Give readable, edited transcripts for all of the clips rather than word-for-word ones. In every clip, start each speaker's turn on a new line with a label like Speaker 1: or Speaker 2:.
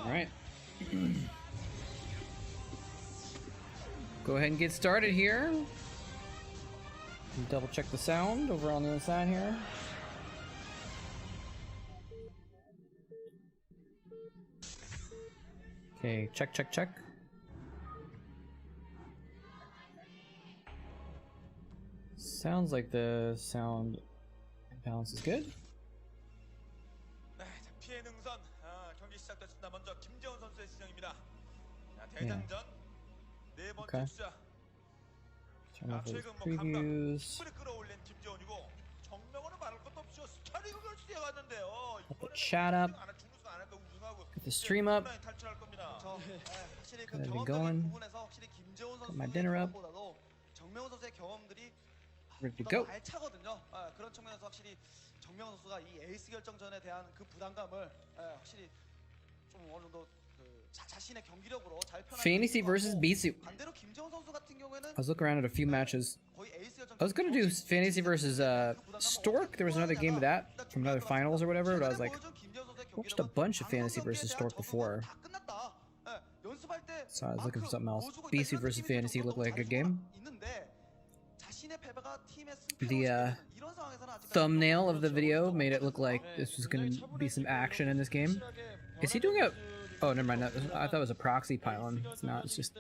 Speaker 1: All right. Go ahead and get started here. Double check the sound over on the other side here. Okay, check, check, check. Sounds like the sound balance is good. Yeah. Okay. Turn off those previews. Put the chat up. Get the stream up. Got it going. Got my dinner up. Ready to go. Fantasy versus Bisu. I was looking around at a few matches. I was gonna do Fantasy versus Stork. There was another game of that from another finals or whatever, but I was like, I watched a bunch of Fantasy versus Stork before, so I was looking for something else. Bisu versus Fantasy looked like a good game. The thumbnail of the video made it look like this was gonna be some action in this game. Is he doing a... Oh, never mind. I thought it was a proxy pylon. It's not. It's just...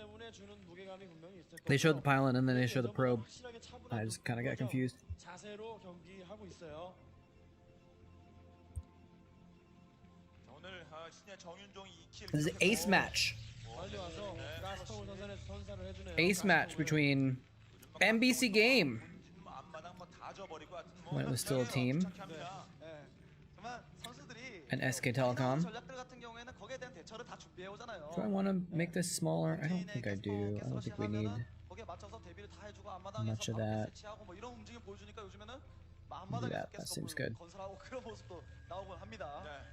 Speaker 1: They showed the pylon and then they showed the probe. I just kind of got confused. This is an ace match. Ace match between MBC Game, when it was still a team, and SK Telecom. Do I want to make this smaller? I don't think I do. I don't think we need much of that. Do that. That seems good.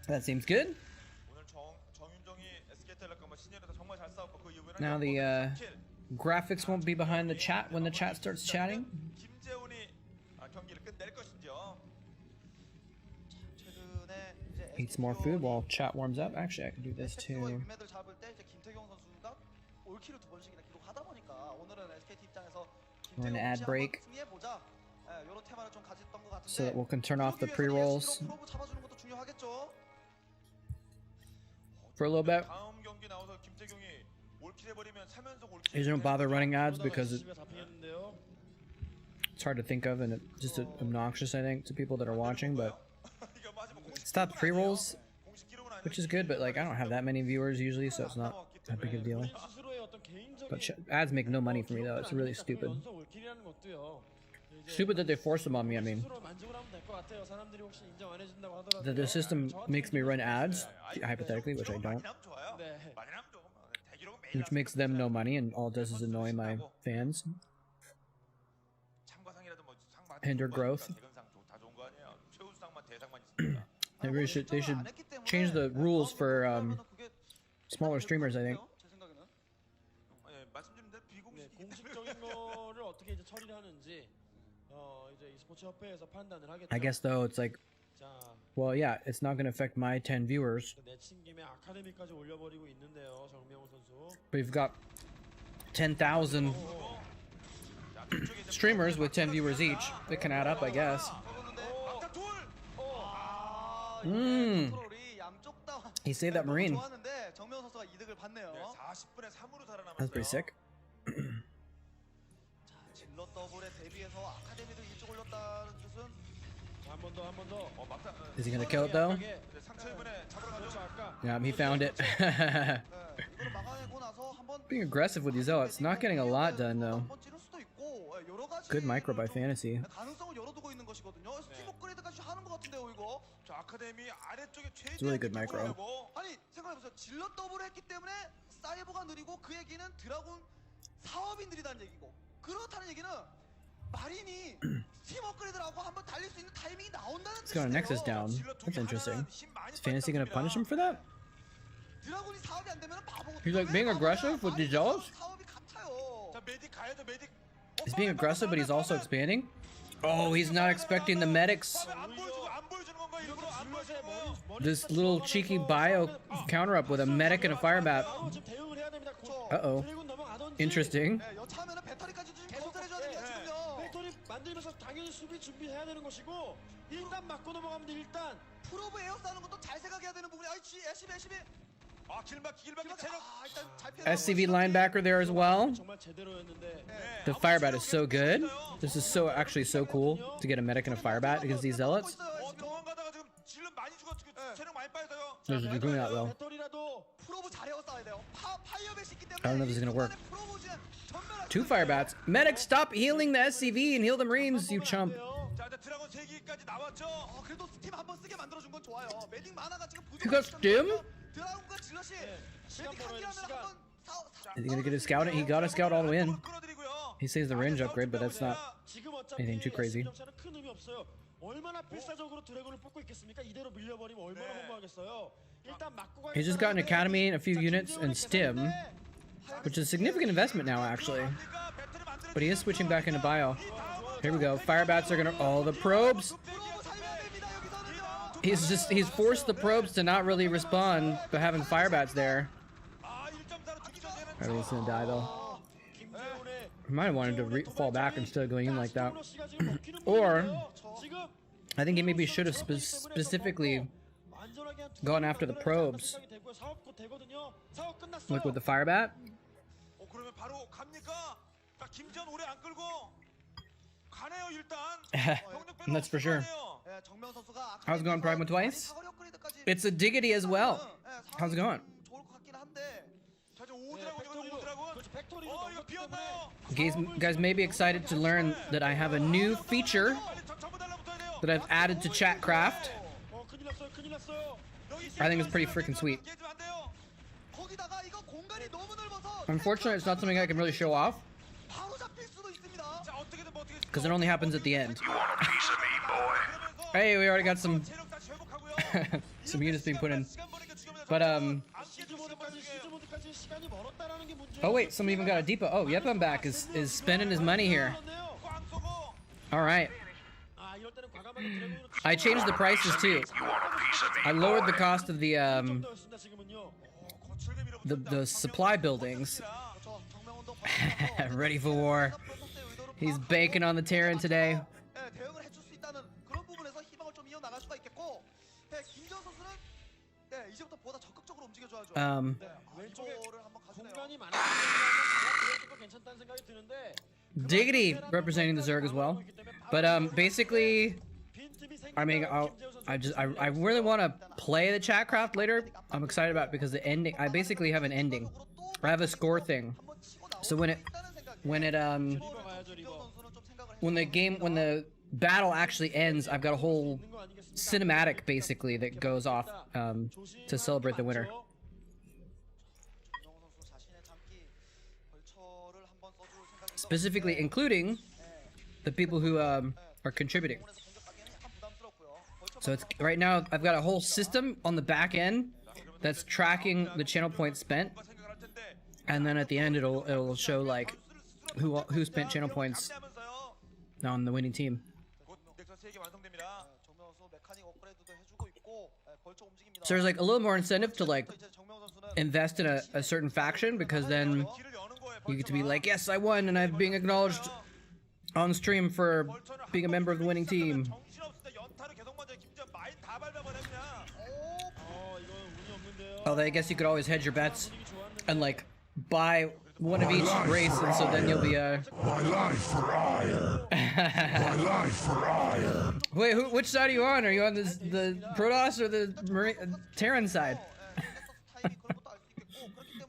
Speaker 1: That seems good. Now the graphics won't be behind the chat when the chat starts chatting. Eat some more food while chat warms up. Actually, I can do this too. We're in an ad break, so that we can turn off the pre-rolls for a little bit. I usually don't bother running ads because it's hard to think of and it's just obnoxious, I think, to people that are watching, but stop pre-rolls, which is good, but like I don't have that many viewers usually, so it's not that big a deal. But ads make no money for me though. It's really stupid. Stupid that they force them on me. I mean, that the system makes me run ads, hypothetically, which I don't, which makes them no money, and all it does is annoy my fans, hinder growth. They should change the rules for smaller streamers, I think. I guess though it's like, well, yeah, it's not going to affect my 10 viewers, but you've got 10,000 streamers with 10 viewers each. It can add up, I guess. He saved that Marine. That's pretty sick. Is he gonna kill it though? Yeah, he found it. Being aggressive with these zealots, not getting a lot done though. Good micro by Fantasy. It's a really good micro. He's got a Nexus down. That's interesting. Is Fantasy gonna punish him for that? He's like being aggressive with the zealots? He's being aggressive, but he's also expanding? Oh, he's not expecting the medics. this little cheeky bio counter up with a medic and a fire bat. Uh-oh. Interesting. SCV linebacker there as well. The fire bat is so good. This is so actually so cool to get a medic and a fire bat against these zealots. There's a Dragoon out though. I don't know if this is gonna work. 2 fire bats. Medic, stop healing the SCV and heal the Marines, you chump. You got stim? Is he gonna get a scout? He got a scout all the way in. He saves the range upgrade, but that's not anything too crazy. He's just got an academy, a few units, and stim, which is a significant investment now, actually. But he is switching back into bio. Here we go. Fire bats are gonna. Oh, the probes. He's forced the probes to not really respond, but having fire bats there. Everyone's gonna die though. I might have wanted to fall back instead of going in like that. Or I think he maybe should have specifically gone after the probes, like with the fire bat. That's for sure. How's it going, Pragma Twice? It's a diggity as well. How's it going? Guys may be excited to learn that I have a new feature that I've added to Chatcraft. I think it's pretty freaking sweet. Unfortunately, it's not something I can really show off, because it only happens at the end.
Speaker 2: You want a piece of me, boy?
Speaker 1: Hey, we already got some some units being put in. But oh wait, someone even got a depot. Oh, yep, I'm back. Is spending his money here. All right. I changed the prices too. I lowered the cost of the supply buildings. Ready for war. He's banking on the Terran today. Diggity representing the Zerg as well, but basically, I mean, I really want to play the Chatcraft later. I'm excited about it because the ending. I basically have an ending. I have a score thing, so when the battle actually ends, I've got a whole cinematic basically that goes off to celebrate the winner. Specifically including the people who are contributing. So it's right now I've got a whole system on the back end that's tracking the channel points spent, and then at the end it'll show like who spent channel points on the winning team. So there's like a little more incentive to like invest in a certain faction, because then you get to be like, yes, I won, and I'm being acknowledged on stream for being a member of the winning team. Although I guess you could always hedge your bets and like buy one of each race, and so then you'll be
Speaker 2: My life for ire. My life for ire.
Speaker 1: Wait, which side are you on? Are you on the Protoss or the Terran side?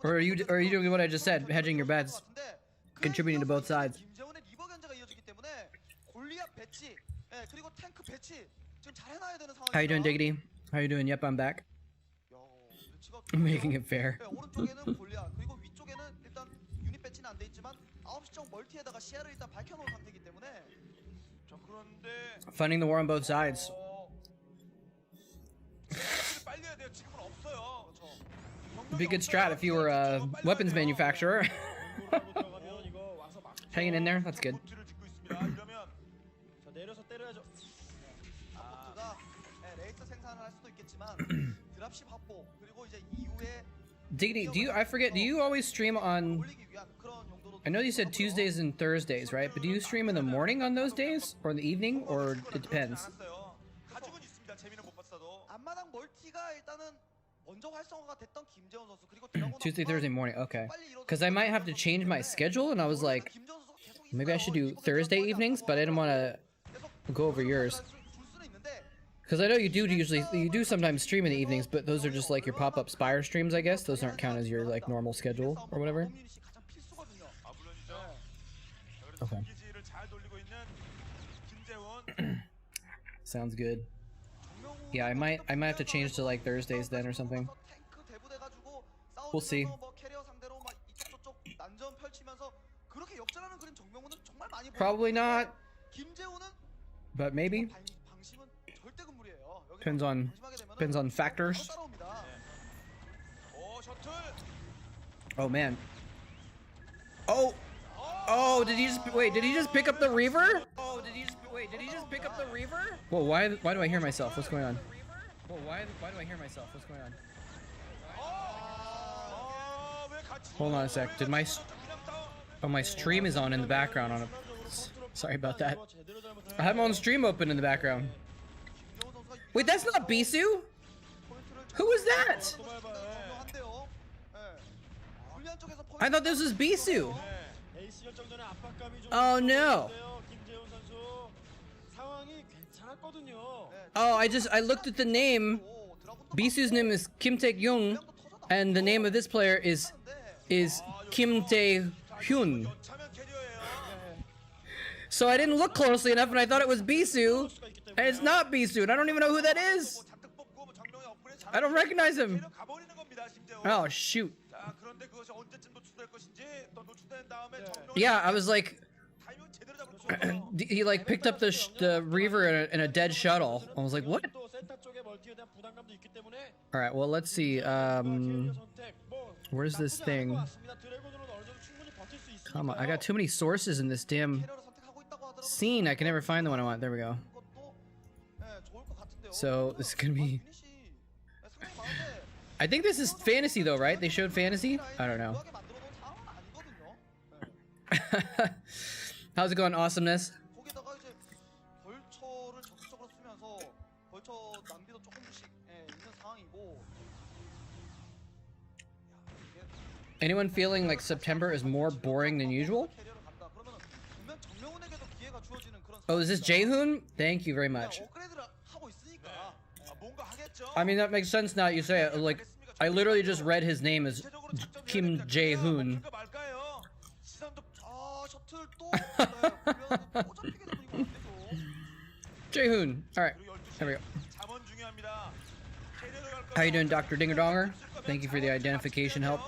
Speaker 1: Or are you doing what I just said, hedging your bets, contributing to both sides? How you doing, Diggity? How you doing? Yep, I'm back. I'm making it fair. Funding the war on both sides. It'd be a good strat if you were a weapons manufacturer. Hanging in there, that's good. Diggity, I forget, do you always stream on, I know you said Tuesdays and Thursdays, right? But do you stream in the morning on those days? Or in the evening? Or it depends? Tuesday, Thursday morning, okay. Because I might have to change my schedule, and I was like, maybe I should do Thursday evenings, but I didn't want to go over yours. Because I know you do sometimes stream in the evenings, but those are just like your pop-up Spire streams, I guess. Those aren't count as your like normal schedule or whatever. Okay. Sounds good. Yeah, I might have to change to like Thursdays then or something. We'll see. Probably not. But maybe. Depends on factors. Oh man. Oh, did he just pick up the Reaver? Oh, did he just pick up the Reaver? Whoa, why do I hear myself? What's going on? Whoa, why do I hear myself? What's going on? Hold on a sec. My stream is on in the background on a... Sorry about that. I have my own stream open in the background. Wait, that's not Bisu? Who is that? I thought this was Bisu. Oh no. Oh, I looked at the name. Bisu's name is Kim Tae-kyung, and the name of this player is Kim Tae-hyun. So I didn't look closely enough, and I thought it was Bisu, and it's not Bisu, and I don't even know who that is. I don't recognize him. Oh shoot. Yeah, I was like, he like picked up the Reaver in a dead shuttle. I was like, what? All right, well let's see. Where's this thing? Come on, I got too many sources in this damn scene. I can never find the one I want. There we go. So this is gonna be. I think this is fantasy though, right? They showed fantasy? I don't know. How's it going, awesomeness? Anyone feeling like September is more boring than usual? Oh, is this Jaehoon? Thank you very much. I mean, that makes sense now that you say it. Like, I literally just read his name as Kim Jae-hoon. Jae-hoon. Alright, there we go. How you doing, Dr. Dingerdonger? Thank you for the identification help.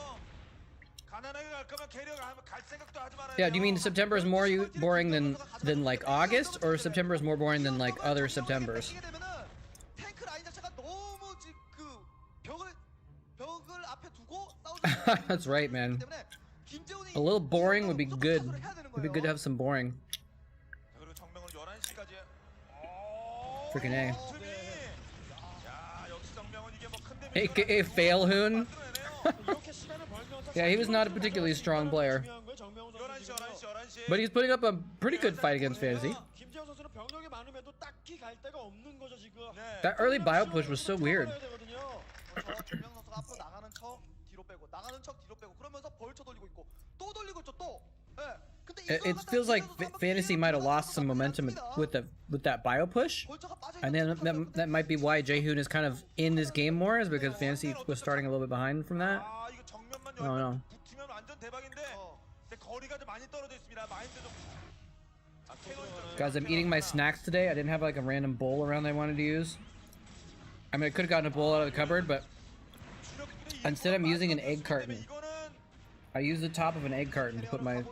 Speaker 1: Yeah, do you mean September is more boring than like August, or September is more boring than like other Septembers? That's right, man. A little boring would be good. Would be good to have some boring. Freaking A. AKA Failhoon. Yeah, he was not a particularly strong player. But he's putting up a pretty good fight against Fantasy. That early bio push was so weird. It feels like Fantasy might have lost some momentum with that bio push, and then that might be why Jaehoon is kind of in this game more, is because Fantasy was starting a little bit behind from that. I don't know. Guys, I'm eating my snacks today. I didn't have like a random bowl around that I wanted to use. I mean, I could have gotten a bowl out of the cupboard, but instead I'm using an egg carton. I use the top of an egg carton to put my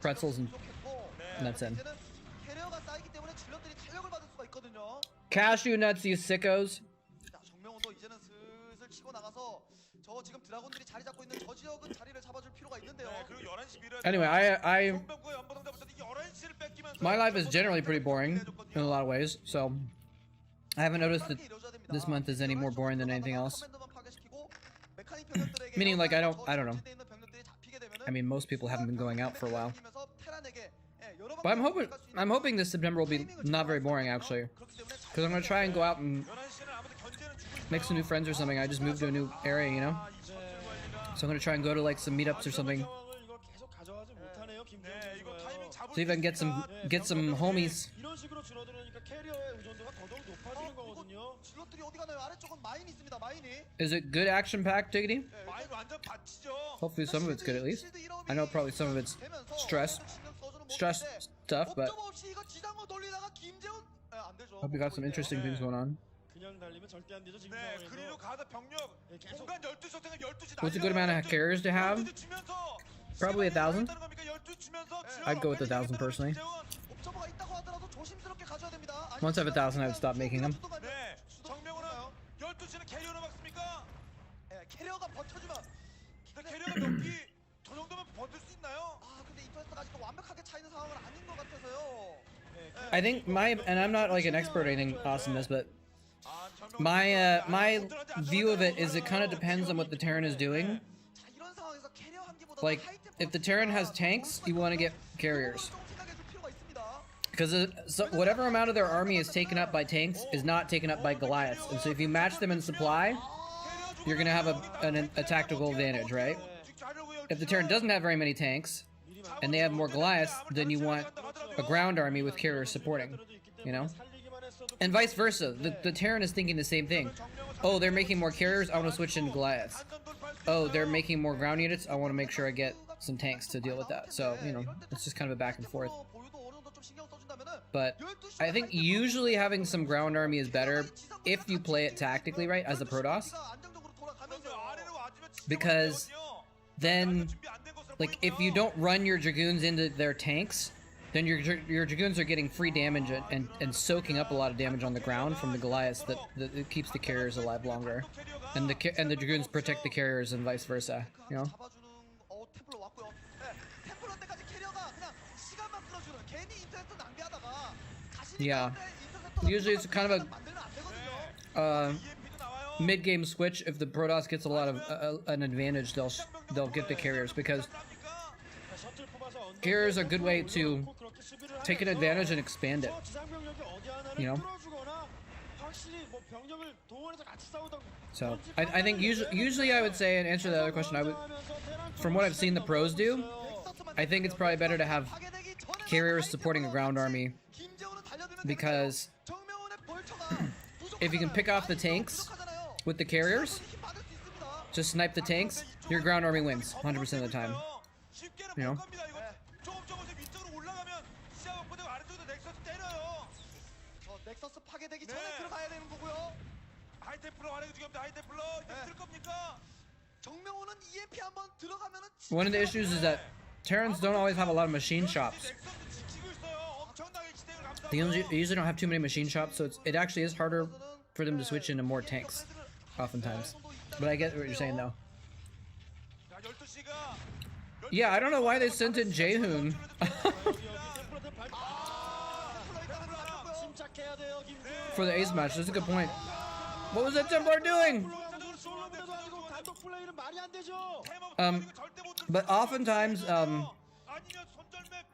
Speaker 1: pretzels and nuts in. Cashew nuts, you sickos. Anyway, my life is generally pretty boring in a lot of ways, so I haven't noticed that this month is any more boring than anything else. Meaning, like, I don't know. I mean, most people haven't been going out for a while. But I'm hoping this September will be not very boring, actually. Because I'm going to try and go out and make some new friends or something. I just moved to a new area, you know? So I'm going to try and go to, like, some meetups or something. See if I can get some homies. Is it good action-packed, Diggity? Hopefully some of it's good, at least. I know probably some of it's stress stuff, but hope we got some interesting things going on. What's a good amount of carriers to have? Probably 1,000. I'd go with 1,000 personally. Once I have 1,000, I would stop making them. I think and I'm not like an expert or anything awesome this, but my view of it is it kind of depends on what the Terran is doing. Like, if the Terran has tanks, you want to get carriers. Because whatever amount of their army is taken up by tanks is not taken up by Goliaths. And so if you match them in supply, you're going to have a tactical advantage, right? If the Terran doesn't have very many tanks, and they have more Goliaths, then you want a ground army with carriers supporting, you know? And vice versa. The Terran is thinking the same thing. Oh, they're making more carriers, I want to switch into Goliaths. Oh, they're making more ground units, I want to make sure I get some tanks to deal with that. So, you know, it's just kind of a back and forth. But I think usually having some ground army is better if you play it tactically right as a Protoss. Because then, like, if you don't run your Dragoons into their tanks, then your Dragoons are getting free damage and soaking up a lot of damage on the ground from the Goliaths that it keeps the carriers alive longer. And the Dragoons protect the carriers and vice versa, you know? Yeah. Usually it's kind of a mid-game switch. If the Protoss gets a lot of an advantage, they'll get the carriers, because carriers are a good way to take an advantage and expand it, you know? So I think usually I would say, and answer the other question, from what I've seen the pros do, I think it's probably better to have carriers supporting a ground army, because if you can pick off the tanks with the carriers, just snipe the tanks, your ground army wins 100% of the time, you know? One of the issues is that Terrans don't always have a lot of machine shops. They usually don't have too many machine shops, so it actually is harder for them to switch into more tanks, oftentimes. But I get what you're saying, though. Yeah, I don't know why they sent in Jaehoon. For the ace match, that's a good point. What was that Templar doing? But oftentimes,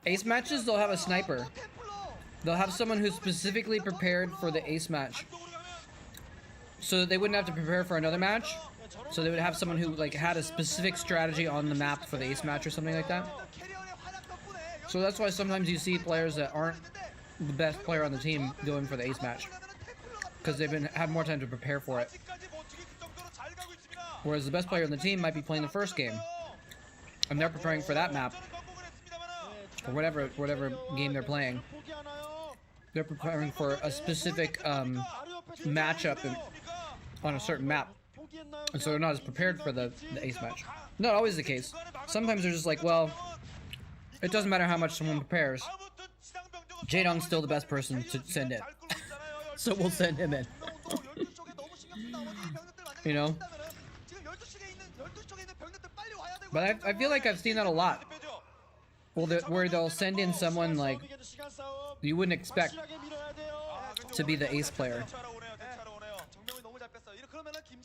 Speaker 1: ace matches, they'll have a sniper. They'll have someone who's specifically prepared for the ace match, so that they wouldn't have to prepare for another match. So they would have someone who like had a specific strategy on the map for the ace match or something like that. So that's why sometimes you see players that aren't the best player on the team going for the ace match, because they've had more time to prepare for it. Whereas the best player on the team might be playing the first game, and they're preparing for that map, or whatever game they're playing. They're preparing for a specific matchup on a certain map, and so they're not as prepared for the ace match. Not always the case. Sometimes they're just like, well, it doesn't matter how much someone prepares. Jaedong's still the best person to send in, so we'll send him in. You know? But I feel like I've seen that a lot. Well, where they'll send in someone like you wouldn't expect to be the ace player,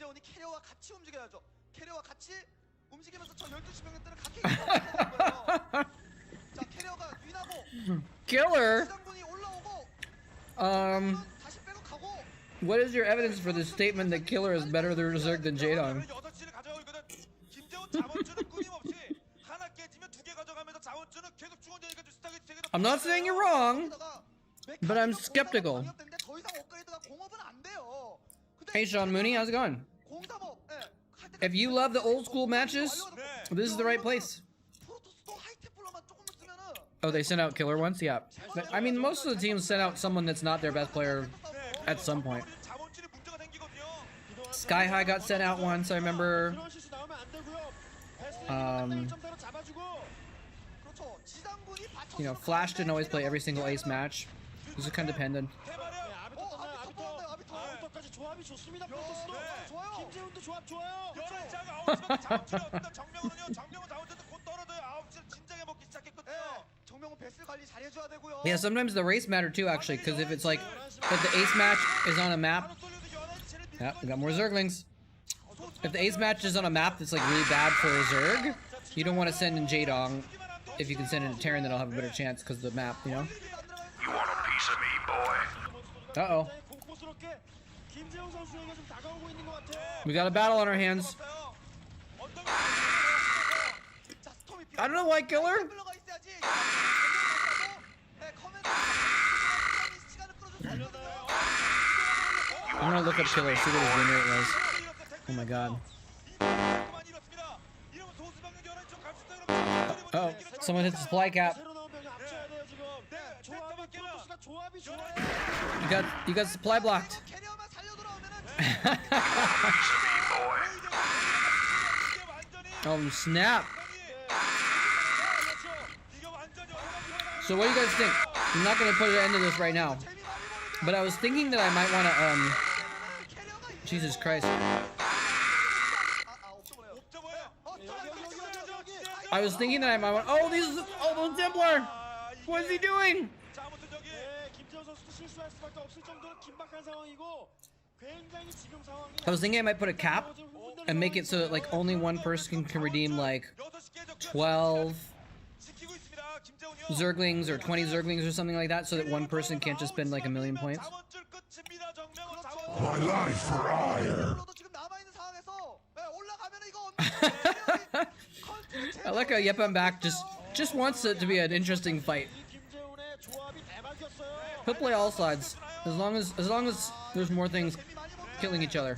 Speaker 3: 김재훈이 캐리어와 같이 움직여야죠. 캐리어와 같이 움직이면서 저 12시 병력들을 같이 있는 거예요. 자, 캐리어가 위나고
Speaker 1: Killer.
Speaker 3: 지상군이 올라오고 다시 빼고 가고.
Speaker 1: What is your evidence for the statement that Killer is better than Zerg than Jadon?
Speaker 4: 6시를 가져가고 있거든. 김재훈 자원줄은 끊임없이 하나 깨지면 2개 가져가면서 자원줄은 계속 충원되니까 좀 스타게 되게
Speaker 1: I'm not saying you're wrong, but I'm skeptical.
Speaker 3: 더 이상 업그레이드가 공업은 안 돼요.
Speaker 1: Hey Sean Mooney, how's it going? If you love the old school matches, this is the right place. Oh, they sent out Killer once? Yeah. But, I mean, most of the teams sent out someone that's not their best player at some point. Sky High got sent out once, I remember. You know, Flash didn't always play every single ace match. It was kind of dependent. Yeah, sometimes the race matter too, actually, because if it's like, if the ace match is on a map, yeah, we got more Zerglings. If the ace match is on a map that's like really bad for a Zerg, you don't want to send in Jadong. If you can send in a Terran, then I'll have a better chance because of the map, you know?
Speaker 2: You want a piece of me, boy?
Speaker 1: Uh-oh. We got a battle on our hands. I don't know why, Killer. I'm gonna look up Killer, see what his win rate was. Oh my god. Oh, someone hit the supply cap. You got supply blocked. Oh snap. So what do you guys think? I'm not gonna put an end to this right now, but I was thinking that I might want to Jesus Christ. I was thinking that I might want. Oh, those Templar. What is he doing? I was thinking I might put a cap and make it so that like only one person can redeem like 12 Zerglings or 20 Zerglings or something like that, so that one person can't just spend like 1,000,000 points.
Speaker 2: My life for ire.
Speaker 1: I like how Yep I'm Back just wants it to be an interesting fight. He'll play all sides as long as there's more things killing each other.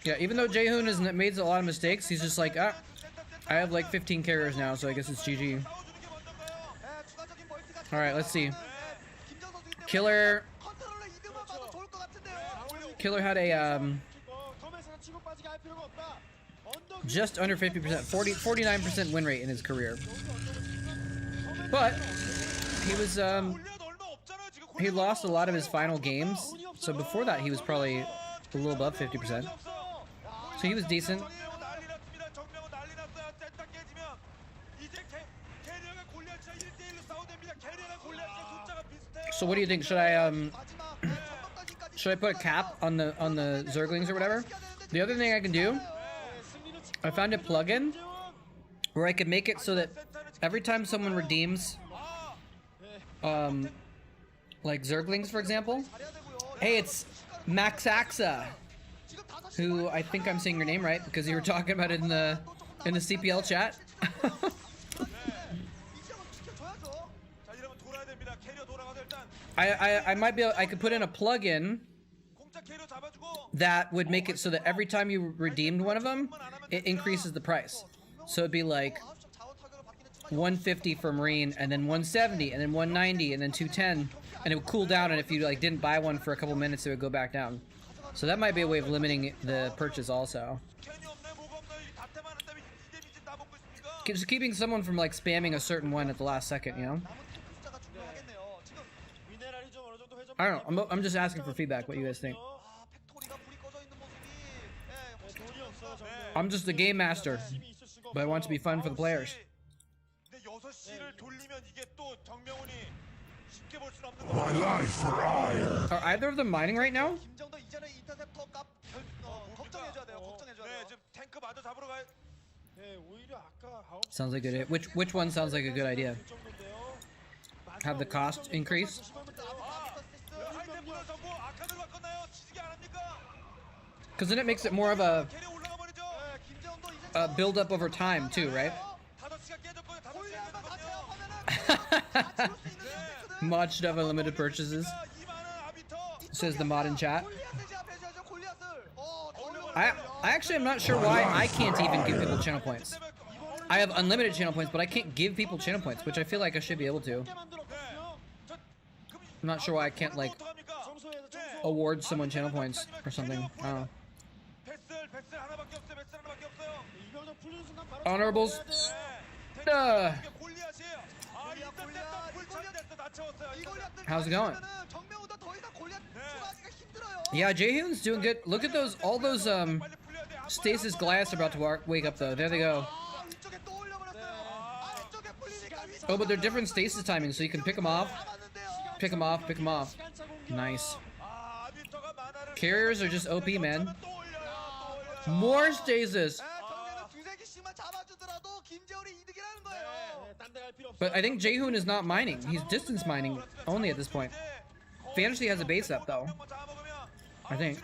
Speaker 1: Yeah, even though Jaehoon has made a lot of mistakes, he's just like, I have like 15 carriers now, so I guess it's GG. Alright, let's see. Killer had a just under 50%, 49% win rate in his career. But he lost a lot of his final games. So before that he was probably a little above 50%. So he was decent. So what do you think? Should I put a cap on the Zerglings or whatever? The other thing I can do, I found a plugin where I can make it so that every time someone redeems like Zerglings, for example. Hey, it's Maxaxa, who I think I'm saying your name right because you were talking about it in the CPL chat. I might be able, I could put in a plugin that would make it so that every time you redeemed one of them, it increases the price. So it'd be like 150 for Marine, and then 170, and then 190, and then 210, and it would cool down, and if you like didn't buy one for a couple minutes, it would go back down. So that might be a way of limiting the purchase also. Just keeping someone from like spamming a certain one at the last second, you know? I don't know, I'm just asking for feedback, what you guys think. I'm just a game master, but I want it to be fun for the players.
Speaker 4: 6시를 돌리면 이게 또 정명훈이 쉽게 볼 수는 없는
Speaker 2: My
Speaker 4: 거예요.
Speaker 2: life for ire.
Speaker 1: Are either of them mining right now?
Speaker 3: 김정도 이제는 인터셉터 값 걱정해줘야 돼요. 걱정해줘야
Speaker 4: 네,
Speaker 3: 돼요.
Speaker 4: 지금 탱크 마저 잡으러 가요.
Speaker 5: 네, 오히려 아까
Speaker 1: Sounds like a good. Which one sounds like a good idea? Have the cost increase?
Speaker 4: 하이템플러 전부 아카들 바꿨나요? 지지게 안 합니까?
Speaker 1: Because then it makes it more of a
Speaker 4: 걔네 올라가 버리죠.
Speaker 3: 김정도 이제
Speaker 1: build up over time too, right?
Speaker 4: 5시가 깨졌거든요. 5시가
Speaker 3: 골리앗만 다
Speaker 4: 깨졌거든요.
Speaker 3: 제압하면은 다 지울 수 있는 데
Speaker 1: Mod should have unlimited purchases.
Speaker 4: 이 많은 아비터.
Speaker 1: Says the mod in chat.
Speaker 3: 골리앗을 제압해줘야죠. 골리앗을.
Speaker 1: I actually am not sure why I can't even give people channel points. I have unlimited channel points, but I can't give people channel points, which I feel like I should be able to. I'm not sure why I can't like award someone channel points or something. I don't know.
Speaker 4: 뱃슬 하나밖에 없어요. 뱃슬 하나밖에 없어요.
Speaker 5: 이병력 풀리는 순간 바로
Speaker 1: Honorables.
Speaker 4: 네. 이게 골리앗이에요. 아, 인터셉터 불 됐어. 다 채웠어요.
Speaker 1: How's it going?
Speaker 3: 정명우도 더 이상 골리앗 추가하기가 힘들어요.
Speaker 1: Yeah, Jaehoon's doing good. Look at those, all those
Speaker 4: 빨리 풀려야 돼.
Speaker 1: stasis glass about to wake up though. There they go.
Speaker 3: 아, 위쪽에 또 올려버렸어요. 아래쪽에 풀리니까 위쪽에
Speaker 1: Oh, but they're different stasis timings, so you can pick them off,
Speaker 3: 남았는데요.
Speaker 1: pick them off, pick them off. Nice.
Speaker 4: 아, 아비터가 만화를
Speaker 1: Carriers are just OP, man.
Speaker 4: 또 올려요. 또 올려요.
Speaker 1: More stasis.
Speaker 3: 경기는 두세 개씩만 잡아주더라도 김재훈이 이득이라는 거예요.
Speaker 5: 딴데 갈 필요 없어.
Speaker 1: But I think Jaehoon is not mining. He's distance mining only at this point. Fantasy has a base up though. I think.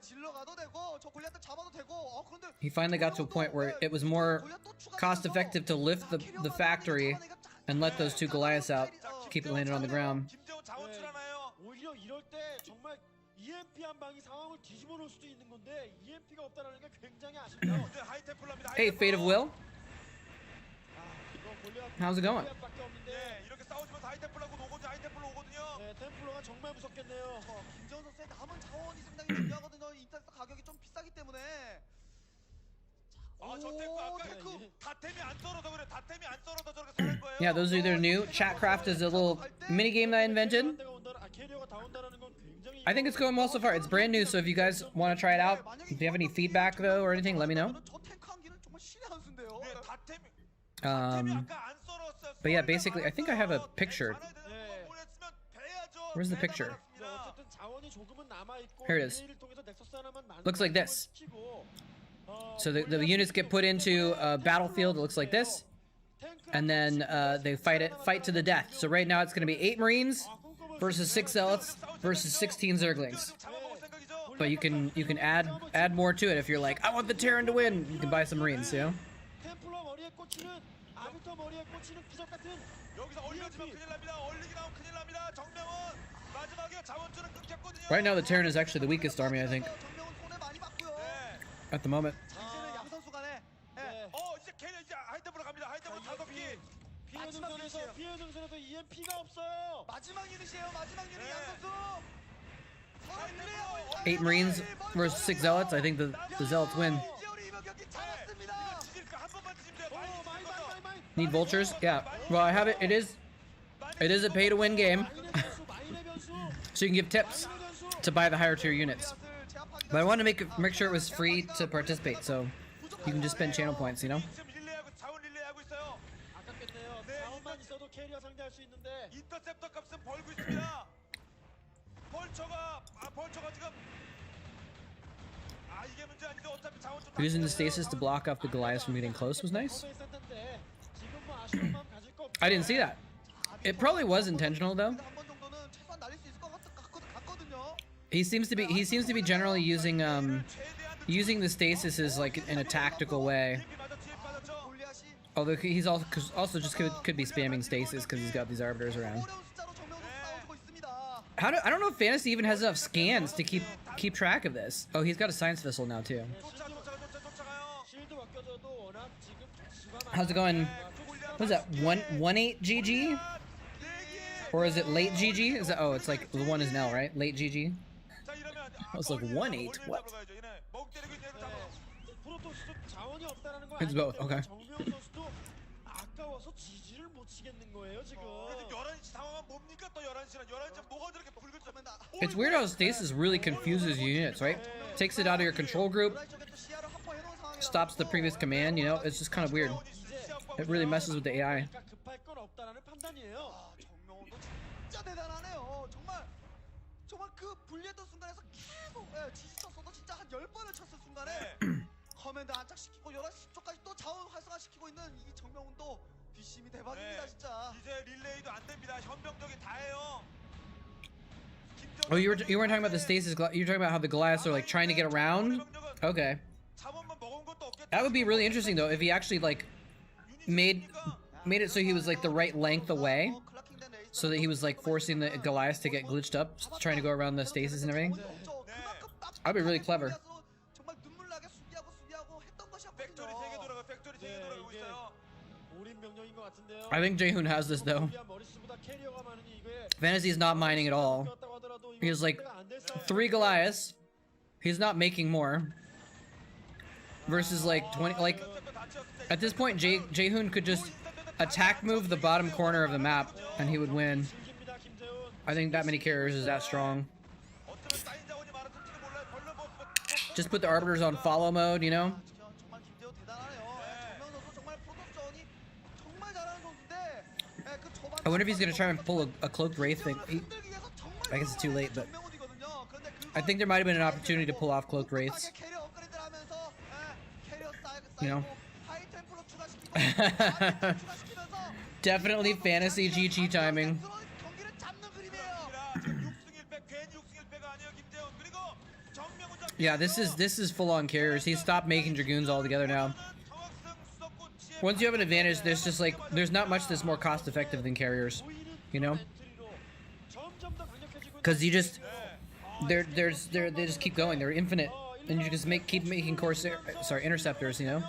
Speaker 3: 질러 가도 되고 저 골리앗들 잡아도 되고. 그런데
Speaker 1: He finally got to a point where it was more cost effective to lift the factory and let those two Goliaths out, keep it landed on the ground.
Speaker 4: 김재훈 자원출하나요?
Speaker 5: 오히려 이럴 때 정말 EMP 한 방이 상황을 뒤집어 놓을 수도 있는 건데 EMP가 없다라는 게 굉장히 아쉽네요.
Speaker 4: 하이템플러입니다.
Speaker 1: Hey, Fate of Will. How's it going?
Speaker 5: 밖에 없는데
Speaker 4: 네, 이렇게 싸우시면서 하이템플러고 오거든요. 하이템플러 오거든요.
Speaker 5: 네, 템플러가 정말 무섭겠네요.
Speaker 3: 김재훈 선수의 남은 자원이 상당히 중요하거든요. 인터넷 가격이 좀 비싸기 때문에.
Speaker 4: 아, 저 탱크 아까
Speaker 3: 탱크.
Speaker 4: 다템이 안 썰어서 그래. 다템이 안 썰어서 저렇게 사는 거예요.
Speaker 1: Yeah, those are either new. Chatcraft is a little mini game that I invented.
Speaker 5: 캐리어가 다 온다라는 건 굉장히
Speaker 1: I think it's going well so far. It's brand new, so if you guys want to try it out, if you have any feedback though or anything, let me know.
Speaker 3: 저 탱크 한 기는 정말 신의 한 수인데요.
Speaker 4: 네, 다템이
Speaker 1: Um,
Speaker 4: 아까 안 썰었어요.
Speaker 1: but yeah, basically, I think I have a picture. Where's the picture?
Speaker 5: 어쨌든 자원이 조금은 남아 있고
Speaker 1: Here it is.
Speaker 5: 를 통해서 넥서스 하나만
Speaker 1: Looks like this. So the units get put into a battlefield. It looks like this, and then they fight to the death. So right now it's going to be 8 Marines versus 6 Zealots versus 16 Zerglings. But you can add more to it if you're like, I want the Terran to win. You can buy some Marines, you know.
Speaker 5: 템플러 머리에 꽂히는 아비터 머리에 꽂히는 기적 같은
Speaker 4: 여기서 얼려지면 큰일 납니다. 얼리기 나오면 큰일 납니다. 정명은 마지막에 자원줄은 끊겼거든요.
Speaker 1: Right now the Terran is actually the weakest army, I think,
Speaker 3: 정명훈 손해 많이 봤고요.
Speaker 4: 네.
Speaker 1: at the moment.
Speaker 3: 이제는 양 선수 간에
Speaker 4: 이제 캐리 이제 하이템플러 갑니다. 하이템플러 5피.
Speaker 5: 피해 능선에서 EMP가 없어요.
Speaker 3: 마지막 유닛이에요. 마지막 유닛 양 선수.
Speaker 1: 8 Marines versus 6 Zealots. I think the Zealots win.
Speaker 3: 김재훈이 이번 경기 잡았습니다.
Speaker 4: 한 번만 지면 돼요. 많이 거죠.
Speaker 1: Need vultures? Yeah. Well, I have it. It is a pay-to-win game, so you can give tips to buy the higher tier units. But I want to make sure it was free to participate, so you can just spend channel points, you know.
Speaker 4: 지금 릴레이하고 자원 릴레이하고 있어요.
Speaker 5: 아깝겠네요. 자원만 있어도 캐리어 상대할 수 있는데
Speaker 4: 인터셉터 값은 벌고 있습니다. 벌처가 지금 이게 문제 아닌데 어차피 자원 좀
Speaker 1: Using the stasis to block off the Goliaths from getting close was nice. I didn't see that. It probably was intentional though.
Speaker 3: 한번 정도는 최소한 날릴 수 있을 것 같거든요.
Speaker 1: He seems to be generally using the stasis as like in a tactical way.
Speaker 3: 골리앗이
Speaker 1: Although he's also just could be spamming stasis because he's got these arbiters around.
Speaker 3: 어려운 숫자로 정명훈 싸워주고 있습니다.
Speaker 1: I don't know if Fantasy even has enough scans to keep track of this. Oh, he's got a science vessel now too. How's it going? What is that? 1-8 GG? Or is it late GG? Is that it's like the one is an L, right? Late GG. I was like 1-8. What? It's both. Okay.
Speaker 5: 아까워서 지지를 못 치겠는 거예요 지금.
Speaker 4: 11시 상황은 뭡니까 또 11시는 11시 뭐가 저렇게 붉은 점
Speaker 1: It's weird how stasis really confuses units, right? Takes it out of your control group, stops the previous command, you know? It's just kind of weird. It really messes with the AI.
Speaker 5: 급할 건 없다라는 판단이에요.
Speaker 3: 아, 정명훈도 진짜 대단하네요. 정말 그 불리했던 순간에서 계속 지지쳤어도 진짜 한 10번을 쳤을 순간에 커맨드 안착시키고 11시 쪽까지 또 자원 활성화시키고 있는 이 정명훈도 뒷심이 대박입니다, 진짜.
Speaker 4: 이제 릴레이도 안 됩니다. 현명적이 다예요.
Speaker 1: Oh, you weren't talking about the stasis. You were talking about how the Goliaths are like trying to get around. Okay, that would be really interesting though if he actually like made it so he was like the right length away, so that he was like forcing the Goliaths to get glitched up, trying to go around the stasis and everything. That'd be really clever.
Speaker 3: 정말 눈물 나게 수비하고 했던
Speaker 4: 팩토리
Speaker 3: 것이었거든요.
Speaker 4: 3개 돌아가 팩토리 3개 돌아가고 있어요.
Speaker 5: 올인 병력인 것 같은데요.
Speaker 1: I think Jaehoon has this though.
Speaker 5: 머릿수보다 캐리어가 많으니 이게
Speaker 1: Fantasy is not mining at all. He has like 3 Goliaths. He's not making more. Versus like 20. Like at this point, Jaehoon could just attack move the bottom corner of the map and he would win. I think that many carriers is that strong. Just put the arbiters on follow mode, you know?
Speaker 3: 정말 김재호 대단하네요. 정명 선수 정말 프로토스 전이 정말 잘하는 선수인데 그 초반
Speaker 1: I wonder if he's gonna try and pull a cloaked wraith thing. I guess it's too late, but I think there might have been an opportunity to pull off cloaked wraiths. You know? Definitely fantasy GG timing. Yeah, this is full on carriers. He's stopped making dragoons altogether now. Once you have an advantage, there's just like there's not much that's more cost effective than carriers, you know? Because you just they just keep going. They're infinite, and you just keep making interceptors, you know?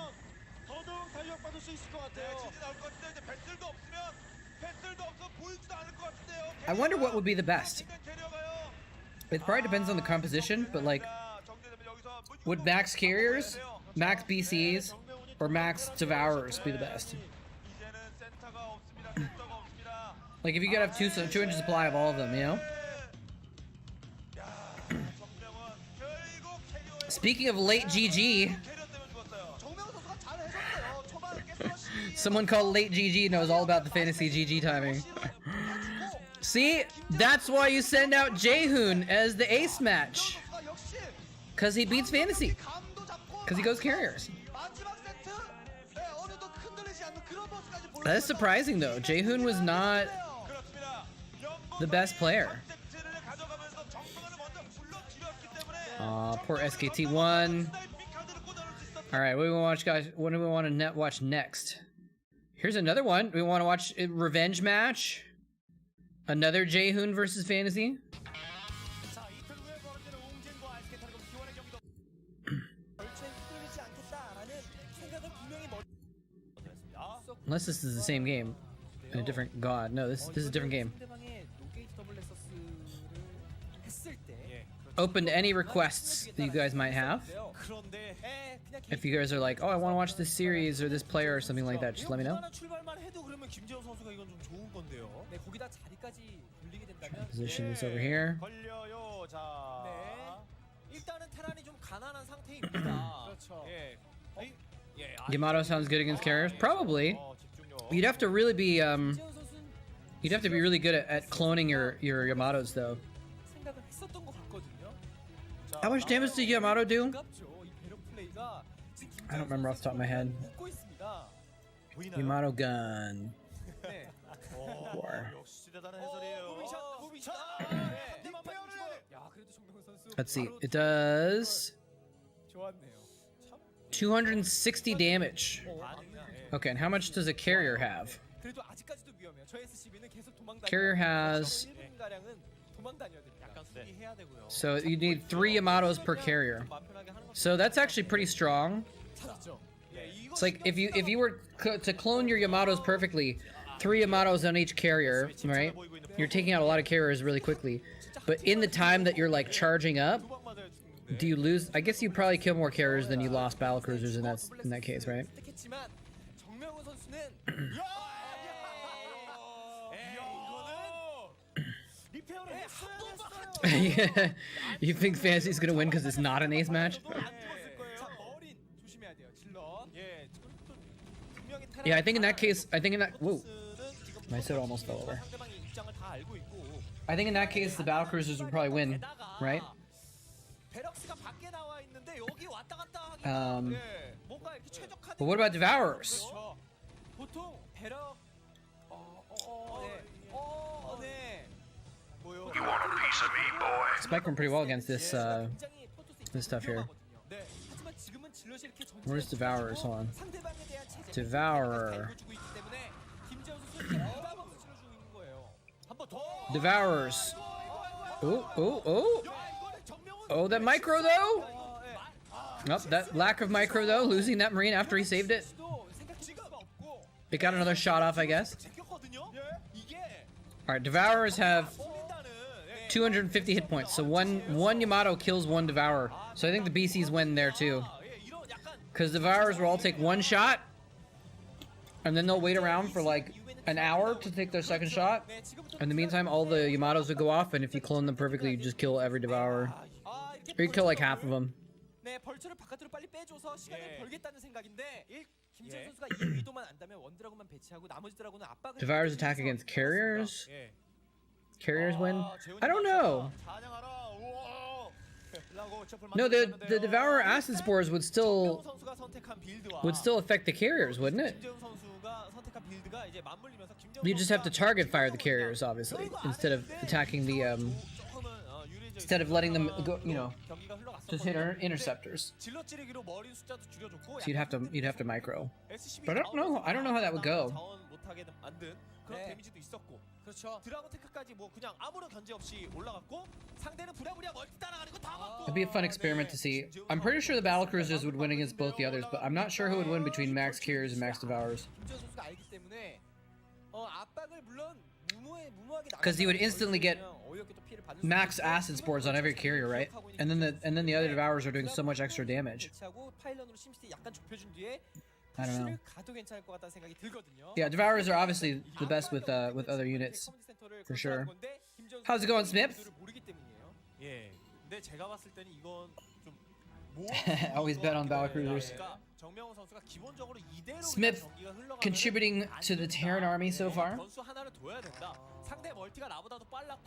Speaker 1: I wonder what would be the best. It probably depends on the composition, but like, would max carriers, max BCs, or max devourers be the best? Like if you could have 200 supply of all of them, you know? Speaking of late GG, someone called late GG knows all about the fantasy GG timing. See, that's why you send out Jaehoon as the ace match. Cause he beats fantasy. Cause he goes carriers. That is surprising though. Jaehoon was not the best player. Poor SKT1. Alright, what do we watch, guys? What do we want to watch next? Here's another one. We want to watch a revenge match. Another Jaehoon versus fantasy. Unless this is the same game in a different god. No, this is a different game. Open to any requests that you guys might have. If you guys are like, oh, I want to watch this series or this player or something like that, just let me know. Position this over here. Yamato sounds good against carriers. Probably. You'd have to really be really good at cloning your Yamatos though. How much damage did Yamato do? I don't remember off the top of my head. Yamato gun. War. Let's see. It does 260 damage. Okay, and how much does a carrier have? Carrier has... So you need 3 Yamatos per carrier. So that's actually pretty strong. It's like if you were to clone your Yamatos perfectly, 3 Yamatos on each carrier, right? You're taking out a lot of carriers really quickly. But in the time that you're like charging up, do you lose? I guess you probably kill more carriers than you lost battle cruisers in that case, right? Yeah. You think Fantasy's gonna win because it's not an ace match? Yeah, I think in that case, whoa, my soda almost fell over. I think in that case, the battle cruisers would probably win, right? But what about Devourers?
Speaker 2: You want a piece of me, boy?
Speaker 1: Spike went pretty well against this this stuff here. Where's Devourers? Hold on. Devourer. Devourers. Oh, oh, oh. Oh, that micro though? Nope, that lack of micro though, losing that Marine after he saved it. It got another shot off, I guess. Alright, Devourers have 250 hit points, so one Yamato kills one Devourer. So I think the BCs win there too. Because Devourers will all take one shot, and then they'll wait around for like an hour to take their second shot. In the meantime, all the Yamatos will go off, and if you clone them perfectly, you just kill every Devourer. Or you kill like half of them. Devourers attack against carriers? Carriers win? I don't know. No, the Devourer Acid Spores would still affect the carriers, wouldn't it? You just have to target fire the carriers, obviously, instead of attacking the instead of letting them go, you know, just hit our interceptors. So you'd have to micro. But I don't know how that would go. It'd be a fun experiment to see. I'm pretty sure the battle cruisers would win against both the others, but I'm not sure who would win between max carriers and max Devourers. Because you would instantly get max acid spores on every carrier, right? And then the other Devourers are doing so much extra damage. I don't know. Yeah, Devourers are obviously the best with other units, for sure. How's it going, Smith? Always bet on battle cruisers. Smith contributing to the Terran army so far.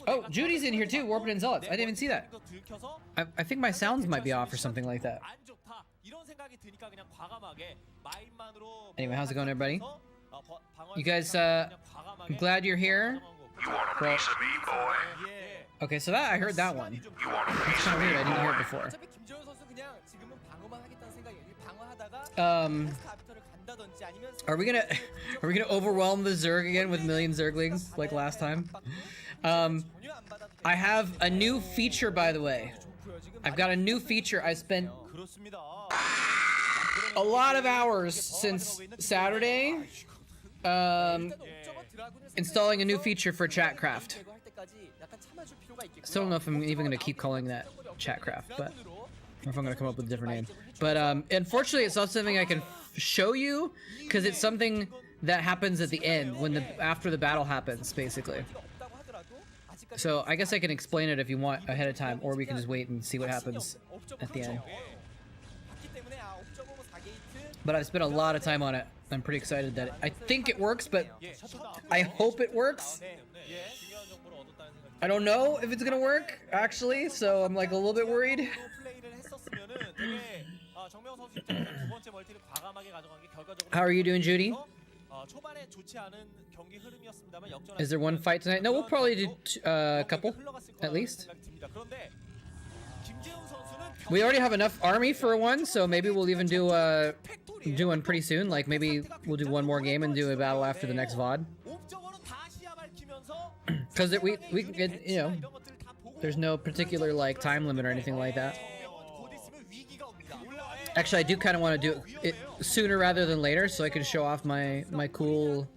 Speaker 1: Oh, Judy's in here too, Warped and Zealots. I didn't even see that. I think my sounds might be off or something like that. Anyway, how's it going, everybody? You guys, I'm glad you're here.
Speaker 2: You want a piece of me, boy?
Speaker 1: Okay, so that I heard that one.
Speaker 2: You want a
Speaker 1: It's
Speaker 2: piece
Speaker 1: kind
Speaker 2: of
Speaker 1: of
Speaker 2: me,
Speaker 1: weird. I didn't hear it
Speaker 2: boy?
Speaker 1: before. Are we gonna overwhelm the Zerg again with million Zerglings like last time? I have a new feature, by the way. I've got a new feature. I spent a lot of hours since Saturday installing a new feature for Chatcraft. Still don't know if I'm even gonna keep calling that Chatcraft, but or if I'm gonna come up with a different name. But unfortunately, it's not something I can show you because it's something that happens at the end when after the battle happens, basically. So I guess I can explain it if you want ahead of time, or we can just wait and see what happens at the end. But I've spent a lot of time on it. I'm pretty excited that I think it works, but I hope it works. I don't know if it's gonna work, actually, so I'm like a little bit worried. How are you doing, Judy? Is there one fight tonight? No, we'll probably do a couple, at least. We already have enough army for one, so maybe we'll even do one pretty soon. Like maybe we'll do one more game and do a battle after the next VOD. Because we can get, you know, there's no particular like time limit or anything like that. Actually, I do kind of want to do it sooner rather than later, so I can show off my cool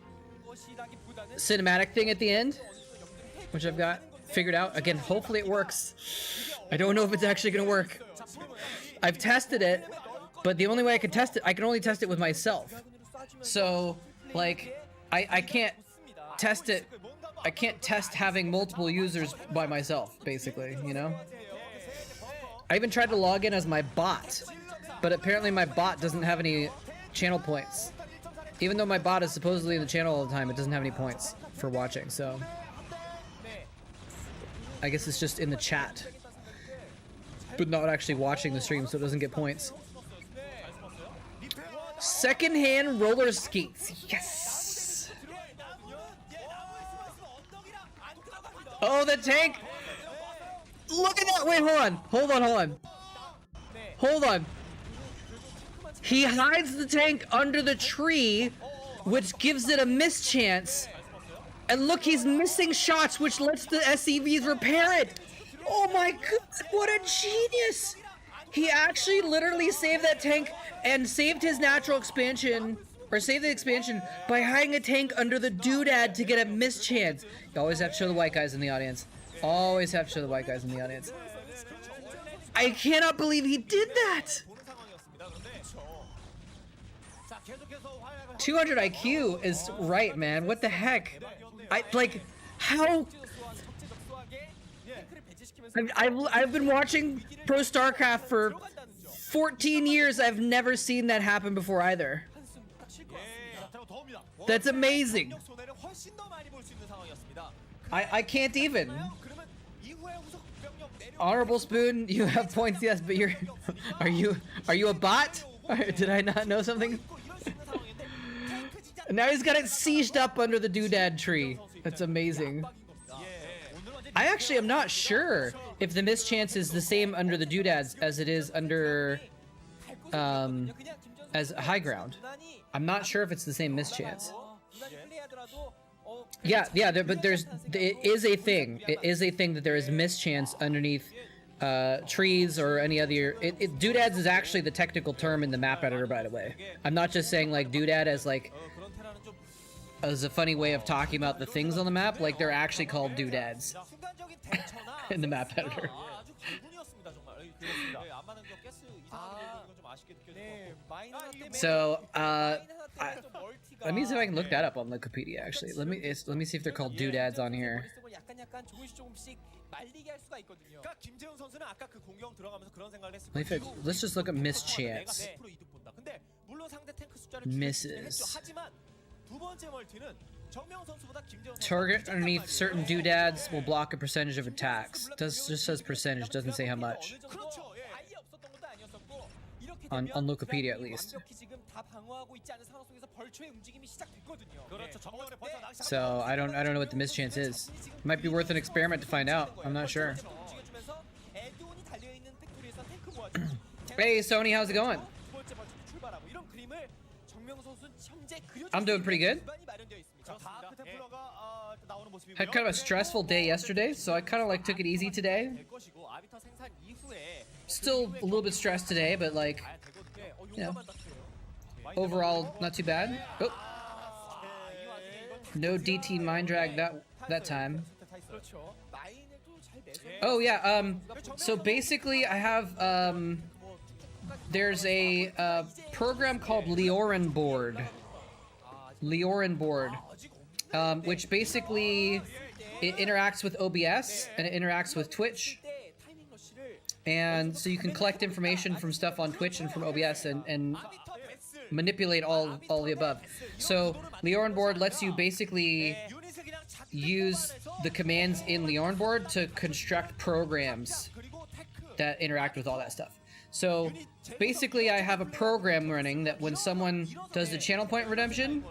Speaker 1: cinematic thing at the end, which I've got figured out. Again, hopefully it works. I don't know if it's actually gonna work. I've tested it, but the only way I can test it, I can only test it with myself. So, like, I can't test it. I can't test having multiple users by myself, basically, you know? I even tried to log in as my bot but apparently my bot doesn't have any channel points. Even though my bot is supposedly in the channel all the time, it doesn't have any points for watching, so I guess it's just in the chat, but not actually watching the stream, so it doesn't get points. Secondhand roller skates, yes! Oh, the tank! Look at that! Wait, hold on. He hides the tank under the tree, which gives it a mischance. And look, he's missing shots, which lets the SCVs repair it. Oh my god, what a genius! He actually literally saved that tank and saved his natural expansion, or saved the expansion, by hiding a tank under the doodad to get a mischance. You always have to show the white guys in the audience. Always have to show the white guys in the audience. I cannot believe he did that! 200 IQ is right, man. What the heck? How? I've been watching Pro Starcraft for 14 years. I've never seen that happen before either. That's amazing. I can't even. Honorable Spoon, you have points, yes, but are you a bot? Did I not know something? Now he's got it sieged up under the doodad tree. That's amazing. I actually am not sure if the mischance is the same under the doodads as it is under as high ground. I'm not sure if it's the same mischance. Yeah, but it is a thing. It is a thing that there is mischance underneath trees or any other. Doodads is actually the technical term in the map editor, by the way. I'm not just saying like doodad as a funny way of talking about the things on the map. Like, they're actually called doodads in the map editor. So, let me see if I can look that up on Wikipedia, actually. Let me see if they're called doodads on here. Let's just look at mischance. Misses. Target underneath certain doodads will block a percentage of attacks. Just says percentage, doesn't say how much. On Wikipedia, at least. So I don't know what the mischance is. Might be worth an experiment to find out. I'm not sure. Hey Sony, how's it going? I'm doing pretty good. Had kind of a stressful day yesterday, so I kind of like took it easy today. Still a little bit stressed today, but like, you know, overall not too bad. Oh. No DT mind drag that time. Oh yeah, so basically I have there's a program called Leorin board, which basically it interacts with OBS and it interacts with Twitch, and so you can collect information from stuff on Twitch and from OBS and manipulate all the above. So Leorin board lets you basically use the commands in Leorin board to construct programs that interact with all that stuff. So basically I have a program running that when someone does the channel point redemption.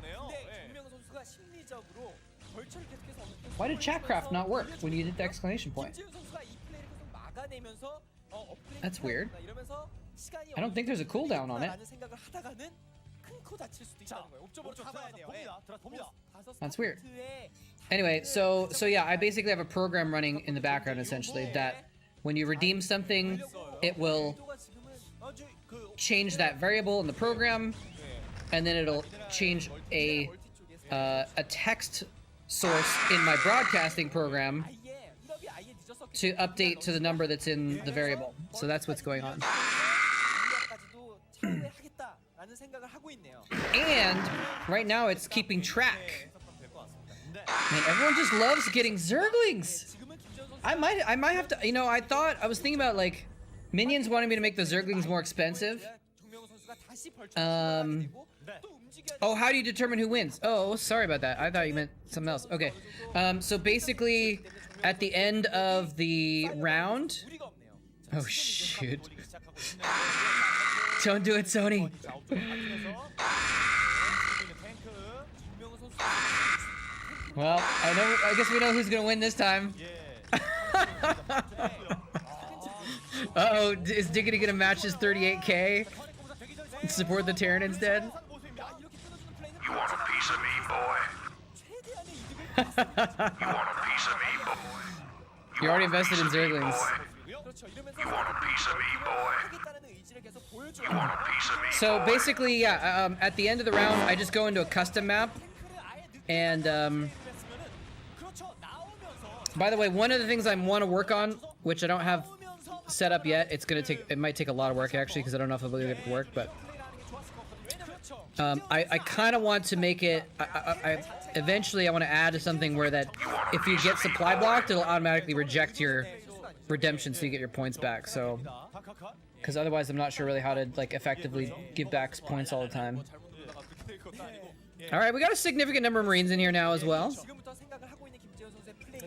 Speaker 1: Why did Chatcraft not work when you did the exclamation point? That's weird. I don't think there's a cooldown on it. That's weird. Anyway, so yeah, I basically have a program running in the background essentially that when you redeem something, it will change that variable in the program, and then it'll change a text source in my broadcasting program to update to the number that's in the variable. So that's what's going on. And right now it's keeping track. Man, everyone just loves getting Zerglings. I might have to, you know, I was thinking about like minions wanting me to make the Zerglings more expensive, Oh, how do you determine who wins? Oh, sorry about that. I thought you meant something else. Okay. So basically, at the end of the round... Oh, shoot. Don't do it, Sony. Well, I guess we know who's gonna win this time. Uh-oh, is Diggity gonna match his 38k? Support the Terran instead?
Speaker 2: You want a piece of me, boy? You want a piece of me, boy?
Speaker 1: You already invested in Zerglings.
Speaker 2: You want a piece of me, boy? You want a piece of me,
Speaker 1: So
Speaker 2: boy?
Speaker 1: basically, yeah, at the end of the round, I just go into a custom map. And, by the way, one of the things I want to work on, which I don't have set up yet, it might take a lot of work actually, because I don't know if I'll be able to work, but I kind of want to make it, eventually I want to add something where that if you get supply blocked, it'll automatically reject your redemption so you get your points back, so, because otherwise I'm not sure really how to, like, effectively give back points all the time. Alright, we got a significant number of Marines in here now as well.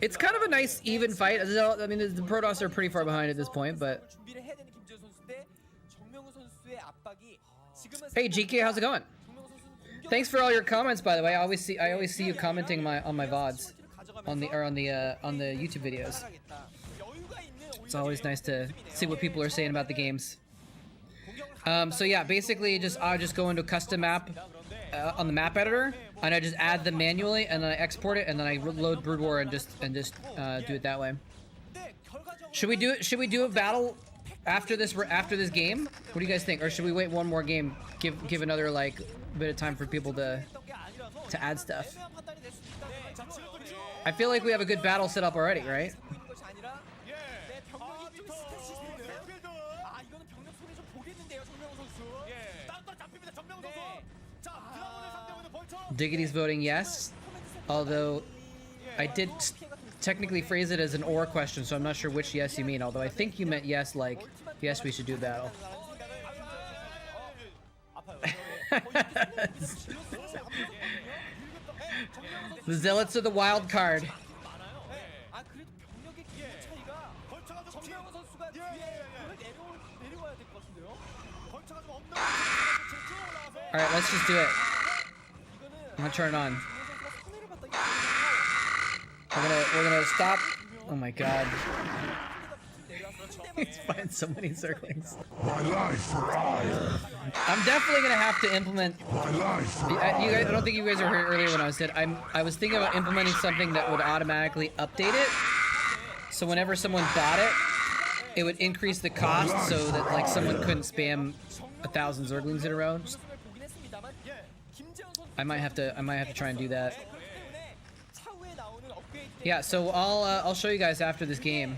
Speaker 1: It's kind of a nice, even fight. I mean, the Protoss are pretty far behind at this point, but... Hey, GK, how's it going? Thanks for all your comments, by the way. I always see you commenting on my VODs, on the YouTube videos. It's always nice to see what people are saying about the games. So yeah, basically, I just go into a custom map on the map editor, and I just add them manually, and then I export it, and then I load Brood War and just do it that way. Should we do a battle after this game? What do you guys think? Or should we wait one more game? Give another like bit of time for people to add stuff. I feel like we have a good battle set up already, right? Diggity's voting yes, although I did technically phrase it as an or question, so I'm not sure which yes you mean, although I think you meant yes, like, yes, we should do battle. The Zealots are the wild card. Alright, let's just do it. I'm gonna turn it on. We're gonna stop. Oh my god. He's finding so many Zerglings.
Speaker 2: My life for ire.
Speaker 1: I'm definitely gonna have to implement.
Speaker 2: My life for
Speaker 1: I don't think you guys were here earlier when I said I was thinking about implementing something that would automatically update it. So whenever someone bought it, it would increase the cost so that like someone couldn't spam 1,000 Zerglings in a row. I might have to try and do that. Yeah, so I'll show you guys after this game.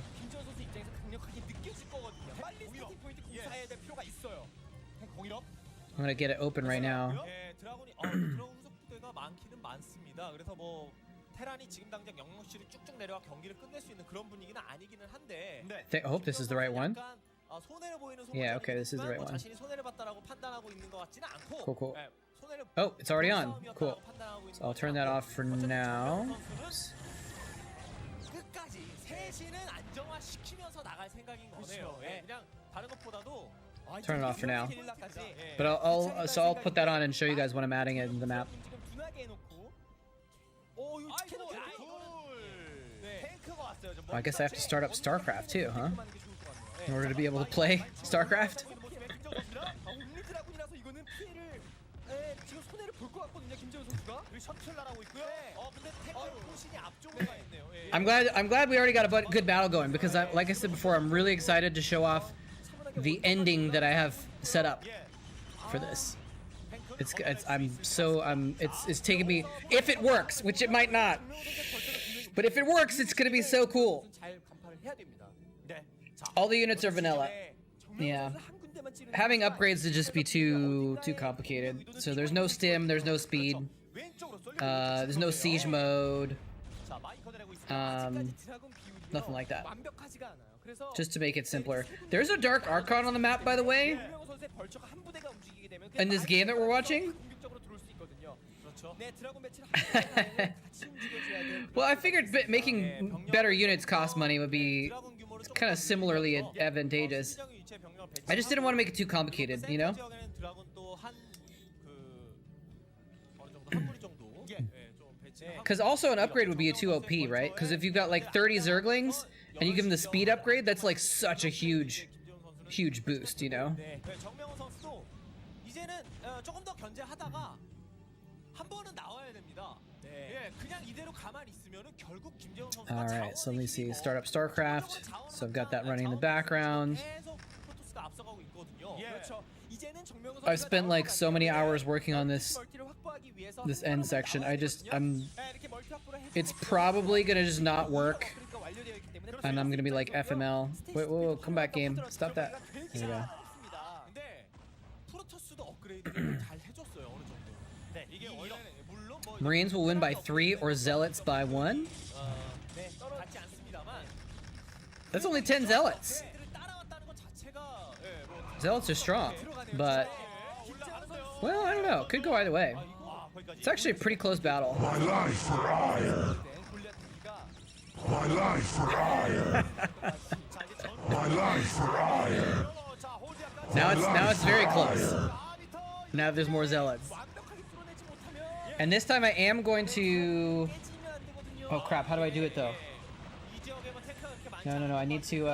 Speaker 1: I'm gonna get it open right now. I hope this is the right one. Yeah, okay, this is the right one. Cool, cool. Oh, it's already on. Cool. So I'll turn that off for now. Oops. Turn it off for now. But I'll put that on and show you guys when I'm adding it in the map. Well, I guess I have to start up Starcraft too, huh? In order to be able to play Starcraft? I'm glad we already got a good battle going, because like I said before, I'm really excited to show off the ending that I have set up for this. It's taking me, if it works, which it might not, but if it works, it's gonna be so cool. All the units are vanilla. Yeah. Having upgrades would just be too complicated. So there's no stim, there's no speed, there's no siege mode, nothing like that. Just to make it simpler. There's a Dark Archon on the map, by the way. in this game that we're watching? Well, I figured making better units cost money would be kind of similarly advantageous. I just didn't want to make it too complicated, you know? Because also an upgrade would be a 2 OP, right? Because if you've got like 30 Zerglings and you give them the speed upgrade, that's like such a huge boost, you know? Alright, so let me see. Start up Starcraft. So I've got that running in the background. I've spent like so many hours working on this end section. It's probably gonna just not work. And I'm gonna be like FML. Wait, whoa, come back, game. Stop that. There we go. Marines will win by 3 or Zealots by 1? That's only 10 Zealots. Zealots are strong, but... well, I don't know. Could go either way. It's actually a pretty close battle.
Speaker 2: My life for ire. My life for ire. My life for ire.
Speaker 1: Now it's very close. Now there's more Zealots. And this time I am going to... oh crap, how do I do it though? No, I need to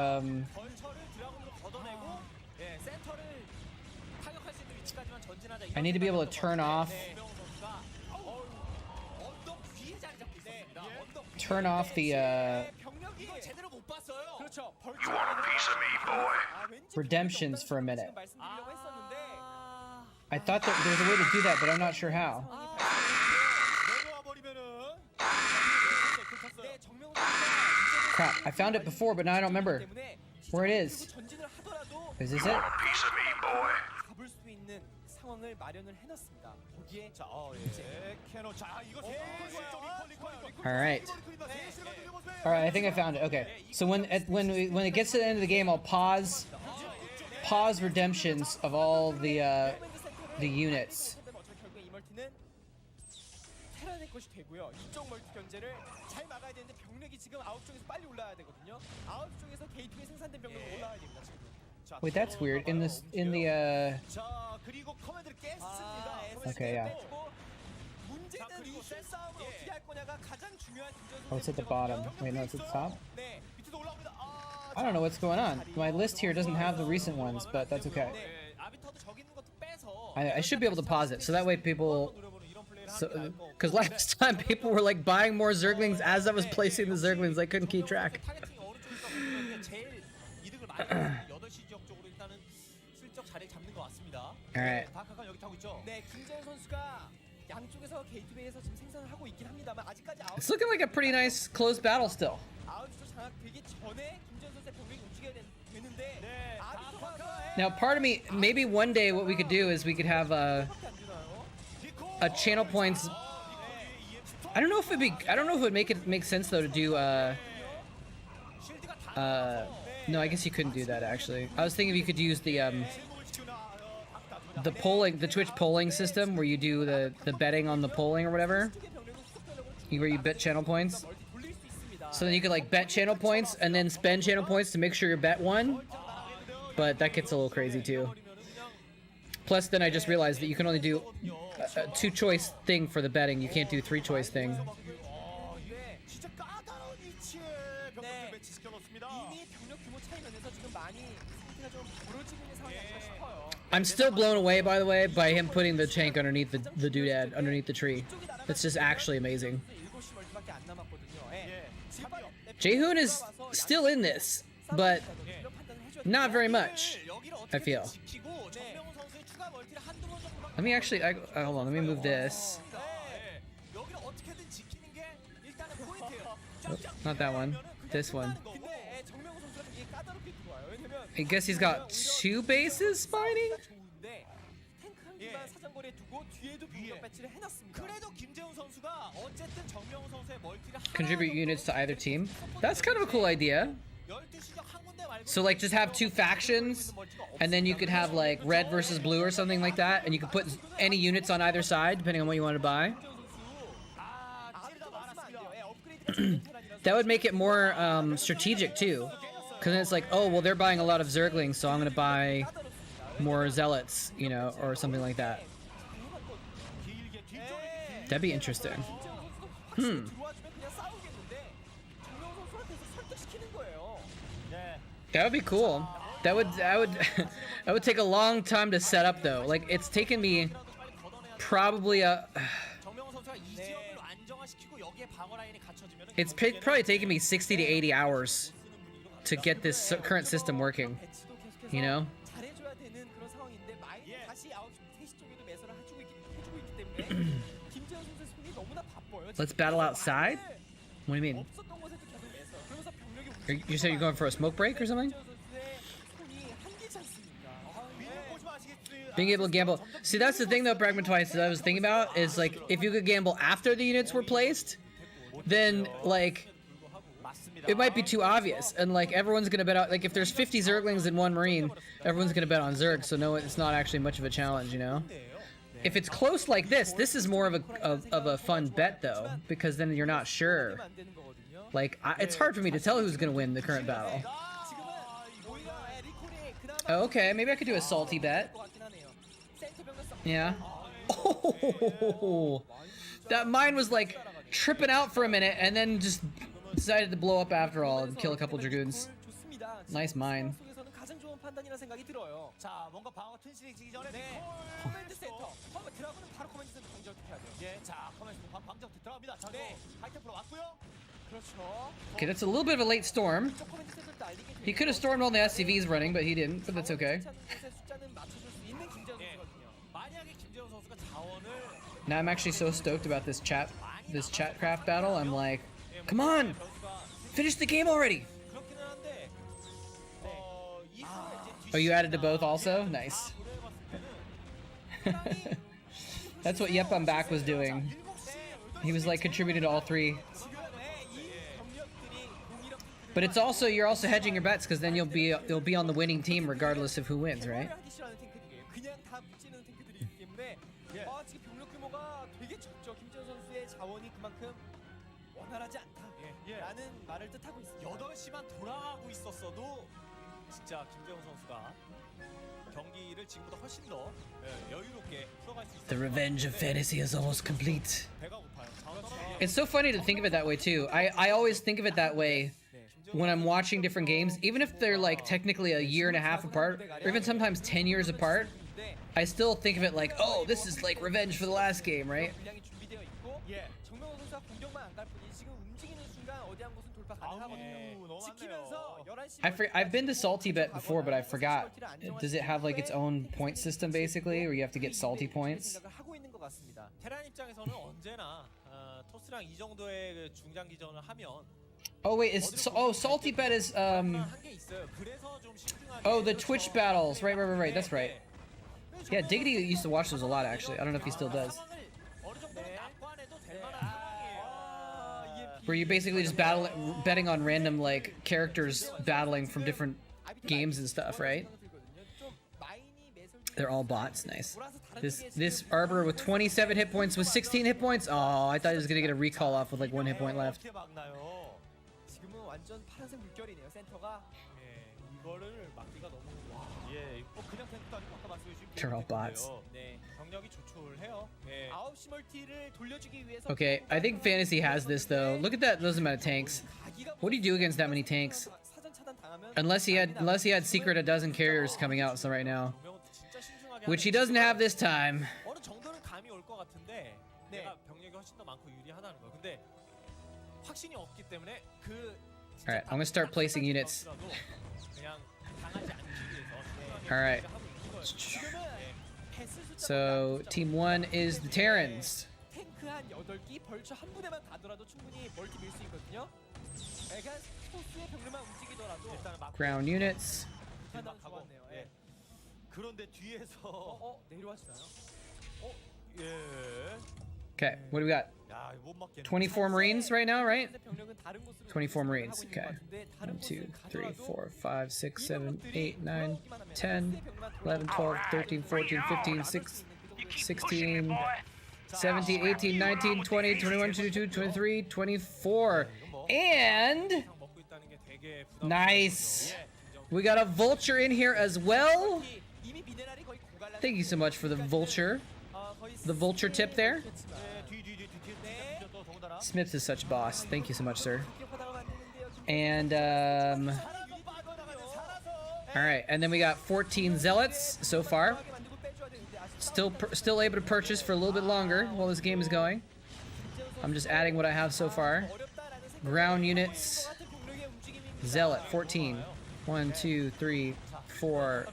Speaker 1: I need to be able to turn off the
Speaker 2: You want a piece of me, boy?
Speaker 1: redemptions for a minute. I thought that there's a way to do that, but I'm not sure how. Crap, I found it before, but now I don't remember where it is. Is this it?
Speaker 2: Want a piece of me, boy?
Speaker 1: Alright. Alright, I think I found it. Okay. So when it gets to the end of the game, I'll pause redemptions of all the units. Wait, that's weird. In the okay, yeah. Oh, it's at the bottom. Wait, no, it's at the top? I don't know what's going on. My list here doesn't have the recent ones, but that's okay. I should be able to pause it, so that way people... because last time people were like buying more Zerglings as I was placing the Zerglings, I couldn't keep track. Alright. It's looking like a pretty nice close battle still. Now part of me, maybe one day what we could do is we could have a channel points. I don't know if it would make sense though to do no, I guess you couldn't do that actually. I was thinking if you could use the Twitch polling system where you do the betting on the polling or whatever, where you bet channel points. So then you could like bet channel points and then spend channel points to make sure your bet won. But that gets a little crazy too. Plus then I just realized that you can only do a 2-choice thing for the betting. You can't do 3-choice thing. I'm still blown away, by the way, by him putting the tank underneath the doodad, underneath the tree. That's just actually amazing. Jaehoon is still in this, but not very much, I feel. Let me actually, hold on, let me move this. Oh, not that one, this one. I guess he's got 2 bases spawning? Contribute units to either team. That's kind of a cool idea. So like just have two factions, and then you could have like red versus blue or something like that, and you could put any units on either side depending on what you want to buy. That would make it more strategic too, because then it's like, oh well, they're buying a lot of Zerglings, so I'm gonna buy more zealots, you know, or something like that. That'd be interesting. That would be cool. That would that would take a long time to set up though. Like it's taken me probably it's probably taken me 60 to 80 hours to get this current system working. You know? Let's battle outside? What do you mean? You said you're going for a smoke break or something? Being able to gamble. See, that's the thing though, Pragmatwise, that I was thinking about is like, if you could gamble after the units were placed, then like, it might be too obvious. And like, everyone's gonna bet out, like if there's 50 Zerglings and 1 Marine, everyone's gonna bet on Zerg, so no, it's not actually much of a challenge, you know? If it's close like this is more of a fun bet though, because then you're not sure. Like, it's hard for me to tell who's gonna win the current battle. Oh, okay, maybe I could do a salty bet. Yeah. Oh, that mine was like tripping out for a minute and then just decided to blow up after all and kill a couple Dragoons. Nice mine. Okay, that's a little bit of a late storm. He could have stormed while the SCV's running, but he didn't, but that's okay. Now I'm actually so stoked about this Chatcraft battle. I'm like, come on! Finish the game already! Oh, you added to both also? Nice. That's what Yep I'm Back was doing. He was like contributing to all 3. But it's also, you're also hedging your bets because then you'll be on the winning team regardless of who wins, right? The revenge of fantasy is almost complete. It's so funny to think of it that way too. I always think of it that way when I'm watching different games, even if they're like technically a year and a half apart, or even sometimes 10 years apart, I still think of it like, oh, this is like revenge for the last game, right? I've been to Salty Bet before, but I forgot. Does it have like its own point system basically, or you have to get salty points? Oh wait, Salty Bet is oh, the Twitch battles, right, that's right. Yeah, Diggity used to watch those a lot actually. I don't know if he still does. Where you basically just betting on random like characters battling from different games and stuff, right? They're all bots, nice. This Arbor with 27 hit points with 16 hit points. Oh, I thought he was gonna get a recall off with like 1 hit point left. They're all bots. Okay, I think Fantasy has this though. Look at those amount of tanks. What do you do against that many tanks? Unless he had secret a dozen carriers coming out so right now, which he doesn't have this time. All right, I'm gonna start placing units. All right. So team 1 is the Terrans. Ground units. Okay, what do we got? 24 Marines right now, right? 24 Marines. Okay. 1, 2, 3, 4, 5, 6, 7, 8, 9, 10, 11, 12, 13, 14, 15, 16, 17, 18, 19, 20, 21, 22, 23, 24. And nice. We got a Vulture in here as well. Thank you so much for the Vulture. The Vulture tip there. Smith is such a boss. Thank you so much, sir. And all right, and then we got 14 Zealots so far. Still able to purchase for a little bit longer while this game is going. I'm just adding what I have so far. Ground units. Zealot 14. 1, 2, 3, 4,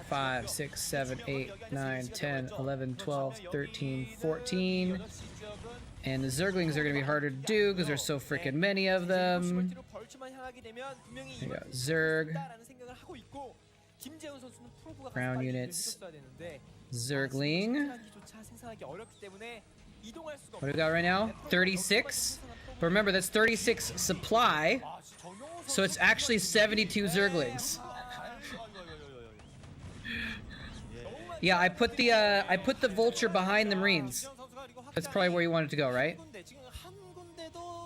Speaker 1: 5, 6, 7, 8, 9, 10, 11, 12, 13, 14. And the Zerglings are going to be harder to do because there's so freaking many of them. We got Zerg. Ground units. Zergling. What do we got right now? 36. But remember, that's 36 supply. So it's actually 72 Zerglings. Yeah, I put the Vulture behind the Marines. That's probably where you want it to go, right?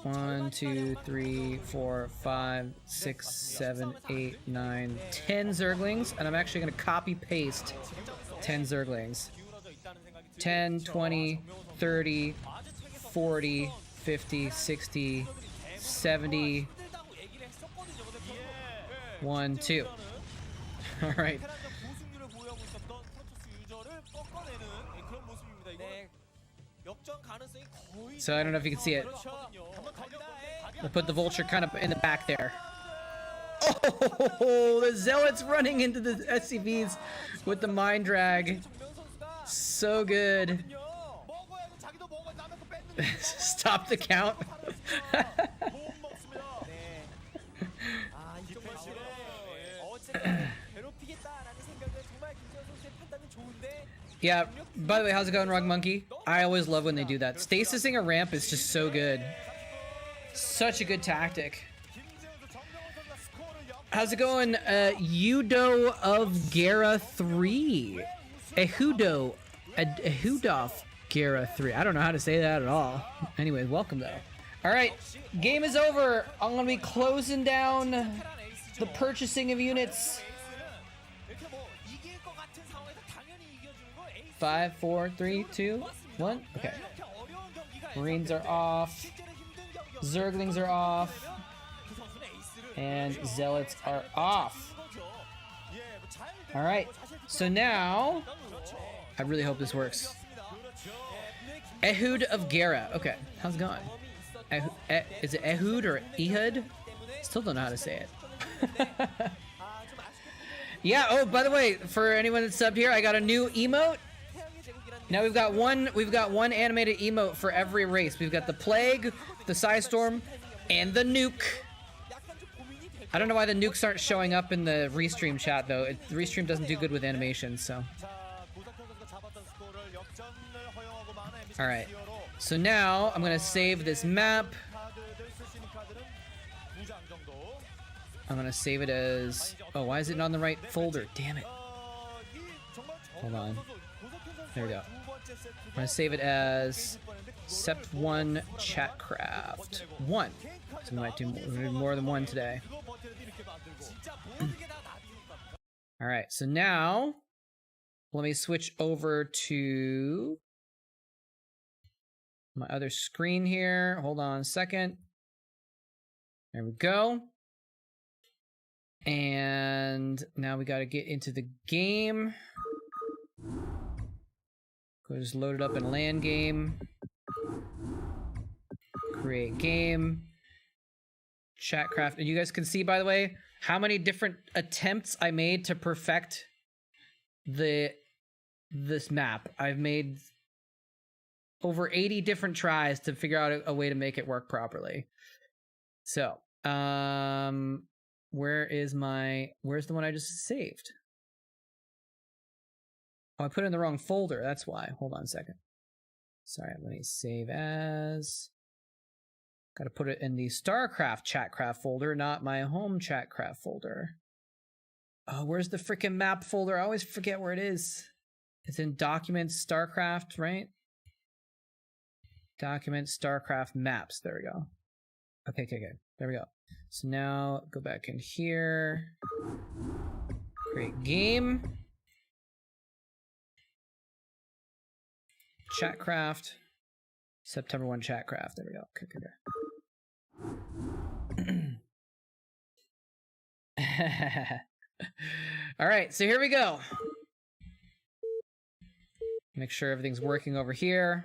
Speaker 1: 1, 2, 3, 4, 5, 6, 7, 8, 9, 10 Zerglings, and I'm actually going to copy paste 10 Zerglings. 10, 20, 30, 40, 50, 60, 70, 1, 2. All right. So I don't know if you can see it. I put the Vulture kind of in the back there. Oh, the Zealots running into the SCVs with the Mind Drag. So good. Stop the count. Yeah, by the way, how's it going, Rug Monkey? I always love when they do that. Stasising a ramp is just so good. Such a good tactic. How's it going, Udo of Gera 3? Ehudo. Ehudoff Gera 3. I don't know how to say that at all. Anyway, welcome though. Alright, game is over. I'm gonna be closing down the purchasing of units. 5, 4, 3, 2, 1. Okay. Marines are off. Zerglings are off. And Zealots are off. Alright. So now, I really hope this works. Ehud of Gera. Okay. How's it going? Is it Ehud or Ehud? Still don't know how to say it. Yeah, oh, by the way, for anyone that's subbed here, I got a new emote. Now we've got one animated emote for every race. We've got the Plague, the Psystorm, and the Nuke. I don't know why the nukes aren't showing up in the restream chat though. The restream doesn't do good with animations, so. Alright. So now I'm gonna save this map. I'm gonna save it as, oh, why is it not on the right folder? Damn it. Hold on. There we go. I'm gonna save it as Sept1 Chatcraft 1. So we might do more than one today. Alright, so now let me switch over to my other screen here. Hold on a second. There we go. And now we got to get into the game. Go just load it up in LAN game. Create game. Chatcraft. And you guys can see, by the way, how many different attempts I made to perfect this map. I've made over 80 different tries to figure out a way to make it work properly. So, where's the one I just saved? Oh, I put it in the wrong folder. That's why. Hold on a second. Sorry, let me save as Gotta put it in the Starcraft Chatcraft folder, not my home Chatcraft folder. Oh, where's the freaking map folder? I always forget where it is. It's in Documents, Starcraft, right? Documents, Starcraft, Maps. There we go. Okay. There we go. So now go back in here. Create game. Chatcraft. September 1 Chatcraft. There we go. Okay. All right, so here we go. Make sure everything's working over here.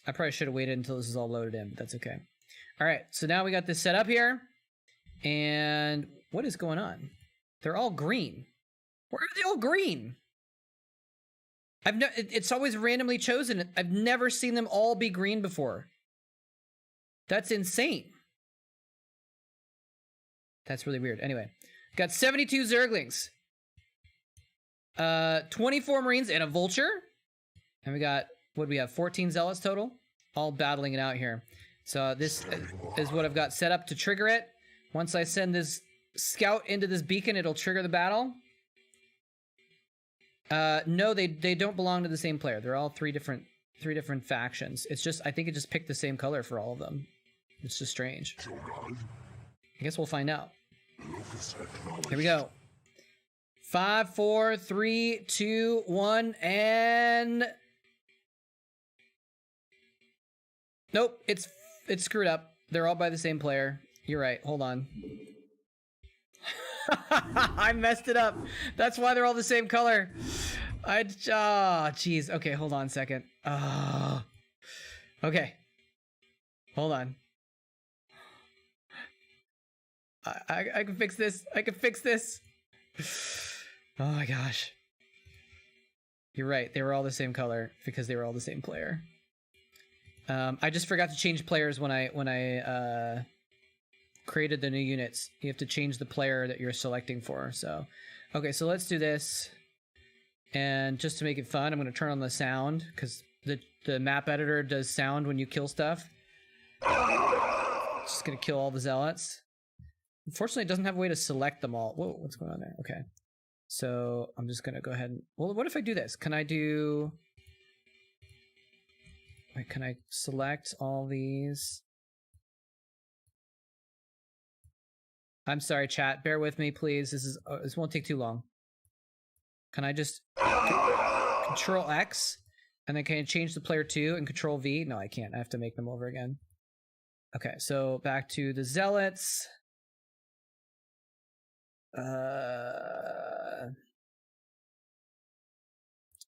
Speaker 1: I probably should have waited until this is all loaded in, but that's okay. All right, so now we got this set up here. And what is going on? They're all green. Where are they all green? It's always randomly chosen. I've never seen them all be green before. That's insane. That's really weird. Anyway, got 72 Zerglings, 24 Marines, and a Vulture. And we got, what do we have, 14 Zealots total? All battling it out here. So this is what I've got set up to trigger it. Once I send this scout into this beacon, it'll trigger the battle. No, they don't belong to the same player. They're all three different factions. It's just, I think it just picked the same color for all of them. It's just strange. I guess we'll find out. Here we go. 5, 4, 3, 2, 1, and nope, it's screwed up. They're all by the same player. You're right. Hold on. I messed it up. That's why they're all the same color. Jeez. Okay, hold on a second. Okay. Hold on. I can fix this. I can fix this. Oh my gosh. You're right. They were all the same color because they were all the same player. I just forgot to change players when I created the new units. You have to change the player that you're selecting for. So, okay, so let's do this. And just to make it fun, I'm going to turn on the sound because the map editor does sound when you kill stuff. Just going to kill all the zealots. Unfortunately, it doesn't have a way to select them all. Whoa, what's going on there? Okay. So I'm just going to go ahead and... Well, what if I do this? Can I do... Wait, can I select all these? I'm sorry, chat. Bear with me, please. This won't take too long. Can I just Control X and then can I change the player 2 and Control V? No, I can't. I have to make them over again. Okay, so back to the zealots.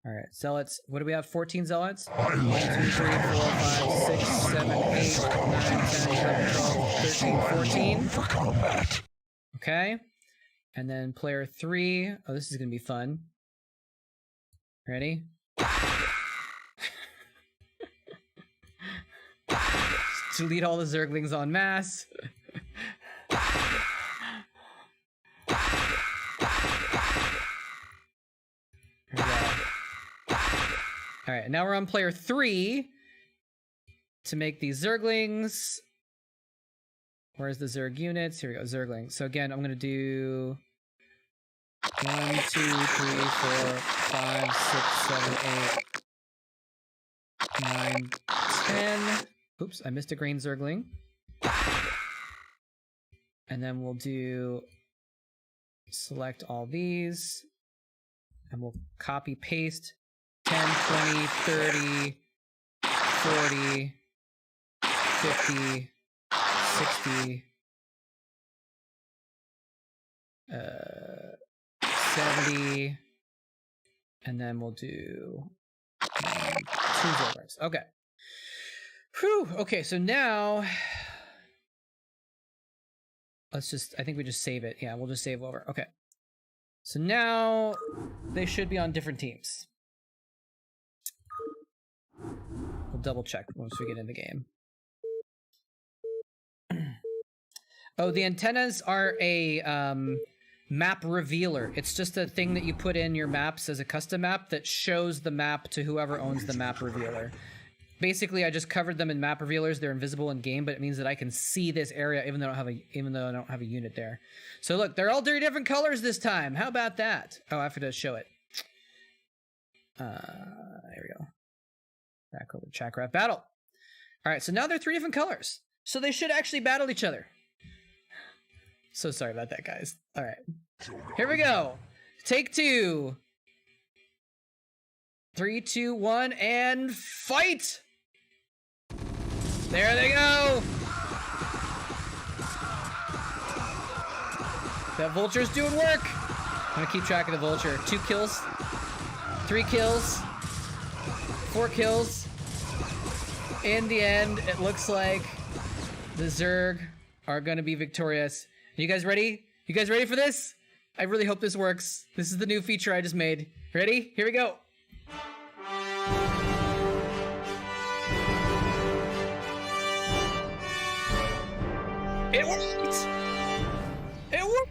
Speaker 1: All right, zealots. What do we have? 14 zealots? 1, 2, 3, 4, 5, 6, 7, 8, 9, 10, 11, 12, 13, 14. Okay. And then player 3. Oh, this is going to be fun. Ready? Delete all the Zerglings en masse. All right, now we're on player 3 to make these Zerglings. Where's the Zerg units? Here we go, Zerglings. So again, I'm going to do 1, 2, 3, 4, 5, 6, 7, 8, 9, 10. Oops, I missed a green Zergling. And then we'll do select all these. And we'll copy paste 10, 20, 30, 40, 50, 60, 70, and then we'll do 2 Zerglings. Okay. Whew. Okay, so now let's just, I think we just save it. Yeah, we'll just save over. Okay. So now they should be on different teams. We'll double check once we get in the game. Oh, the antennas are a map revealer. It's just a thing that you put in your maps as a custom map that shows the map to whoever owns the map revealer. Basically, I just covered them in map revealers. They're invisible in game, but it means that I can see this area even though I don't have a unit there. So look, they're all different colors this time. How about that? Oh, I have to show it. There we go. Back over to Chatcraft battle. All right, so now they're 3 different colors. So they should actually battle each other. So sorry about that, guys. All right, here we go. Take 2. 3, 2, 1, and fight! There they go! That Vulture's doing work! I'm gonna keep track of the Vulture. 2 kills, 3 kills, 4 kills. In the end, it looks like the Zerg are gonna be victorious. You guys ready? You guys ready for this? I really hope this works. This is the new feature I just made. Ready? Here we go. It worked! It worked!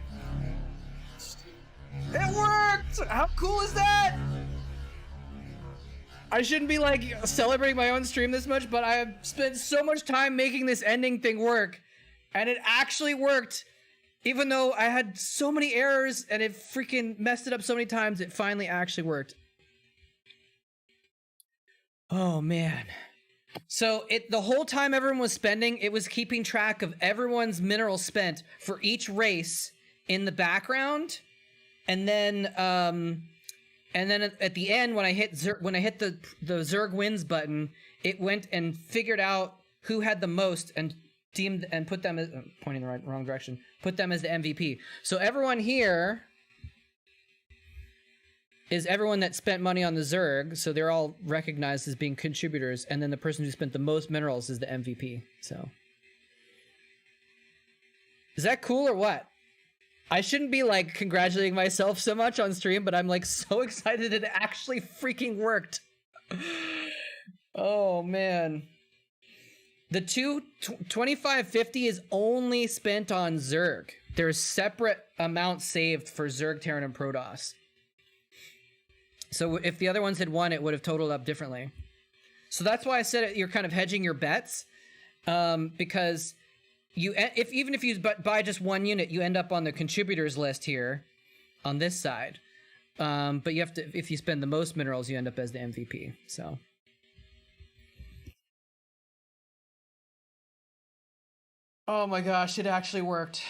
Speaker 1: It worked! How cool is that? I shouldn't be like celebrating my own stream this much, but I have spent so much time making this ending thing work, and it actually worked. Even though I had so many errors and it freaking messed it up so many times, it finally actually worked. Oh man. So the whole time everyone was spending, it was keeping track of everyone's minerals spent for each race in the background, and then at the end when I hit the Zerg wins button, it went and figured out who had the most and deemed and put them as pointing the wrong direction. Put them as the MVP. So everyone here is everyone that spent money on the Zerg, so they're all recognized as being contributors, and then the person who spent the most minerals is the MVP. So is that cool or what? I shouldn't be like congratulating myself so much on stream, but I'm like so excited it actually freaking worked. Oh man. The 2550 is only spent on Zerg. There's separate amounts saved for Zerg, Terran, and Protoss. So if the other ones had won, it would have totaled up differently. So that's why I said you're kind of hedging your bets, because even if you buy just one unit, you end up on the contributors list here on this side. But you have to, if you spend the most minerals, you end up as the MVP. So. Oh my gosh, it actually worked.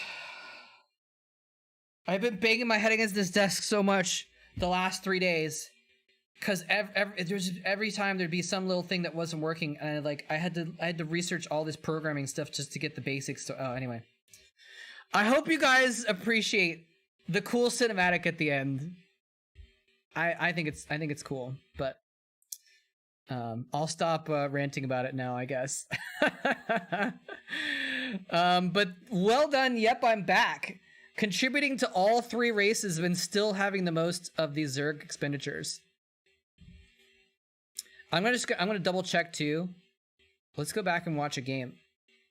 Speaker 1: I've been banging my head against this desk so much the last 3 days, because every time there'd be some little thing that wasn't working, and I had to research all this programming stuff just to get the basics. Anyway, I hope you guys appreciate the cool cinematic at the end. I think it's cool, but I'll stop ranting about it now, I guess. But well done. Yep, I'm back. Contributing to all 3 races and still having the most of these Zerg expenditures. I'm gonna double check too. Let's go back and watch a game.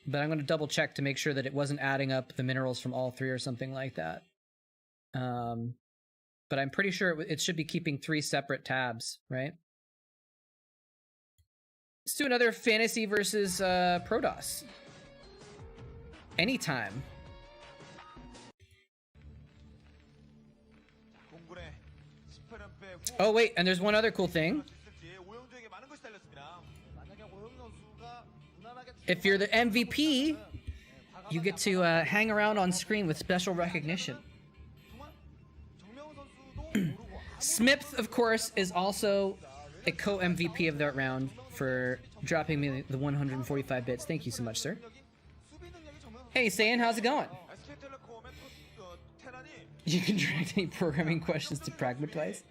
Speaker 1: But I'm gonna double check to make sure that it wasn't adding up the minerals from all 3 or something like that. But I'm pretty sure it should be keeping 3 separate tabs, right? Let's do another fantasy versus Protoss. Anytime. Oh wait, and there's one other cool thing. If you're the MVP, you get to hang around on screen with special recognition. Smith, of course, is also a co-MVP of that round for dropping me the 145 bits. Thank you so much, sir. Hey, Saiyan, how's it going? You can direct any programming questions to Pragmatize.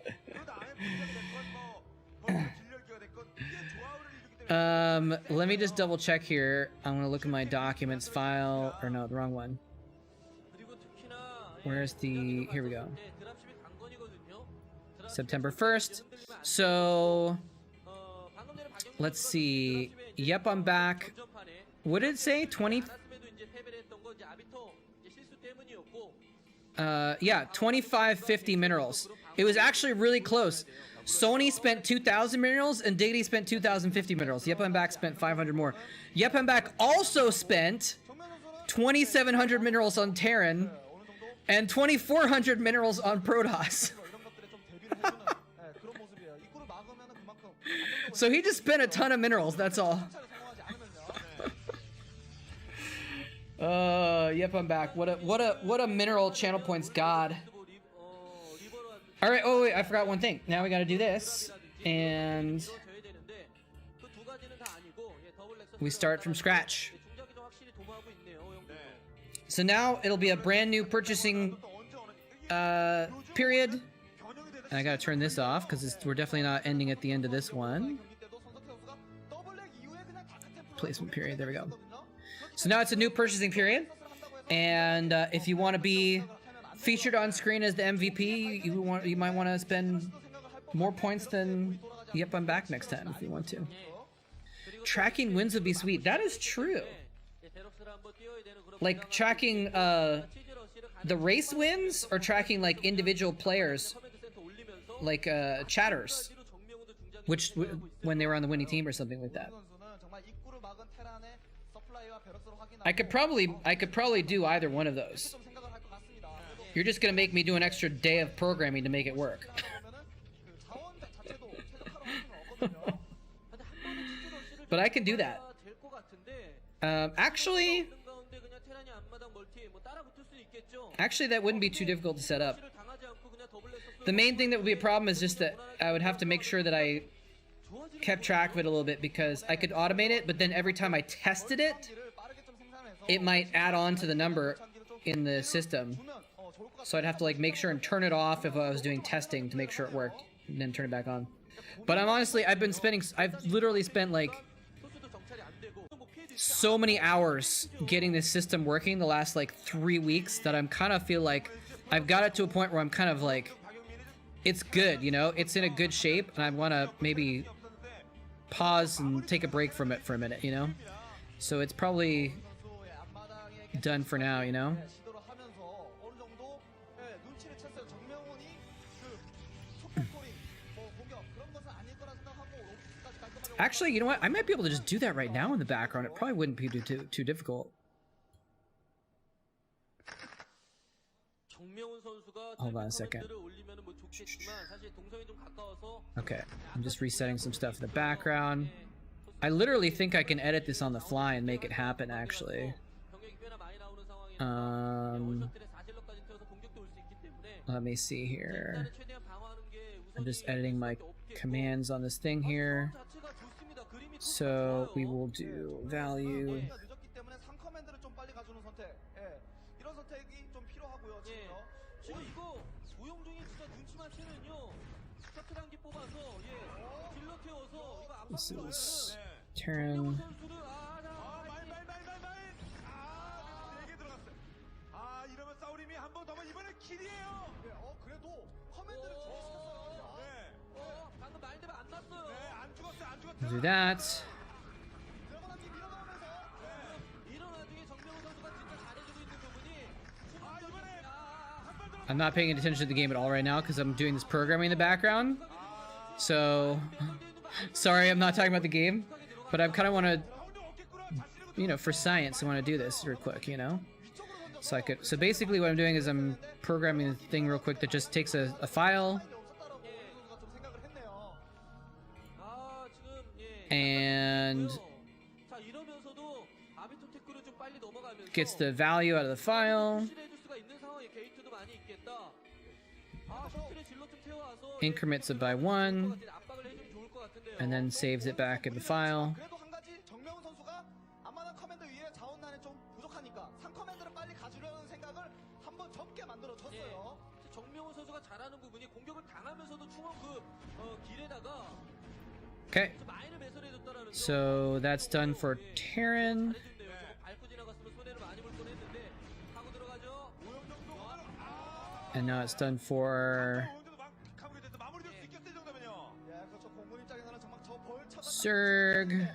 Speaker 1: Let me just double check here. I'm gonna look at my documents file, or no, the wrong one. Where's the, here we go. September 1st. So, let's see. Yep, I'm back. What did it say? 20? Yeah, 2550 minerals. It was actually really close. Sony spent 2,000 minerals and Diggity spent 2,050 minerals. Yep, I'm back spent 500 more. Yep, I'm back also spent 2,700 minerals on Terran and 2,400 minerals on Protoss. So he just spent a ton of minerals, that's all. Yep, I'm back. What a mineral channel points god. All right. Oh wait, I forgot one thing. Now we got to do this, and we start from scratch. So now it'll be a brand new purchasing period. And I gotta turn this off because we're definitely not ending at the end of this one. Placement period. There we go. So now it's a new purchasing period, and if you want to be featured on screen as the MVP, you might want to spend more points than Yep, I'm back next time if you want to. Tracking wins would be sweet. That is true. Like tracking the race wins or tracking like individual players, like chatters, which when they were on the winning team or something like that. I could probably do either one of those. You're just gonna make me do an extra day of programming to make it work. But I can do that. Actually, that wouldn't be too difficult to set up. The main thing that would be a problem is just that I would have to make sure that I kept track of it a little bit, because I could automate it, but then every time I tested it, it might add on to the number in the system. So I'd have to like make sure and turn it off if I was doing testing to make sure it worked, and then turn it back on. But I've literally spent like so many hours getting this system working the last like 3 weeks that I'm kind of feel like I've got it to a point where I'm kind of like, it's good, you know, it's in a good shape, and I want to maybe pause and take a break from it for a minute, you know? So it's probably done for now, you know? Actually, you know what? I might be able to just do that right now in the background. It probably wouldn't be too difficult. Hold on a second. Okay, I'm just resetting some stuff in the background. I literally think I can edit this on the fly and make it happen, actually. Let me see here. I'm just editing my commands on this thing here. So we will do value. This is Terran. Do that. I'm not paying attention to the game at all right now because I'm doing this programming in the background. So, sorry, I'm not talking about the game, but I kind of want to, you know, for science, I want to do this real quick, you know? So basically what I'm doing is I'm programming the thing real quick that just takes a file and gets the value out of the file, increments it by 1, and then saves it back in the file. Okay, so that's done for Terran. And now it's done for Zerg.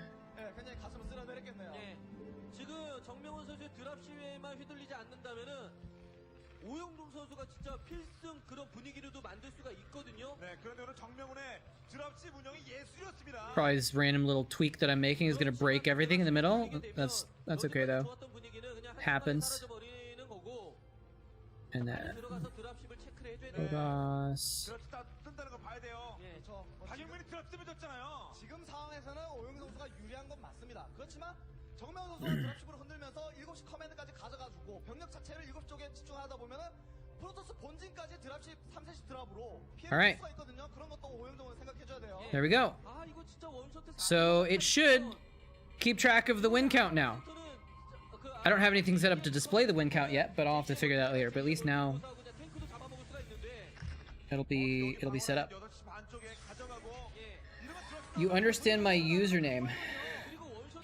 Speaker 6: 오영종 선수가 진짜 필승 그런 분위기로도 만들 수가 있거든요.
Speaker 4: 네, 그런데 오늘 정명훈의 드랍십 운영이 예술이었습니다.
Speaker 1: Probably this random little tweak that I'm making is gonna break everything in the middle. That's okay though.
Speaker 6: 좋았던 분위기는 그냥
Speaker 1: Happens.
Speaker 6: 사라져버리는 거고.
Speaker 1: And then
Speaker 6: 들어가서 드랍십을 체크를 해줘야 돼요.
Speaker 1: Protoss.
Speaker 4: 드랍십 다 뜬다는 거 봐야 돼요.
Speaker 3: 예,
Speaker 4: 박영민이 드랍십을 줬잖아요.
Speaker 3: 지금 상황에서는 오영 선수가 유리한 건 맞습니다. 그렇지만 정명훈 선수가 드랍십으로 흔들면서 7시 커맨드까지 가져가주고 병력 자체를 7시 쪽에 집중하다 보면은 프로토스 본진까지 드랍십 3세시 드랍으로 피해볼 수가 있거든요. 그런 것도 오영종은 생각해줘야 돼요.
Speaker 1: There we go.
Speaker 6: 아, 이거 진짜 원셔트
Speaker 1: So it should keep track of the win count now. I don't have anything set up to display the win count yet, but I'll have to figure that out later. But at least now it'll be set up.
Speaker 4: 8시 반 쪽에 가져가고
Speaker 1: You understand my username?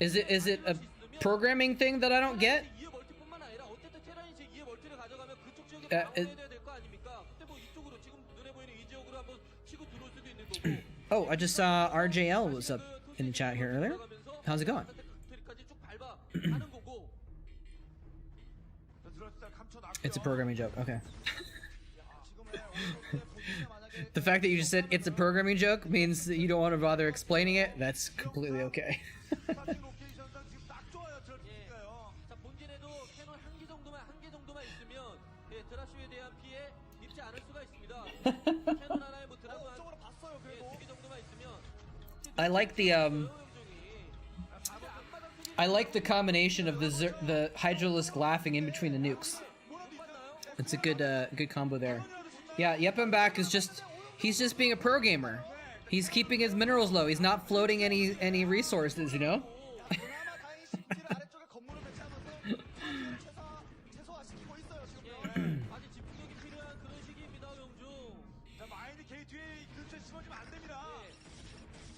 Speaker 1: Is it a programming thing that I don't get?
Speaker 6: 이어 멀티뿐만 아니라 어쨌든 테란이 제 2의 멀티를 가져가면 그쪽 지역에
Speaker 1: 에,
Speaker 6: 방어해야 될 거 아닙니까? 그때 뭐 이쪽으로 지금 눈에 보이는 이 지역으로 한번 치고 들어올 수도 있는 거고.
Speaker 1: Oh, I just saw RJL was up in the chat here earlier. How's it going?
Speaker 6: 테리까지 쭉 밟아 가는 거고.
Speaker 4: 드랍십 감춰놨고요.
Speaker 1: It's a programming joke. Okay. The fact that you just said it's a programming joke means that you don't want to bother explaining it. That's completely okay.
Speaker 4: 스타팅 로케이션상 지금 딱 좋아요. 드랍십이니까요.
Speaker 6: 자, 본진에도 캐논 한 개 정도만 있으면 예, 드랍십에 대한 피해 입지 않을 수가 있습니다. 캐논 하나에 뭐 드라곤 한
Speaker 3: 쪽으로 봤어요. 그래도
Speaker 6: 2개 정도만 있으면
Speaker 1: I like the I like the combination of the Hydralisk laughing in between the nukes. It's a good combo there. Yeah, yep, I'm back is just he's just being a pro gamer. He's keeping his minerals low. He's not floating any resources, you know?
Speaker 3: 그나마 다행히 CT를 아래쪽에 건물을 배치하면서 최소화시키고 있어요. 지금.
Speaker 6: 아주 집중력이 필요한 그런 시기입니다, 영중.
Speaker 4: 자, 마인이 게이트웨이 근처에 심어주면 안 됩니다.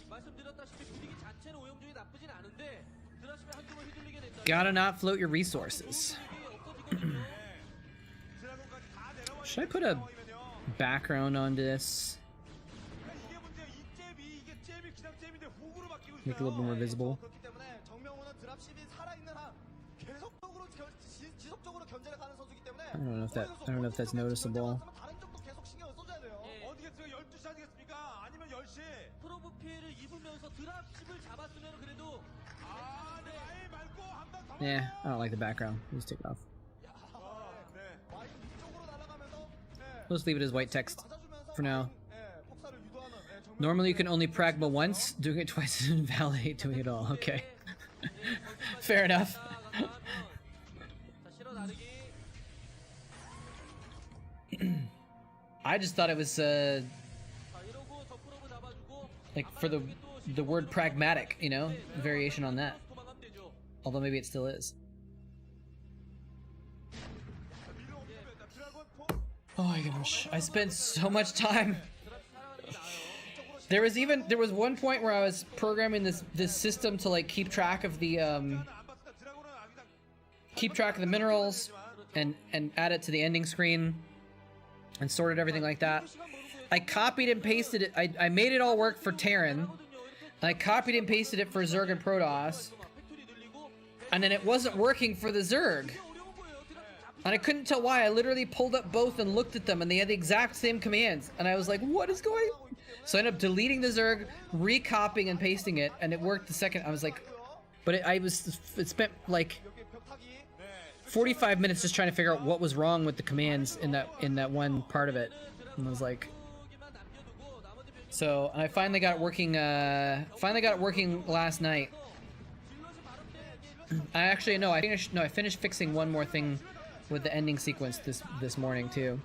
Speaker 6: 말씀드렸다시피 분위기 자체는 오영종이 나쁘진 않은데 드랍십에 한쪽을 휘둘리게 된다.
Speaker 1: Gotta not float your resources.
Speaker 6: 없어지거든요.
Speaker 4: 드라곤까지 다 내려와
Speaker 1: Should I put a background on this?
Speaker 4: 이게 문제야. 이 잽이 이게 잽이 그냥 잽인데 훅으로 바뀌고 있어요.
Speaker 1: Make it a little bit more visible.
Speaker 3: 그렇기 때문에 정명훈은 드랍십이 살아있는 한 계속적으로 지속적으로 견제를 가는 선수이기 때문에
Speaker 1: I don't know if that's noticeable.
Speaker 3: 다른 쪽도 계속 신경을 써줘야 돼요.
Speaker 4: 어디겠어요? 12시 아니겠습니까? 아니면 10시?
Speaker 6: 프로브 피해를 입으면서 드랍십을 잡았으면 그래도
Speaker 4: 아, 네. 마인 말고 한번 더.
Speaker 1: Yeah, I don't like the background. Let's take it off.
Speaker 4: 네.
Speaker 3: 와인 위쪽으로 날아가면서
Speaker 1: Let's leave it as white text
Speaker 3: 맞아주면서
Speaker 1: for now.
Speaker 3: 폭사를 유도하는 정명훈
Speaker 1: Normally you can only pragma once. Doing it twice is invalidate doing it all. Okay. Fair enough.
Speaker 6: 자, 실어 나르기.
Speaker 1: I just thought it was
Speaker 6: 자, 이러고 저 프로브 잡아주고
Speaker 1: like for the word pragmatic, you know, variation on that.
Speaker 6: 도망가면 되죠.
Speaker 1: Although maybe it still is. Oh my gosh, I spent so much time. There was one point where I was programming this system to like keep track of the minerals and add it to the ending screen and sorted everything like that. I copied and pasted it. I made it all work for Terran. And I copied and pasted it for Zerg and Protoss. And then it wasn't working for the Zerg. And I couldn't tell why. I literally pulled up both and looked at them and they had the exact same commands. And I was like, what is going on? So I ended up deleting the Zerg, recopying and pasting it, and it worked the second. I was like, but it spent like 45 minutes just trying to figure out what was wrong with the commands in that one part of it. And I was like, so I finally got it working. Last night. I finished fixing one more thing with the ending sequence this morning too.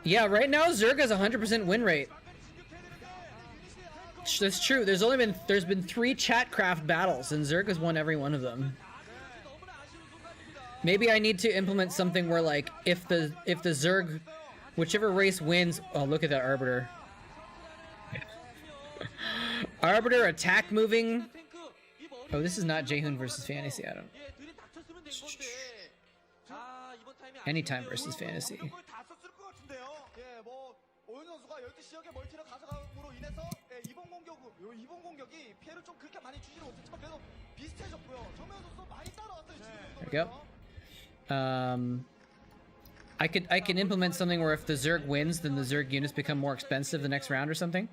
Speaker 1: Yeah, right now Zerg has 100% win rate. That's true. There's been 3 Chatcraft battles and Zerg has won every one of them. Maybe I need to implement something where like if the Zerg, whichever race wins. Oh, look at that Arbiter. Arbiter attack moving. Oh, this is not Jaehoon versus Fantasy. I don't. Anytime versus Fantasy.
Speaker 3: 예, 뭐 오윤 선수가 12시 지역에 멀티를 가져감으로 인해서 이번 공격이 피해를 좀 그렇게 많이 주지는 못했지만 그래도 비슷해졌고요. 정면 선수 많이 따라왔어요.
Speaker 1: There we go. I can implement something where if the Zerg wins, then the Zerg units become more expensive the next round or something.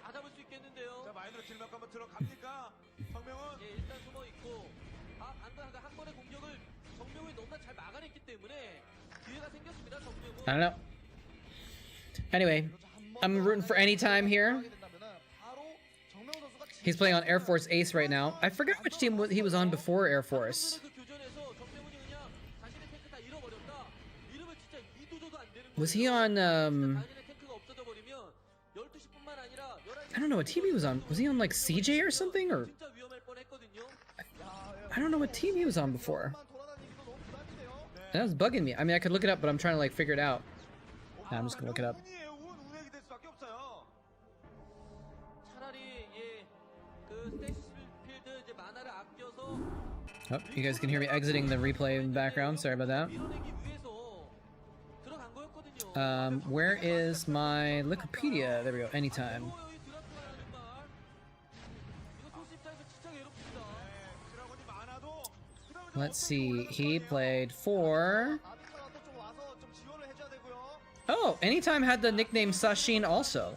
Speaker 6: 다 잡을 수 있겠는데요.
Speaker 4: 자, 마이너로 딜막 한번 들어갑니까? 정명은
Speaker 6: 예, 일단 숨어 있고 방금 한 번의 공격을 정명이 너무나 잘 막아냈기 때문에 기회가 생겼습니다. 정명은.
Speaker 1: I don't know. Anyway, I'm rooting for any time here. He's playing on Air Force Ace right now. I forgot which team he was on before Air Force.
Speaker 6: 그 교전에서 정명훈이 그냥 자신의 탱크 다 잃어버렸다. 이러면 진짜 이도저도 안 되는 거예요.
Speaker 1: Was he on
Speaker 6: 자신의 탱크가 없어져 버리면 12시뿐만 아니라 11시
Speaker 1: I don't know what team he was on. Was he on like Seige or something? Or
Speaker 6: 진짜 위험할 뻔했거든요.
Speaker 1: I don't know what team he was on before. That was bugging me. I mean, I could look it up, but I'm trying to like figure it out. I'm just gonna look it up.
Speaker 4: 운이에요. 운액이 될 수밖에 없어요.
Speaker 6: 차라리 그 스테이시필드 이제 만화를 아껴서
Speaker 1: Oh, you guys can hear me exiting the replay in the background. Sorry about that.
Speaker 6: 밀어내기 위해서 들어간 거였거든요.
Speaker 1: Where is my Wikipedia? There we go. Anytime.
Speaker 6: 이거 소집자에서 진짜 괴롭습니다.
Speaker 4: 드라곤이 많아도
Speaker 1: Let's see. He played for. Oh, Anytime had the nickname Sashin also,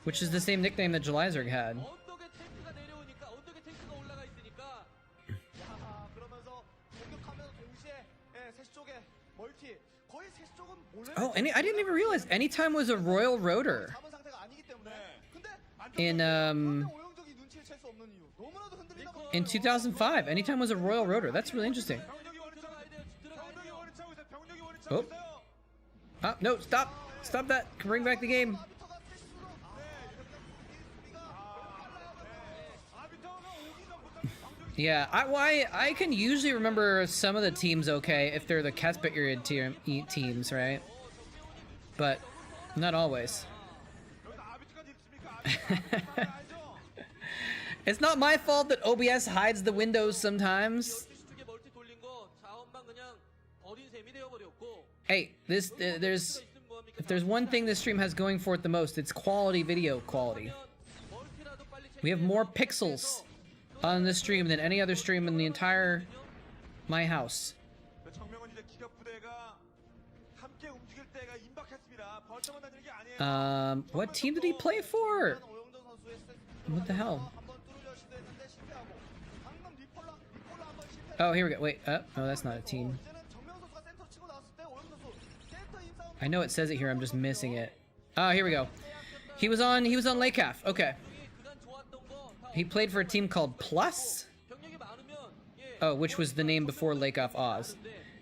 Speaker 1: which is the same nickname that Jelizerg had.
Speaker 6: 언덕에 탱크가 내려오니까 언덕에 탱크가 올라가 있으니까
Speaker 3: 그러면서 공격하면서 동시에 셋 쪽에 멀티 거의 셋 쪽은 몰래
Speaker 1: Oh, I didn't even realize Anytime was a royal rotor
Speaker 3: 잡은 상태가 아니기 때문에 근데
Speaker 1: in
Speaker 3: 오용적인 눈치를 챌 수 없는 이유 너무나도 흔들리다 보니까
Speaker 1: in 2005. Anytime was a royal rotor. That's really interesting.
Speaker 4: 병력이 원을 차고 있어요. 병력이 원을 차고 있어요. 병력이 원을
Speaker 1: Oh.
Speaker 4: 차고 있어요.
Speaker 1: Oh no! Stop! Stop that! Bring back the game. Yeah, I can usually remember some of the teams okay if they're the Casperiod teams, right? But not always. It's not my fault that OBS hides the windows sometimes.
Speaker 6: 12시 쪽에 멀티 돌린 거 자원만 그냥 버린 셈이 되어버렸고
Speaker 1: Hey, if there's one thing this stream has going for it the most, it's quality video quality.
Speaker 6: 멀티라도 빨리
Speaker 1: We have more pixels on this stream than any other stream in the entire my house.
Speaker 4: 정명은 이제 기갑 부대가 함께 움직일 때가 임박했습니다. 벌써만 다니는 게 아니에요.
Speaker 1: What team did he play for?
Speaker 3: 오용정 선수의
Speaker 1: What the hell?
Speaker 3: 한번 뚫으려 시도했는데 실패하고 방금 리폴라 한번 실패
Speaker 1: Oh, here we go. Wait, no, that's not a team.
Speaker 3: 이제는 정명 선수가 센터 치고 나왔을 때 오용정 선수 센터 힘싸움
Speaker 1: I know it says it here. I'm just missing it. Oh, here we go. He was on Lakecaf. Okay.
Speaker 6: 그간 좋았던 거다
Speaker 1: He played for a team called Plus.
Speaker 6: 병력이 많으면
Speaker 1: Oh, which was the name before Lakecaf Oz.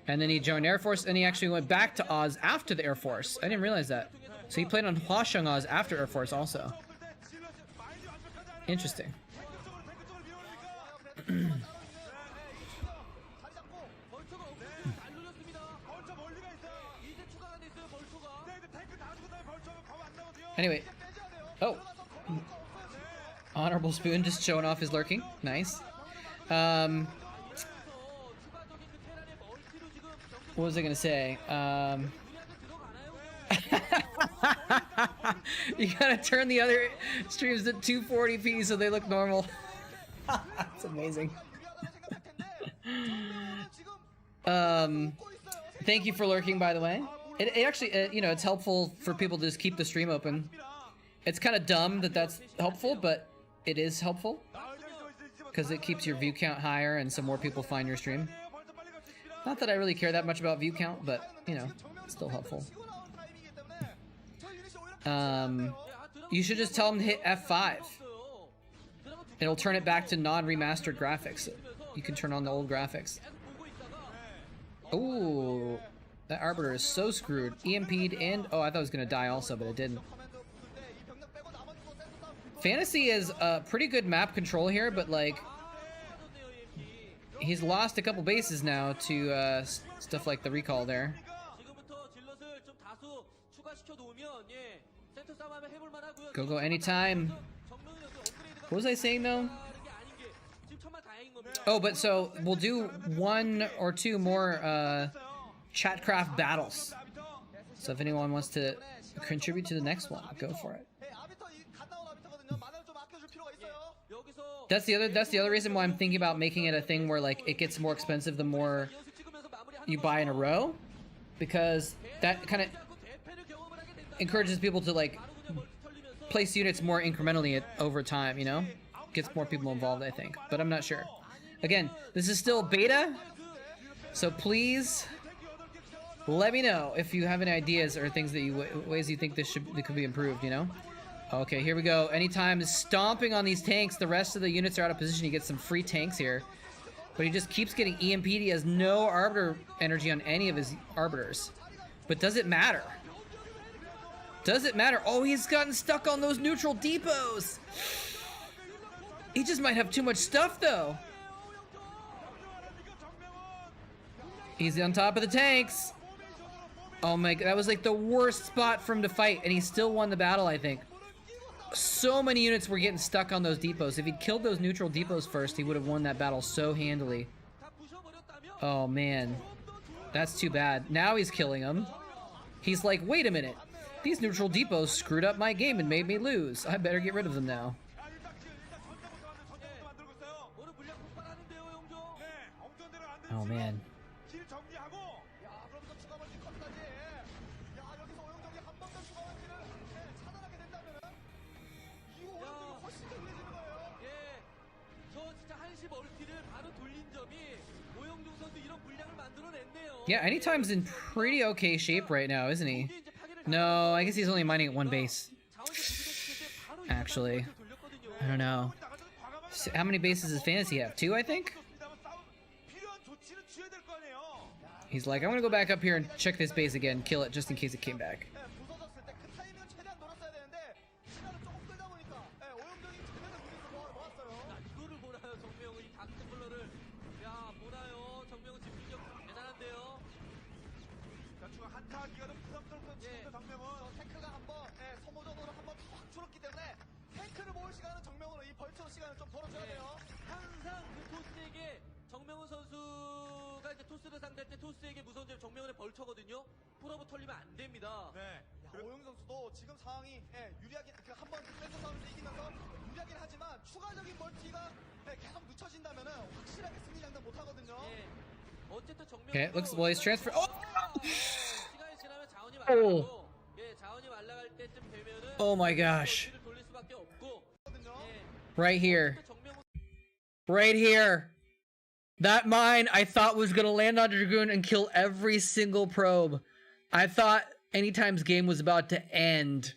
Speaker 1: And then he joined Air Force, and he actually went back to Oz after the Air Force. I didn't realize that. So he played on Hwasheng Oz after Air Force also. Interesting.
Speaker 6: 벌처가 엄청 잘 눌렸습니다.
Speaker 4: 벌써 멀리가 있어요.
Speaker 6: 이제 추가가 됐어요. 벌처가.
Speaker 4: 네, 이제 탱크 다 주고 다니 벌써가 거의 안 나거든요.
Speaker 1: Anyway. Oh. Honorable Spoon just showing off his lurking. Nice.
Speaker 6: 추가적인 그 테란의 멀티로 지금 병력
Speaker 1: What was I gonna say?
Speaker 6: 우리한테 들어가나요?
Speaker 1: You gotta turn the other streams to 240p so they look normal. That's amazing. Thank you for lurking, by the way. It actually, you know, it's helpful for people to just keep the stream open. It's kind of dumb that that's helpful, but it is helpful because it keeps your view count higher and so more people find your stream. Not that I really care that much about view count, but you know, it's still helpful. You should just tell them to hit F5. It'll turn it back to non-remastered graphics. You can turn on the old graphics. Ooh, that Arbiter is so screwed. EMP'd and... Oh, I thought it was going to die also, but it didn't. Fantasy is a pretty good map control here, but like... He's lost a couple bases now to stuff like the recall there.
Speaker 6: 지금부터 질럿을 좀 다수 추가시켜 놓으면 예 센터 싸움 한번 해볼 만하고요.
Speaker 1: Go anytime.
Speaker 6: 정명훈 선수 업그레이드가
Speaker 1: What was I saying though?
Speaker 6: 하는 게 아닌 게 지금 정말 다행인 겁니다.
Speaker 1: Oh, but so we'll do 1 or 2 more Chatcraft battles. So if anyone wants to contribute to the next one, go for it.
Speaker 6: 여기서
Speaker 1: That's the other reason why I'm thinking about making it a thing where like it gets more expensive the more
Speaker 6: 연습 찍으면서 마무리하는
Speaker 1: you buy in a row, because that kind of encourages people to like place units more incrementally over time, you know? Gets more people involved, I think, but I'm not sure. Again, this is still beta, so please let me know if you have any ideas or things that ways you think that could be improved, you know? Okay, here we go. Anytime stomping on these tanks, the rest of the units are out of position. You get some free tanks here. But he just keeps getting EMP'd. He has no Arbiter energy on any of his Arbiters. But does it matter? Does it matter? Oh, he's gotten stuck on those neutral depots. He just might have too much stuff, though. He's on top of the tanks. Oh my god, that was like the worst spot for him to fight, and he still won the battle, I think. So many units were getting stuck on those depots. If he'd killed those neutral depots first, he would have won that battle so handily. Oh man, that's too bad. Now he's killing them. He's like, wait a minute. These neutral depots screwed up my game and made me lose. I better get rid of them now. Oh man. Yeah, Anytime's in pretty okay shape right now, isn't he? No, I guess he's only mining at one base. Actually, I don't know. So how many bases does Fantasy have? 2, I think? He's like, I'm gonna go back up here and check this base again, kill it just in case it came back.
Speaker 6: 정명훈 선수가 이제 토스를 상대할 때 토스에게 무서운 점 정명훈의 벌처거든요. 풀업을 털리면 안 됩니다.
Speaker 3: 네. 오영 선수도 지금 상황이 유리하게 한번 센터 싸움에서 이기면서 유리하긴 하지만 추가적인 멀티가 계속 늦춰진다면은 확실하게 승리 장담 못 하거든요.
Speaker 6: 어쨌든 정명훈
Speaker 1: Okay, looks well he's transferred. Oh!
Speaker 6: 시간이 지나면 자원이 말라가고 자원이 말라갈 때쯤 되면은
Speaker 1: Oh my gosh.
Speaker 6: 돌릴 수밖에 없고
Speaker 1: Right here. Right here. That mine I thought was gonna land on Dragoon and kill every single probe. I thought Anytime's game was about to end.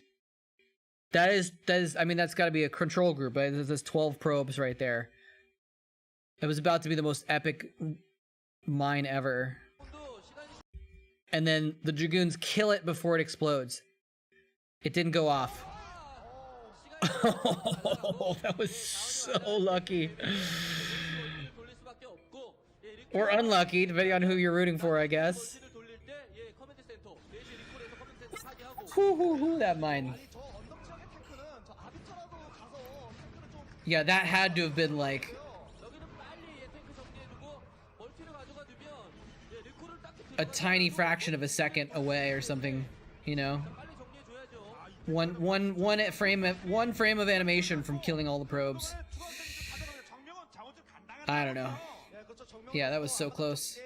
Speaker 1: That is, I mean, that's gotta be a control group, right? There's 12 probes right there. It was about to be the most epic mine ever. And then the Dragoons kill it before it explodes. It didn't go off. Oh, that was so lucky. Or unlucky, depending on who you're rooting for, I guess. Whoo, that mine. Yeah, that had to have been like a tiny fraction of a second away or something, you know? One frame of animation from killing all the probes. I don't know. Yeah, that was so close.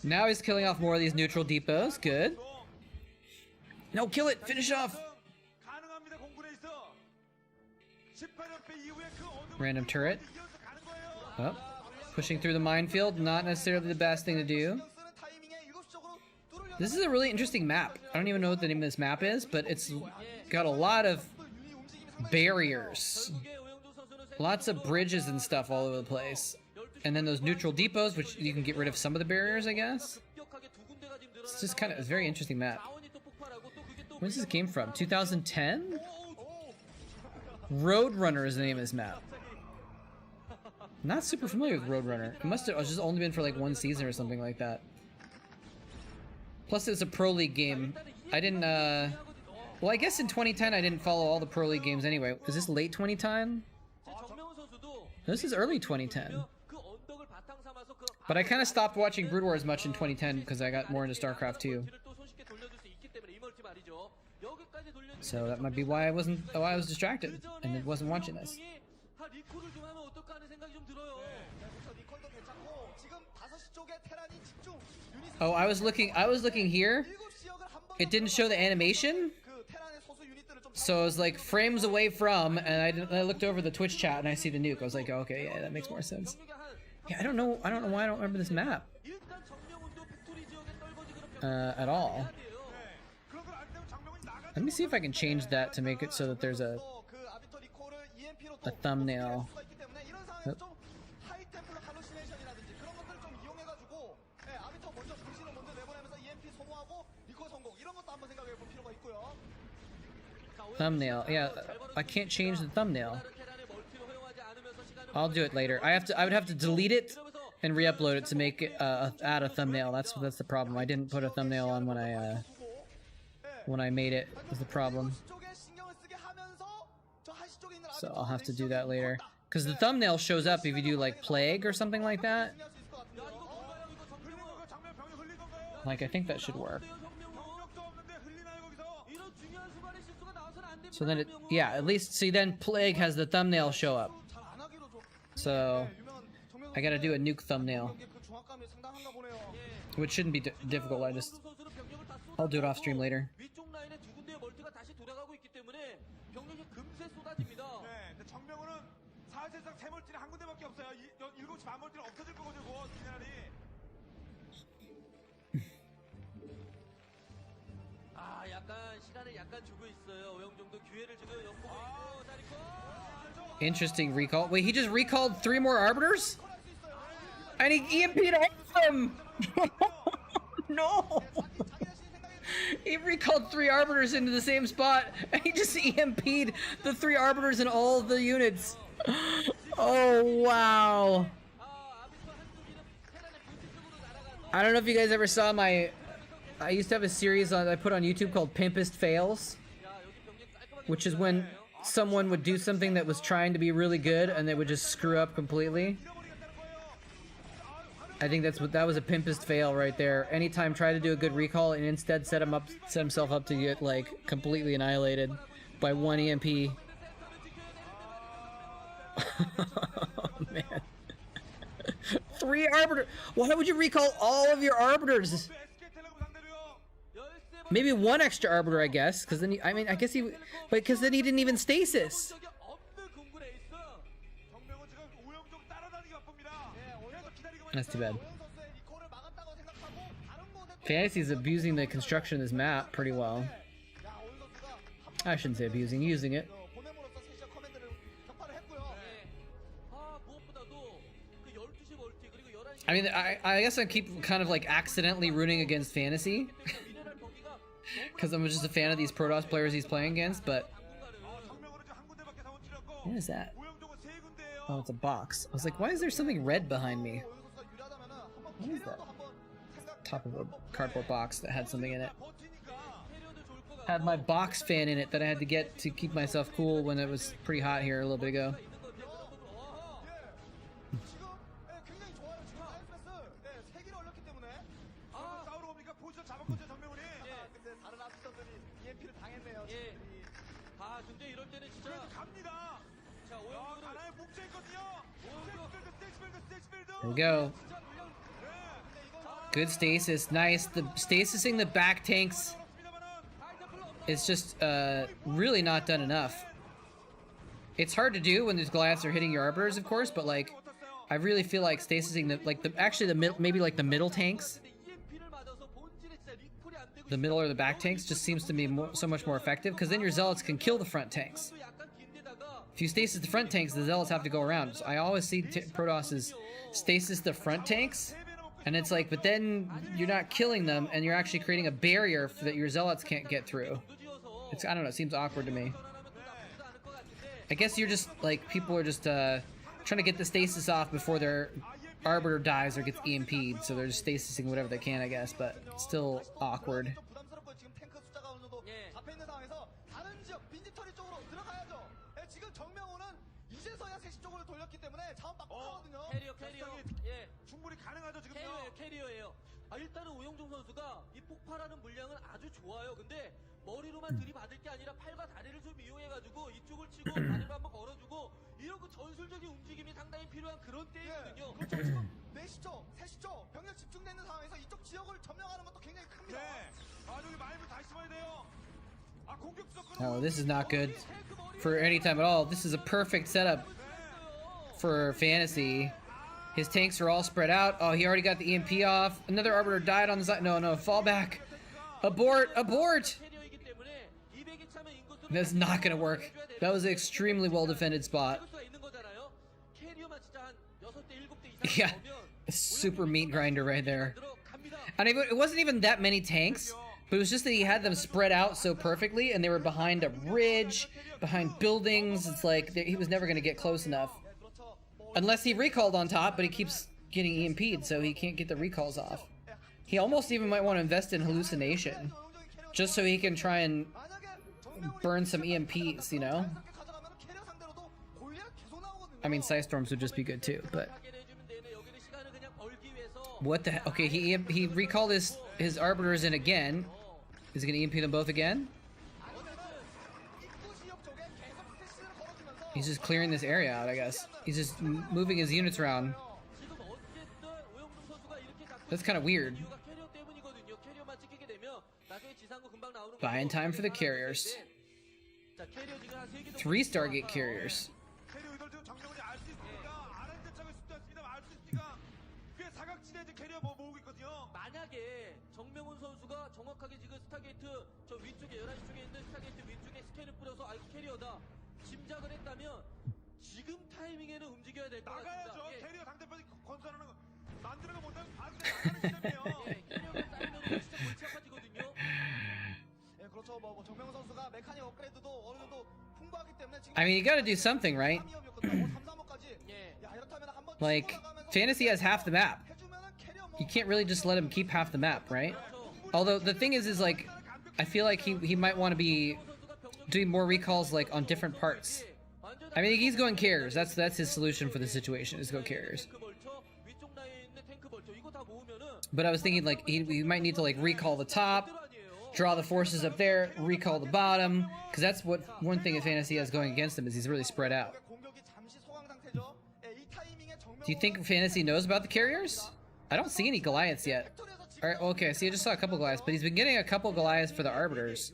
Speaker 1: Now he's killing off more of these neutral depots. Good. No, kill it. Finish off. Random turret. Oh, pushing through the minefield. Not necessarily the best thing to do. This is a really interesting map. I don't even know what the name of this map is, but it's got a lot of barriers. Lots of bridges and stuff all over the place. And then those neutral depots, which you can get rid of some of the barriers, I guess. It's just kind of a very interesting map. Where's this game from? 2010? Roadrunner is the name of this map. Not super familiar with Roadrunner. It must have just only been for like one season or something like that. Plus, it's a Pro League game. I didn't, well, I guess in 2010 I didn't follow all the Pro League games anyway. Is this late 2010? This is early 2010. But I kind of stopped watching Brood War as much in 2010 because I got more into Starcraft too. So that might be why I was distracted and wasn't watching this.
Speaker 6: 리콜을 좀 하면 어떨까 하는 생각이 좀 들어요.
Speaker 3: 리콜도 괜찮고 지금 5시 쪽에 테란이 집중 유닛
Speaker 1: Oh, I was looking here.
Speaker 3: 7시 지역을 한번
Speaker 1: It didn't show the animation.
Speaker 3: 그 테란의 소수 유닛들을 좀
Speaker 1: So I was like frames away from, and I looked over the Twitch chat and I see the nuke. I was like, okay, yeah, that makes more sense. Yeah, I don't know why I don't remember this map
Speaker 6: 일단 정명훈도 팩토리 지역에 떨궈지거나
Speaker 1: at all.
Speaker 4: 그런 걸 안 되면 장명훈이 나가.
Speaker 1: Let me see if I can change that to make it so that there's a
Speaker 3: 그 아비터 리콜을 EMP로
Speaker 1: thumbnail.
Speaker 3: 수가 있기 때문에 이런 상황에서 좀 하이 템플러 할루시네이션이라든지 그런 것들을 좀 이용해가지고 아비터 먼저 불신을 먼저 내보내면서 EMP 소모하고 리콜 성공 이런 것도 한번 생각해 볼 필요가 있고요.
Speaker 1: Thumbnail. Yeah, I can't change the thumbnail. I'll do it later. I would have to delete it and re-upload it to make it add a thumbnail. That's the problem. I didn't put a thumbnail on when I made it. Was the problem. So I'll have to do that later. Because the thumbnail shows up if you do like plague or something like that. Like I think that should work. So then yeah, at least see then plague has the thumbnail show up. So I gotta do a nuke thumbnail, which shouldn't be difficult. I'll do it off stream later.
Speaker 6: 위쪽 라인에 두 군데의 멀티가 다시 돌아가고 있기 때문에 병력이 금세 쏟아집니다.
Speaker 4: 네, 근데 정명훈은 사실상 세 멀티는 한 군데밖에 없어요. 7시 반 멀티는 없어질 거거든요. 미나리.
Speaker 6: 아, 약간 시간을 약간 주고 있어요. 오영종도 기회를 지금 엿보고 있고 자리코.
Speaker 1: Interesting recall. Wait, he just recalled 3 more arbiters? And he EMP'd all of them! No! He recalled 3 arbiters into the same spot, and he just EMP'd the 3 arbiters in all of the units. Oh, wow. I don't know if you guys ever saw I used to have a series I put on YouTube called Pimpist Fails, which is when someone would do something that was trying to be really good and they would just screw up completely. I think that was a pimpist fail right there. Anytime try to do a good recall and instead set himself up to get like completely annihilated by 1 EMP. Oh man. 3 arbiters. Why would you recall all of your arbiters? Maybe 1 extra arbiter, I guess, because then because then he didn't even stasis. That's too bad. Fantasy's abusing the construction of this map pretty well. I shouldn't say abusing, using it. I mean, I guess I keep kind of like accidentally rooting against Fantasy. Because I'm just a fan of these Protoss players he's playing against, but... What is that? Oh, it's a box. I was like, why is there something red behind me? What is that? Top of a cardboard box that had something in it. Had my box fan in it that I had to get to keep myself cool when it was pretty hot here a little bit ago. There we go. Good stasis, nice. The stasising the back tanks is just really not done enough. It's hard to do when these Goliaths are hitting your arbiters, of course, but like I really feel like stasising maybe like the middle tanks, the middle or the back tanks just seems to be so much more effective because then your zealots can kill the front tanks. If you stasis the front tanks, the zealots have to go around. So I always see Protosses stasis the front tanks, and it's like, but then you're not killing them, and you're actually creating a barrier that your zealots can't get through. I don't know, it seems awkward to me. I guess you're just, like, people are just trying to get the stasis off before their arbiter dies or gets EMP'd, so they're just stasising whatever they can, I guess, but still awkward.
Speaker 6: 캐리어예요. 일단은 우영종 선수가 이 폭발하는 물량은 아주 좋아요. 근데 머리로만 들이받을 게 아니라 팔과 다리를 좀 이용해가지고 이쪽을 치고 다리를 한번 걸어주고 이런 그 전술적인 움직임이 상당히 필요한 그런 때이거든요.
Speaker 3: 그렇죠. 지금 4시죠, 3시죠. 병력 집중되는 상황에서 이쪽 지역을 점령하는 것도 굉장히 큽니다.
Speaker 4: 네. 아, 여기 마인을 다시 심어야 돼요. 아, 공격수가
Speaker 1: Oh, this is not good for any time at all. This is a perfect setup for fantasy. His tanks are all spread out. Oh, he already got the EMP off. Another Arbiter died on the side. No, no, fall back. Abort, abort! That's not gonna work. That was an extremely well defended spot. Yeah, a super meat grinder right there. And it wasn't even that many tanks, but it was just that he had them spread out so perfectly, and they were behind a ridge, behind buildings. It's like he was never gonna get close enough. Unless he recalled on top, but he keeps getting EMP'd, so he can't get the recalls off. He almost even might want to invest in hallucination, just so he can try and burn some EMPs, you know? I mean, Psystorms would just be good too, but... What the... Okay, he recalled his Arbiters in again. Is he gonna EMP them both again? He's just clearing this area out, I guess. He's just moving his units around. That's kind of weird. Buying time for the carriers. 3 Stargate carriers.
Speaker 6: 만약에 정명훈 선수가 정확하게 지금 스타게이트 저 위쪽에 11시 쪽에 있는 스타게이트 위쪽에 스캔을 뿌려서 아 이거 캐리어다 짐작을 했다면 지금 타이밍에는 움직여야 될 것 같습니다.
Speaker 4: 나가야죠.
Speaker 6: 예.
Speaker 4: 캐리어 상대편이 건설하는 거 만드는 거 못하면 반대 나가는 시점이에요.
Speaker 6: 예, 캐리어가 쌓이면 진짜 골치 아파지거든요.
Speaker 3: 예, 그렇죠. 뭐 정명 선수가 메카닉 업그레이드도 어느 정도 풍부하기 때문에 지금
Speaker 1: I mean, you gotta do something, right?
Speaker 3: 3-3호까지.
Speaker 6: 예.
Speaker 3: 야, 이렇다면 한번
Speaker 1: Like, Fantasy has half the map. You can't really just let him keep half the map, right? Although, the thing is like, I feel like he might want to be doing more recalls, like, on different parts. I mean, he's going carriers. That's his solution for the situation, is go carriers. But I was thinking, like, he might need to, like, recall the top, draw the forces up there, recall the bottom, because that's what one thing that Fantasy has going against him, is he's really spread out. Do you think Fantasy knows about the carriers? I don't see any Goliaths yet. Alright, okay, see, I just saw a couple Goliaths, but he's been getting a couple Goliaths for the Arbiters.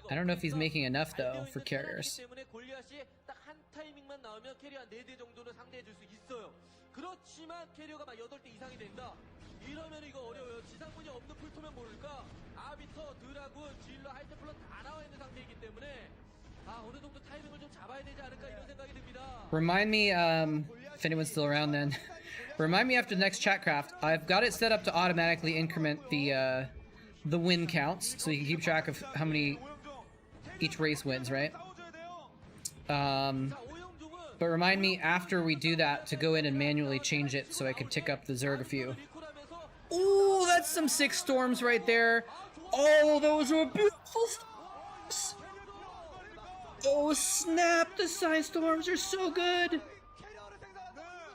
Speaker 1: I don't know if he's making enough, though, for carriers.
Speaker 6: 그렇지만 캐리어가 막 8대 이상이 된다. 이러면 이거 어려워요. 지상군이 없는 풀토면 모를까? 아비터, 드라군, 질러, 하이테플러 다 나와 있는 상태이기 때문에 아 어느 정도 타이밍을 좀 잡아야 되지 않을까 이런 생각이 듭니다.
Speaker 1: Remind me, if anyone's still around then, remind me after the next Chatcraft. I've got it set up to automatically increment the win counts, so you can keep track of how many each race wins, right? But remind me after we do that to go in and manually change it so I can tick up the Zerg a few. Ooh, that's some 6 storms right there. Oh, those were beautiful storms. Oh, snap. The side storms are so good.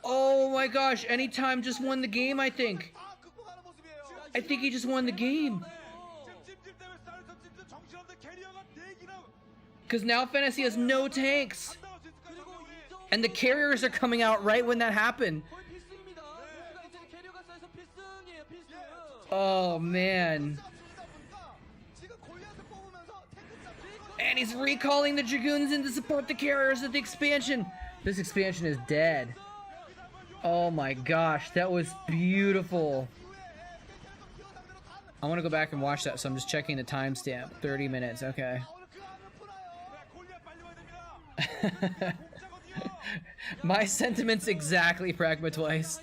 Speaker 1: Oh my gosh, Anytime just won the game, I think. I think he just won the game. Because now Fantasy has no tanks. And the carriers are coming out right when that happened. Oh, man. And he's recalling the Dragoons in to support the carriers at the expansion. This expansion is dead. Oh my gosh, that was beautiful. I want to go back and watch that, so I'm just checking the timestamp. 30 minutes, okay. My sentiments exactly, Pragma Twice.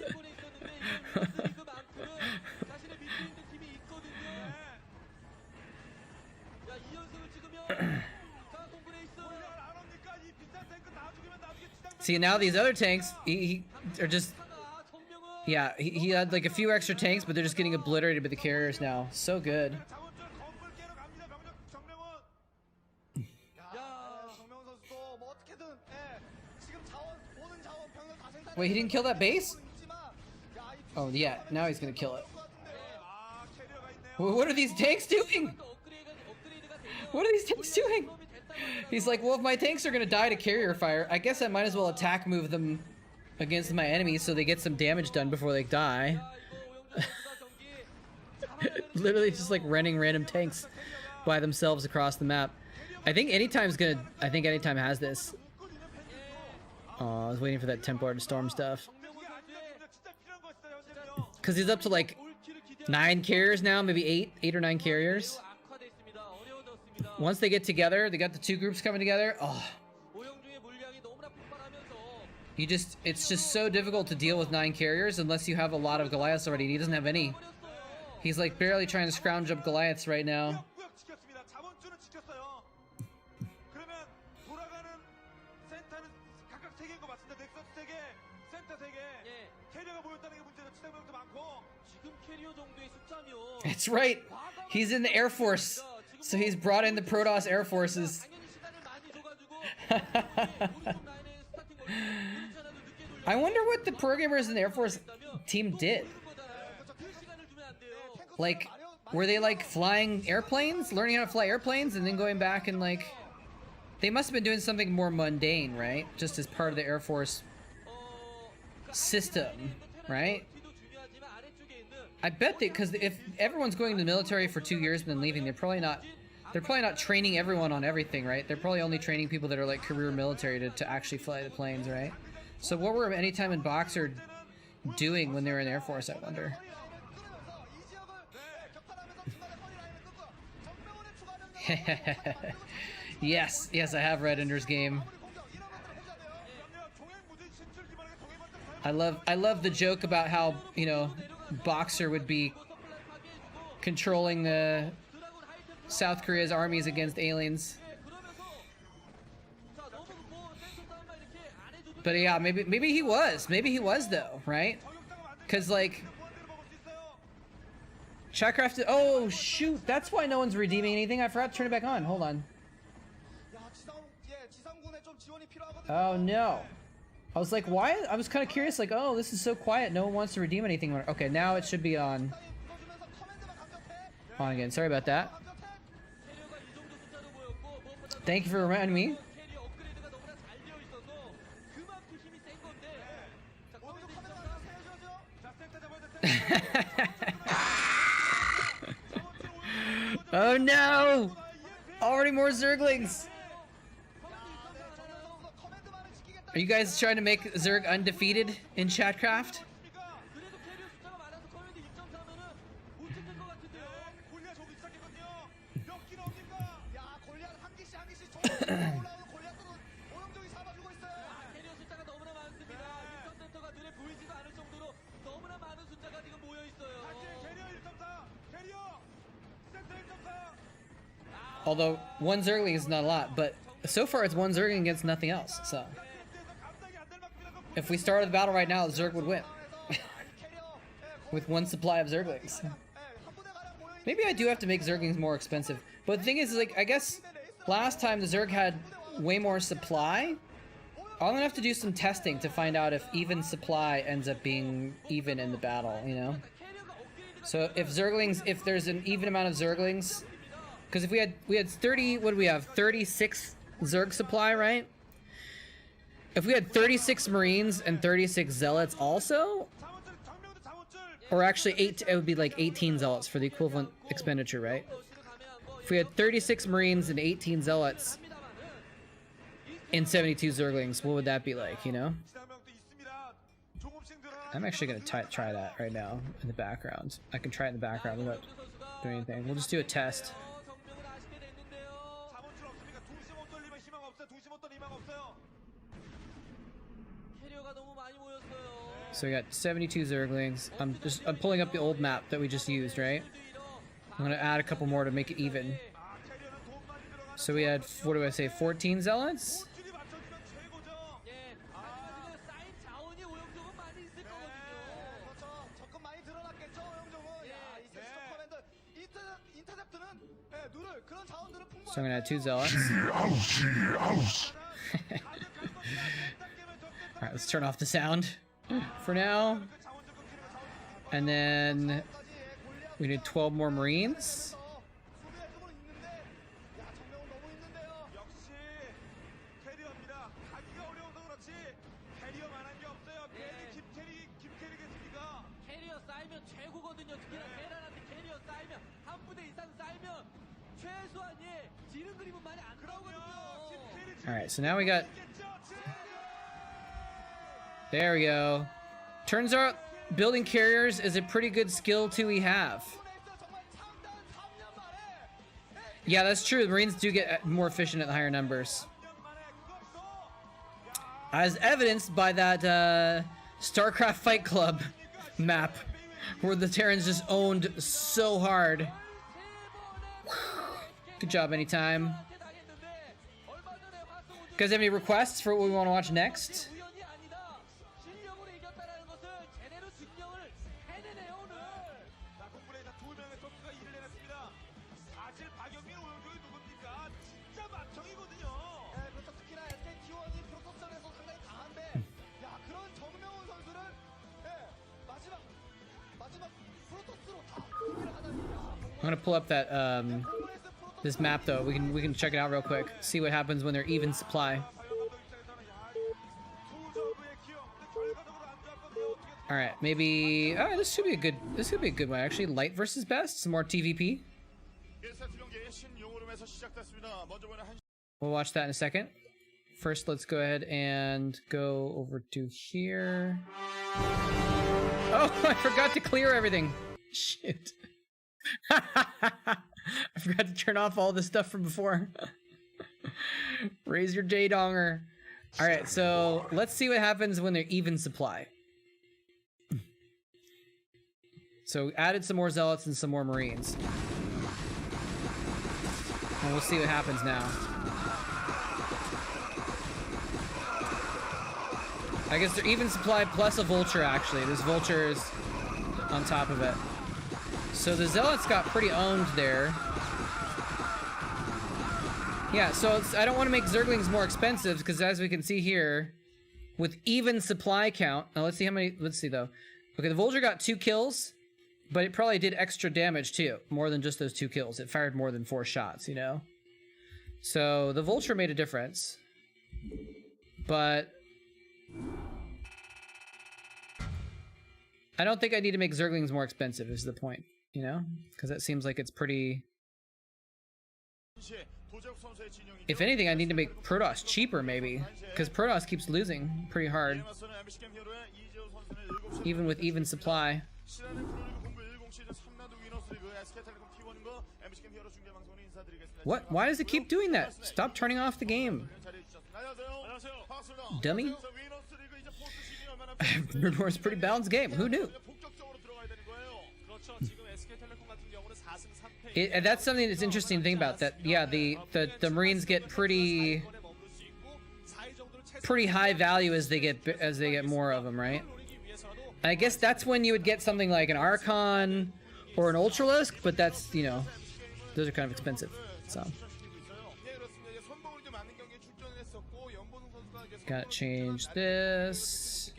Speaker 1: See, now these other tanks, he are just... Yeah, he had like a few extra tanks, but they're just getting obliterated by the carriers now. So good. Wait, he didn't kill that base? Oh, yeah, now he's gonna kill it. What are these tanks doing? What are these tanks doing? He's like, well, if my tanks are gonna die to carrier fire, I guess I might as well attack move them against my enemies so they get some damage done before they die. Literally just like running random tanks by themselves across the map. I think Anytime's gonna, I think Anytime has this. Oh, I was waiting for that Templar to storm stuff. Cause he's up to like 9 carriers now, maybe 8 or 9 carriers. Once they get together, they got the 2 groups coming together. Oh, it's just so difficult to deal with 9 carriers unless you have a lot of Goliaths already. He doesn't have any. He's like barely trying to scrounge up Goliaths right now. It's right. He's in the Air Force. So he's brought in the Protoss Air Forces. I wonder what the programmers in the Air Force team did. Like, were they like flying airplanes? Learning how to fly airplanes and then going back and like... They must have been doing something more mundane, right? Just as part of the Air Force system, right? I bet that, because if everyone's going to the military for 2 years and then leaving, they're probably not training everyone on everything, right? They're probably only training people that are like career military to actually fly the planes, right? So what were Anytime and Boxer doing when they were in the Air Force, I wonder? Yes, I have read Ender's Game. I love the joke about how, you know, Boxer would be controlling the South Korea's armies against aliens. But yeah, maybe he was. Maybe he was though, right? Cause like Chatcraft. Oh shoot! That's why no one's redeeming anything. I forgot to turn it back on. Hold on. Oh no! I was like, why? I was kind of curious. Like, oh, this is so quiet. No one wants to redeem anything. Okay, now it should be on. On again. Sorry about that. Thank you for reminding me. Oh no! Already more Zerglings! Are you guys trying to make Zerg undefeated in Chatcraft? Although one Zergling is not a lot, but so far it's one Zergling against nothing else, so. If we started the battle right now, Zerg would win. With one supply of Zerglings. Maybe I do have to make Zerglings more expensive. But the thing is, like, I guess last time the Zerg had way more supply. I'm gonna have to do some testing to find out if even supply ends up being even in the battle, you know? So if Zerglings, if there's an even amount of Zerglings, because if we had 30, what do we have? 36 Zerg supply, right? If we had 36 Marines and 36 Zealots also, or actually it would be like 18 Zealots for the equivalent expenditure, right? If we had 36 Marines and 18 Zealots and 72 Zerglings, what would that be like, you know? I'm actually going to try that right now in the background. I can try it in the background without doing anything. We'll just do a test. So we got 72 Zerglings. I'm pulling up the old map that we just used, right? I'm gonna add a couple more to make it even. So we had, what do I say, 14 Zealots? So I'm gonna add 2 Zealots. Alright, let's turn off the sound for now. And then we need 12 more Marines.
Speaker 6: 쌓이면 최고거든요. 특히나 테란한테 캐리어 쌓이면 한 부대 이상 쌓이면 최소한 지는 그림은 많이 안 나오거든요.
Speaker 1: Alright, so now we got... There we go. Turns out building carriers is a pretty good skill too we have. Yeah, that's true. The Marines do get more efficient at higher numbers. As evidenced by that Starcraft Fight Club map, where the Terrans just owned so hard. Good job, anytime. You guys have any requests for what we want to watch next? I'm gonna pull up that this map though. We can check it out real quick. See what happens when they're even supply. All right, maybe. Oh, this should be a good. This could be a good one actually. Light versus best. Some more TVP. We'll watch that in a second. First, let's go ahead and go over to here. Oh, I forgot to clear everything. Shit. I forgot to turn off all the stuff from before. Raise your J-donger. Alright, so let's see what happens when they're even supply. So added some more Zealots and some more Marines. And we'll see what happens now. I guess they're even supply plus a Vulture actually. This Vulture is on top of it. So the Zealots got pretty owned there. Yeah, so I don't want to make Zerglings more expensive because as we can see here, with even supply count, now let's see how many, let's see though. Okay, the Vulture got 2 kills, but it probably did extra damage too, more than just those 2 kills. It fired more than 4 shots, you know? So the Vulture made a difference, but I don't think I need to make Zerglings more expensive is the point. You know, because that seems like it's pretty. If anything, I need to make Protoss cheaper, maybe, because Protoss keeps losing pretty hard, even with even supply. What? Why does it keep doing that? Stop turning off the game, dummy. Nerdwar's a pretty balanced game. Who knew? That's something that's interesting to think about. That yeah, the Marines get pretty high value as they get more of them, right? And I guess that's when you would get something like an Archon or an Ultralisk, but that's, you know, those are kind of expensive. So gotta change this.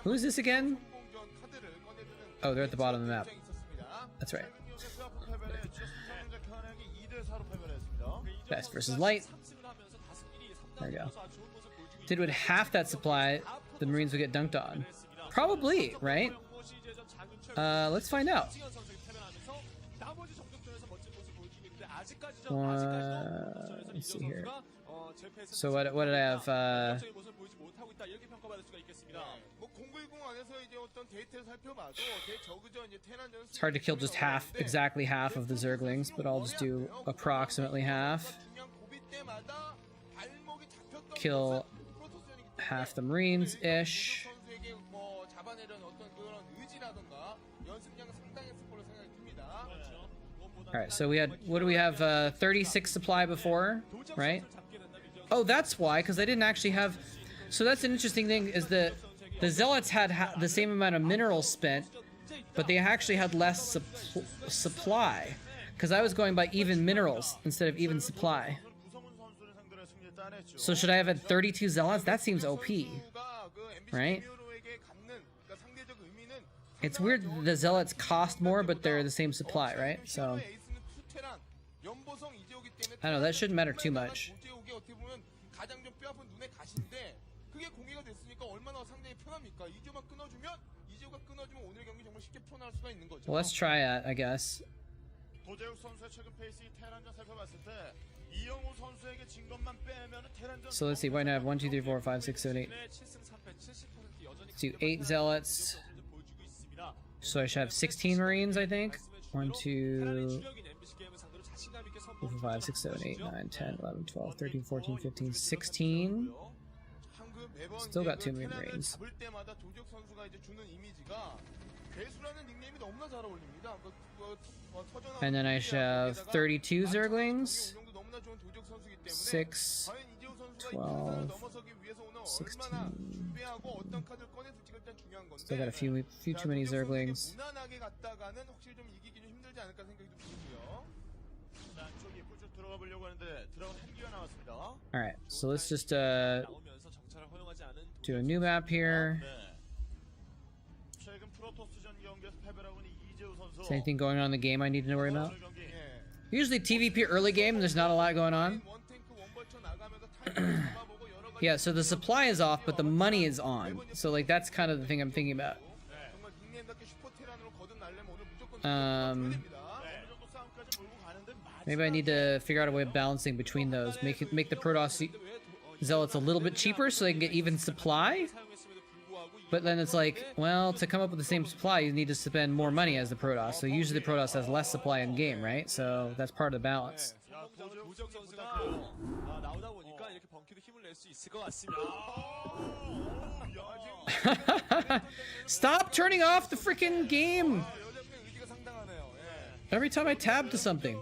Speaker 1: Who is this again? Oh, they're at the bottom of the map. That's right. Best versus light. There we go. Did with half that supply, the Marines would get dunked on. Probably, right? Let's find out. Let's see here. So what did I have? It's hard to kill just exactly half of the Zerglings, but I'll just do approximately half. Kill half the Marines-ish. Alright, so we had, what do we have, 36 supply before, right? Oh, that's why, because I didn't actually have... So that's an interesting thing, is that the Zealots had the same amount of minerals spent, but they actually had less supply, because I was going by even minerals instead of even supply. So should I have had 32 Zealots? That seems OP, right? It's weird that the Zealots cost more, but they're the same supply, right? So I don't know, that shouldn't matter too much.
Speaker 7: 크게 공개가 됐으니까 얼마나 상당히 편합니까? 이제만 끊어주면 이제가 끊어주면 오늘 경기 정말 쉽게 풀어날 수가 있는 거죠.
Speaker 1: Well, let's try it, I guess.
Speaker 5: 도재욱 선수의 최근 페이스 테란전 살펴봤을 때 이영호 선수에게 진 것만 빼면 테란전.
Speaker 1: So let's see. Why not have 1, 2, 3, 4, 5, 6, 7, 8. Let's do 8 zealots. So I should have 16 marines, I think. 1, 2, 3, 4, 5, 6, 7, 8, 9, 10, 11, 12, 13, 14, 15, 16. Still got 2 marines.
Speaker 7: 잡을 때마다 도적 선수가 이제 주는 이미지가 괴수라는 닉네임이 너무나 잘 어울립니다.
Speaker 1: And then I should have 32 zerglings. 6, 12, 16. Still got a few too many zerglings. Alright, so let's just do a new map here. Is there anything going on in the game I need to worry about? Usually TVP early game, there's not a lot going on. Yeah, so the supply is off, but the money is on. So like that's kind of the thing I'm thinking about. Maybe I need to figure out a way of balancing between those. Make the Protoss zealots a little bit cheaper so they can get even supply. But then it's like, well, to come up with the same supply, you need to spend more money as the Protoss. So usually the Protoss has less supply in game, right? So that's part of the balance. Stop turning off the freaking game! Every time I tab to something.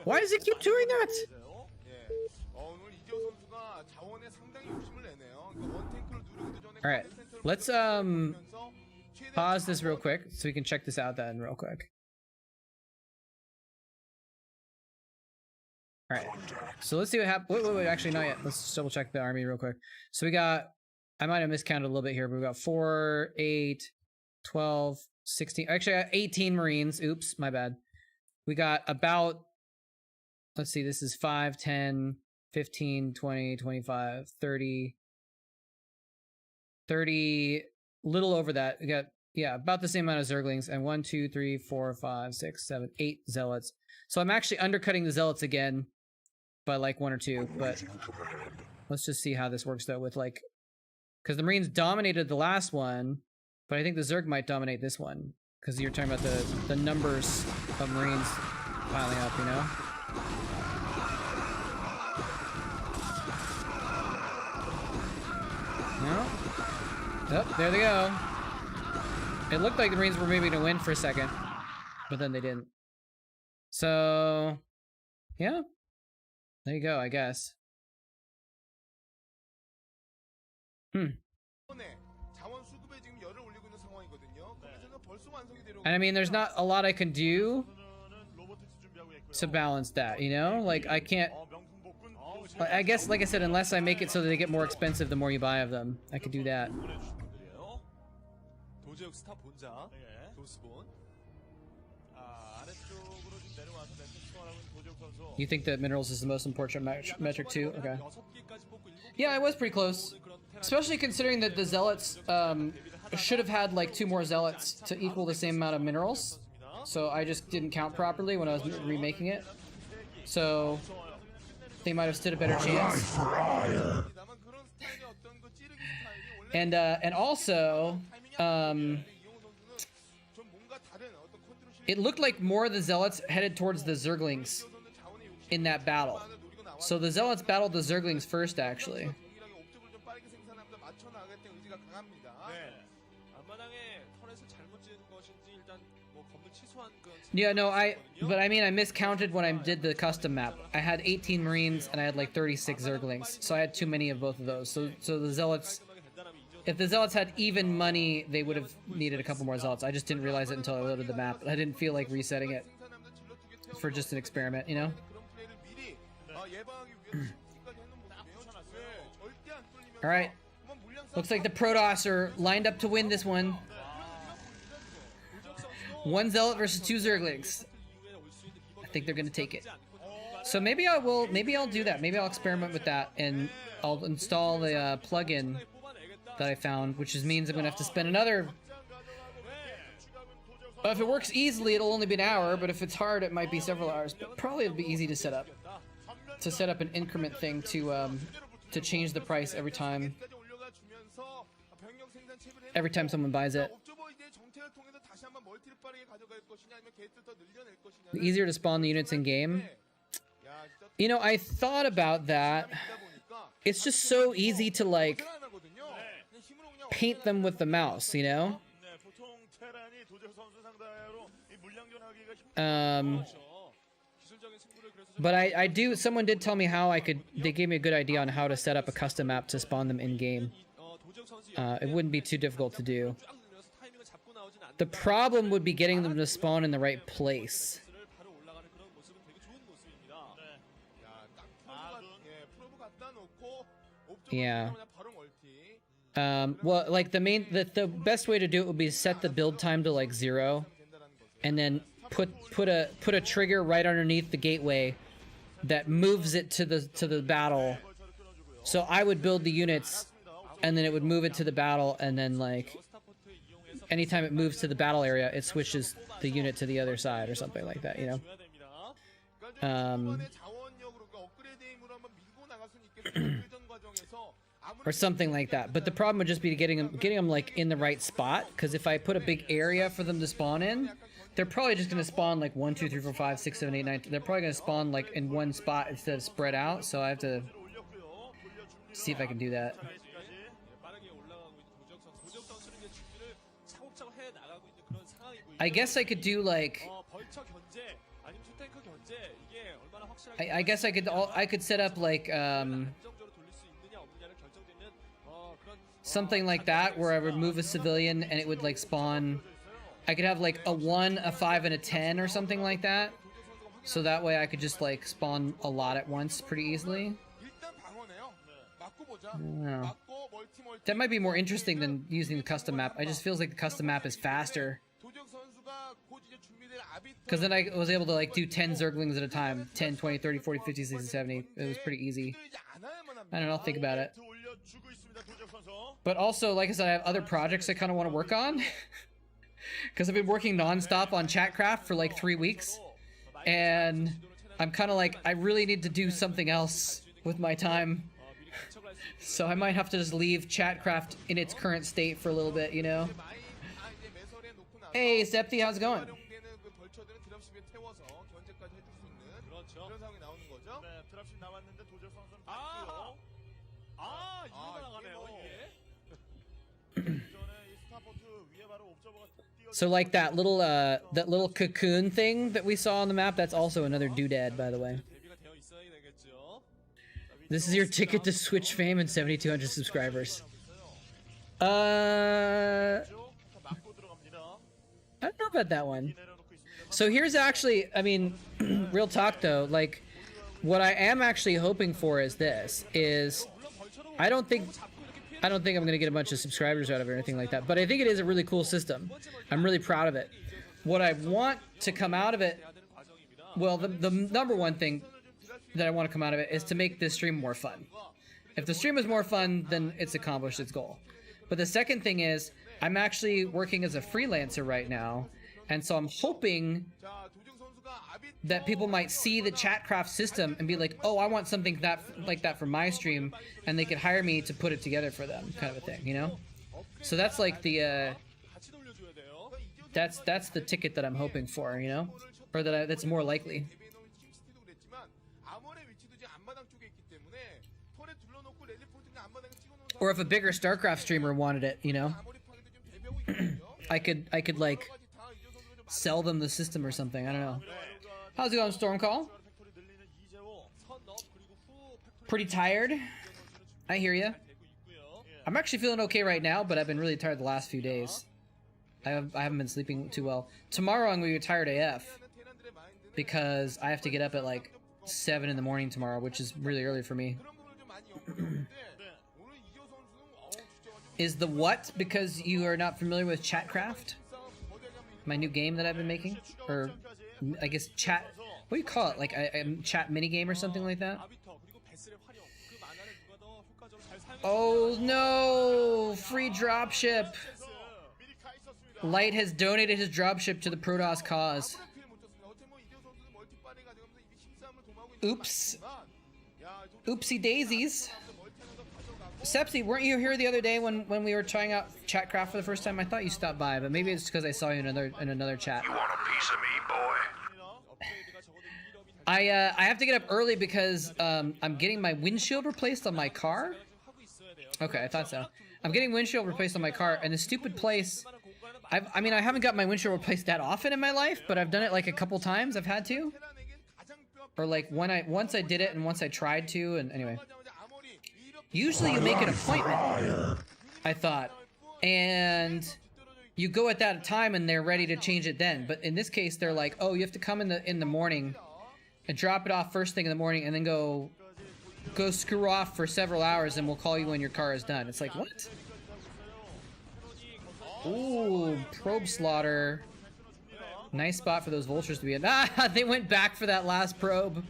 Speaker 1: Why does it keep doing that? Alright, let's pause this real quick so we can check this out then real quick. Alright, so let's see what happens. Wait, actually not yet. Let's just double check the army real quick. So we got, I might have miscounted a little bit here, but we got 4, 8, 12, 16, actually I got 18 Marines. Oops, my bad. We got about, let's see, this is 5, 10, 15, 20, 25, 30, little over that. We got, yeah, about the same amount of Zerglings, and 1, 2, 3, 4, 5, 6, 7, 8 Zealots. So I'm actually undercutting the Zealots again by like 1 or 2, but let's just see how this works though with like, because the Marines dominated the last one, but I think the Zerg might dominate this one, because you're talking about the numbers of Marines piling up, you know? No? Oh, there they go. It looked like the Marines were maybe going to win for a second, but then they didn't. So, yeah. There you go, I guess. And I mean, there's not a lot I can do to balance that, you know? Like, I can't... I guess, like I said, unless I make it so that they get more expensive the more you buy of them, I could do that. You think that minerals is the most important metric too? Okay. Yeah, it was pretty close. Especially considering that the Zealots should have had like 2 more Zealots to equal the same amount of minerals. So I just didn't count properly when I was remaking it. So they might have stood a better chance. And also, it looked like more of the Zealots headed towards the Zerglings in that battle. So the Zealots battled the Zerglings first, actually. Yeah, no, but I mean, I miscounted when I did the custom map. I had 18 Marines and I had like 36 Zerglings, so I had too many of both of those. So the Zealots, if the Zealots had even money, they would have needed a couple more Zealots. I just didn't realize it until I loaded the map. I didn't feel like resetting it for just an experiment, you know? Alright. Looks like the Protoss are lined up to win this one. 1 Zealot versus 2 Zerglings. I think they're gonna take it. So maybe I will. Maybe I'll do that. Maybe I'll experiment with that, and I'll install the plugin that I found, which means I'm gonna have to spend another. If it works easily, it'll only be an hour. But if it's hard, it might be several hours. But probably it'll be easy to set up. To set up an increment thing to change the price every time someone buys it. Easier to spawn the units in game. You know, I thought about that. It's just so easy to like paint them with the mouse, you know? But I do, someone did tell me how I could, they gave me a good idea on how to set up a custom map to spawn them in game. It wouldn't be too difficult to do. The problem would be getting them to spawn in the right place. Yeah. Well, like the best way to do it would be set the build time to like 0, and then put a trigger right underneath the gateway that moves it to the battle. So I would build the units, and then it would move it to the battle, and then like anytime it moves to the battle area, it switches the unit to the other side or something like that, you know? Or something like that. But the problem would just be getting them like in the right spot, because if I put a big area for them to spawn in, they're probably just going to spawn like 1, 2, 3, 4, 5, 6, 7, 8, 9. They're probably going to spawn like in one spot instead of spread out, so I have to see if I can do that. I guess I could do like I guess I could set up like something like that where I would move a civilian and it would like spawn. I could have like a 1, a 5, and a 10 or something like that. So that way I could just like spawn a lot at once pretty easily. I don't know. That might be more interesting than using the custom map. I just feels like the custom map is faster. Because then I was able to like do 10 Zerglings at a time. 10, 20, 30, 40, 50, 60, 70. It was pretty easy. I don't know, I'll think about it. But also, like I said, I have other projects I kind of want to work on. Because I've been working non-stop on Chatcraft for like 3 weeks. And I'm kind of like, I really need to do something else with my time. So I might have to just leave Chatcraft in its current state for a little bit, you know? Hey, Septi, how's it going? So like that little cocoon thing that we saw on the map, that's also another doodad, by the way. This is your ticket to Switch fame and 7,200 subscribers. I don't know about that one. So here's actually, I mean, real talk though, like, what I am actually hoping for is this, I don't think I'm gonna get a bunch of subscribers out of it or anything like that, but I think it is a really cool system. I'm really proud of it. What I want to come out of it, well, the number one thing that I want to come out of it is to make this stream more fun. If the stream is more fun, then it's accomplished its goal. But the second thing is, I'm actually working as a freelancer right now, and so I'm hoping that people might see the Chatcraft system and be like, oh, I want something like that for my stream, and they could hire me to put it together for them, kind of a thing, you know? So that's like the, that's the ticket that I'm hoping for, you know? Or that's more likely. Or if a bigger Starcraft streamer wanted it, you know? I could like sell them the system or something, I don't know. How's it going, Stormcall? Pretty tired? I hear ya. I'm actually feeling okay right now, but I've been really tired the last few days. I haven't been sleeping too well. Tomorrow I'm going to be tired AF. Because I have to get up at like 7 in the morning tomorrow, which is really early for me. Is the what because you are not familiar with Chatcraft? my new game that I've been making, or I guess chat. What do you call it? Like a chat mini game or something like that? Oh no! Free dropship. Light has donated his dropship to the Protoss cause. Oops. Oopsie daisies. Sepsi, weren't you here the other day when we were trying out Chatcraft for the first time? I thought you stopped by, but maybe it's because I saw you in another chat.
Speaker 2: You want a piece of me, boy?
Speaker 1: I have to get up early because I'm getting my windshield replaced on my car. Okay, I thought so. I'm getting windshield replaced on my car, and the stupid place. I mean, I haven't got my windshield replaced that often in my life, but I've done it like a couple times. I've had to, or like once I did it and once I tried to, and anyway. Usually you make an appointment, I thought, and you go at that time and they're ready to change it then. But in this case, they're like, oh, you have to come in the morning and drop it off first thing in the morning, and then go screw off for several hours, and we'll call you when your car is done. It's like, what? Ooh, probe slaughter. Nice spot for those vultures to be in. Ah, they went back for that last probe.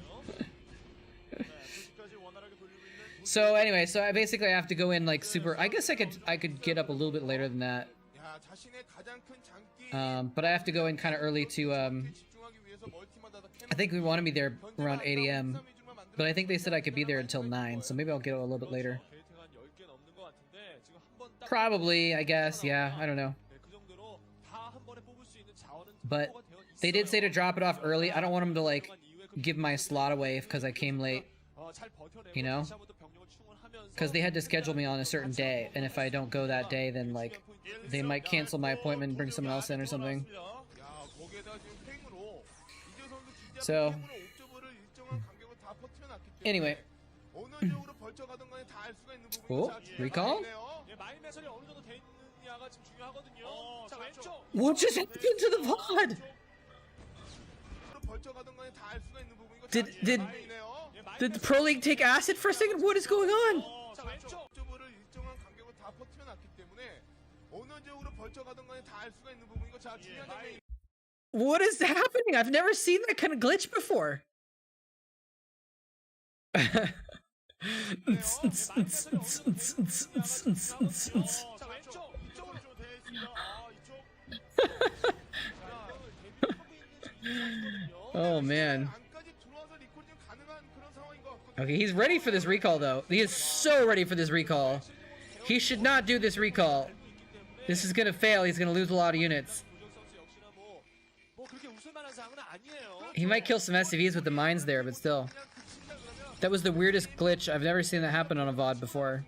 Speaker 1: So anyway, so I basically have to go in like super. I guess I could get up a little bit later than that. But I have to go in kind of early to. I think we wanted me there around 8 a.m. But I think they said I could be there until 9, so maybe I'll get a little bit later. Probably, I guess. Yeah, I don't know. But they did say to drop it off early. I don't want them to like give my slot away because I came late. You know? Because they had to schedule me on a certain day, and if I don't go that day, then like they might cancel my appointment and bring someone else in or something. So anyway. Oh, recall? What just happened to the VOD? Did the Pro League take acid for a second? What is going on? What is happening? I've never seen that kind of glitch before. Oh man. Okay, he's ready for this recall though. He is so ready for this recall. He should not do this recall. This is gonna fail. He's gonna lose a lot of units. He might kill some SCVs with the mines there, but still. That was the weirdest glitch. I've never seen that happen on a VOD before.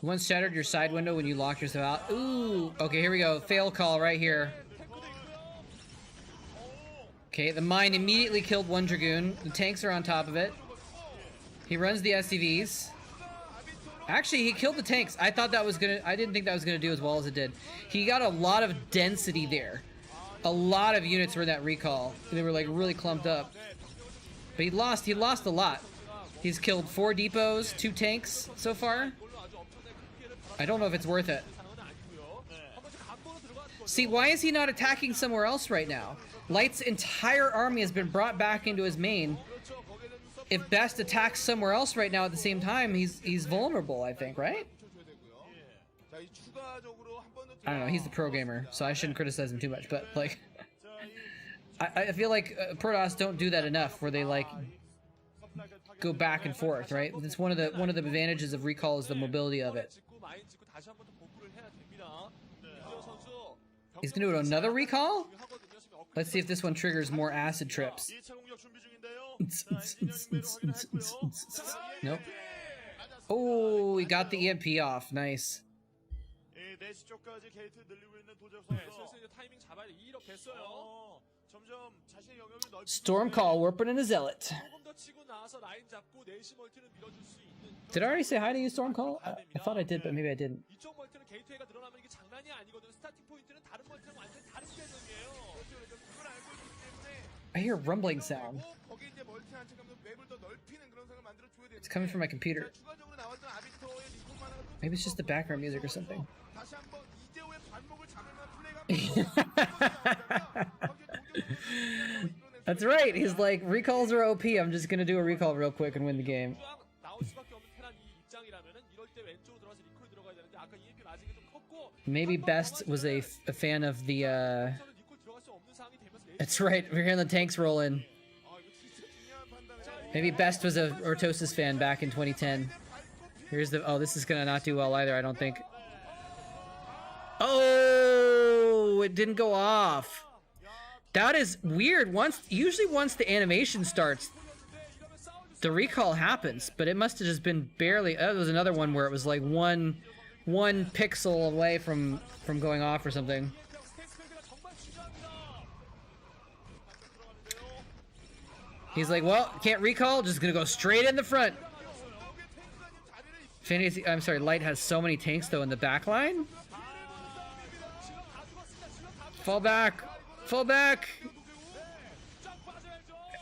Speaker 1: Once shattered your side window when you locked yourself out. Ooh. Okay, here we go. Fail call right here. Okay, the mine immediately killed one Dragoon. The tanks are on top of it. He runs the SCVs. Actually, he killed the tanks. I thought that was gonna... I didn't think that was gonna do as well as it did. He got a lot of density there. A lot of units were in that recall. They were like really clumped up. But he lost a lot. He's killed 4 depots, 2 tanks so far. I don't know if it's worth it. See, why is he not attacking somewhere else right now? Light's entire army has been brought back into his main. If Best attacks somewhere else right now at the same time, he's vulnerable, I think, right? I don't know, he's the pro gamer, so I shouldn't criticize him too much, but like I feel like Protoss don't do that enough where they like go back and forth, right? It's one of the advantages of recall is the mobility of it. He's gonna do another recall? Let's see if this one triggers more acid trips. Nope. Oh, he got the EMP off. Nice. Storm call, we're putting in a zealot. Did I already say hi to you, Stormcall? I thought I did, but maybe I didn't.
Speaker 6: 이쪽 멀티는 게이트웨이가 늘어나면 이게 장난이 아니거든. 스타팅 포인트는 다른 멀티랑 완전히 다른 개념이에요.
Speaker 7: 그걸 알고 있기 때문에
Speaker 1: I hear rumbling sound.
Speaker 7: 거기 이제 멀티 한 채가면서 맵을 더 넓히는 그런 상황을 만들어 줘야 되는데
Speaker 1: It's coming from my computer.
Speaker 7: 추가적으로 나왔던 아비터의 리콜만한 것도
Speaker 1: Maybe it's just the background music or something.
Speaker 7: 다시 한번 이재호의 발목을 잡을 만한 플레이가
Speaker 1: That's right. He's like, recalls are OP. I'm just gonna do a recall real quick and win the game.
Speaker 6: 나올 수밖에 없는 테란 이 입장이라면은 이럴 때 왼쪽으로 들어가서 리콜 들어가야 되는데 아까 EMP 맞은 게좀 컸고
Speaker 1: Maybe Best was a fan of the.
Speaker 6: 리콜 들어갈 수 없는 상황이 되면서
Speaker 1: That's right. We're hearing the tanks roll in. Maybe Best was a Ortosis fan back in 2010. Here's the. Oh, this is gonna not do well either. I don't think. Oh, it didn't go off. That is weird. Usually once the animation starts, the recall happens, but it must have just been barely. Oh, there was another one where it was like one pixel away from going off or something. He's like, well, can't recall, just gonna go straight in the front. Fantasy, I'm sorry, Light has so many tanks though in the back line. Fall back. Fall back!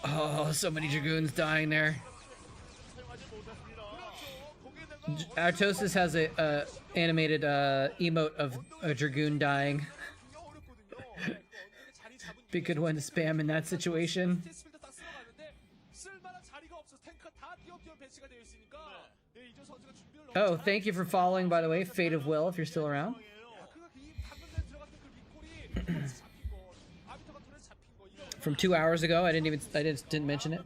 Speaker 1: Oh, so many Dragoons dying there. Artosis has a animated emote of a Dragoon dying. Be a good one to spam in that situation. Oh, thank you for following, by the way, Fate of Will, if you're still around. From 2 hours ago, I didn't mention it.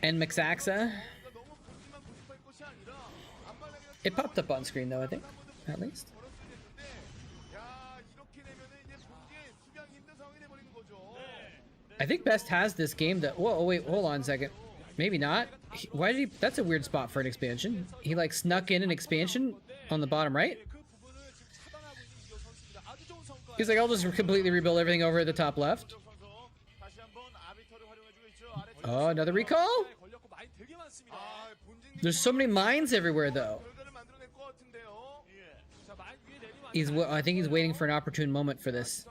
Speaker 1: And Mixaxa. It popped up on screen though, I think, at least. I think Best has this game that. Whoa, wait, hold on a second. Maybe not. Why did he? That's a weird spot for an expansion. He like snuck in an expansion on the bottom right. He's like, I'll just completely rebuild everything over at the top left. Oh, another recall? There's so many mines everywhere, though. I think he's waiting for an opportune moment for this.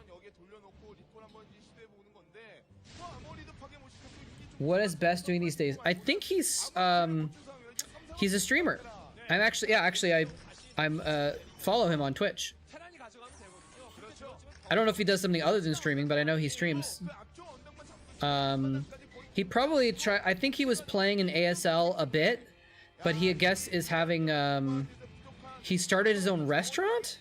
Speaker 1: What is Best doing these days? I think he's a streamer. I follow him on Twitch. I don't know if he does something other than streaming, but I know he streams. He probably I think he was playing in ASL a bit, but he, I guess, is having, he started his own restaurant?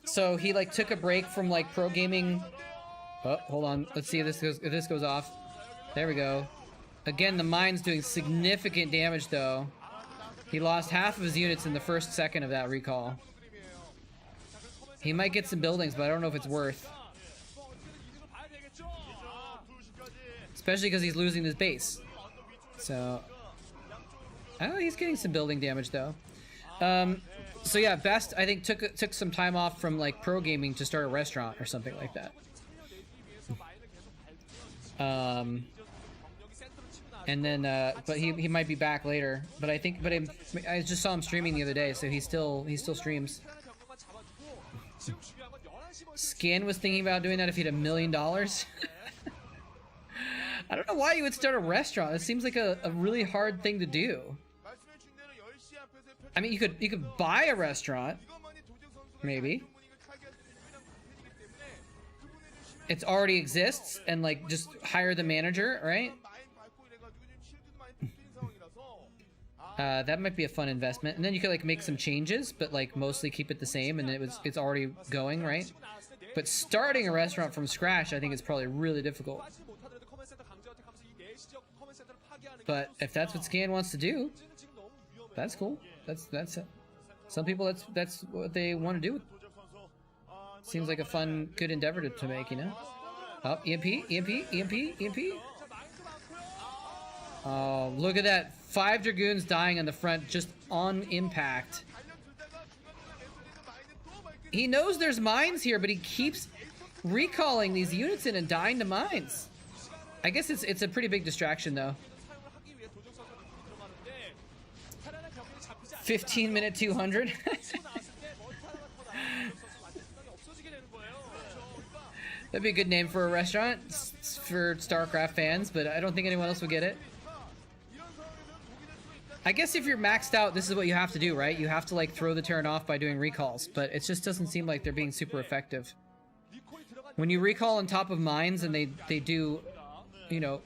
Speaker 1: So he, like, took a break from, like, pro gaming. Oh, hold on. Let's see if this goes off. There we go. Again, the mine's doing significant damage, though. He lost half of his units in the first second of that recall. He might get some buildings, but I don't know if it's worth. Especially because he's losing his base. So, oh, he's getting some building damage though. So yeah, Best I think took some time off from like pro gaming to start a restaurant or something like that. And then, but he might be back later. But I think, I just saw him streaming the other day, so he still streams. Scan was thinking about doing that if he had $1 million. I don't know why you would start a restaurant. It seems like a really hard thing to do. I mean, you could buy a restaurant, maybe. It already exists, and like just hire the manager, right? That might be a fun investment, and then you could like make some changes, but like mostly keep it the same, and it's already going, right? But starting a restaurant from scratch, I think is probably really difficult. But if that's what Scan wants to do, that's cool. That's it. Some people that's what they want to do. Seems like a fun, good endeavor to make, you know? Oh, EMP. Oh, look at that. 5 Dragoons dying on the front just on impact. He knows there's mines here, but he keeps recalling these units in and dying to mines. I guess it's a pretty big distraction though. 15-minute 200. That'd be a good name for a restaurant for Starcraft fans, but I don't think anyone else would get it. I guess if you're maxed out, this is what you have to do, right? You have to like throw the Terran off by doing recalls, but it just doesn't seem like they're being super effective. When you recall on top of mines and they do, you know,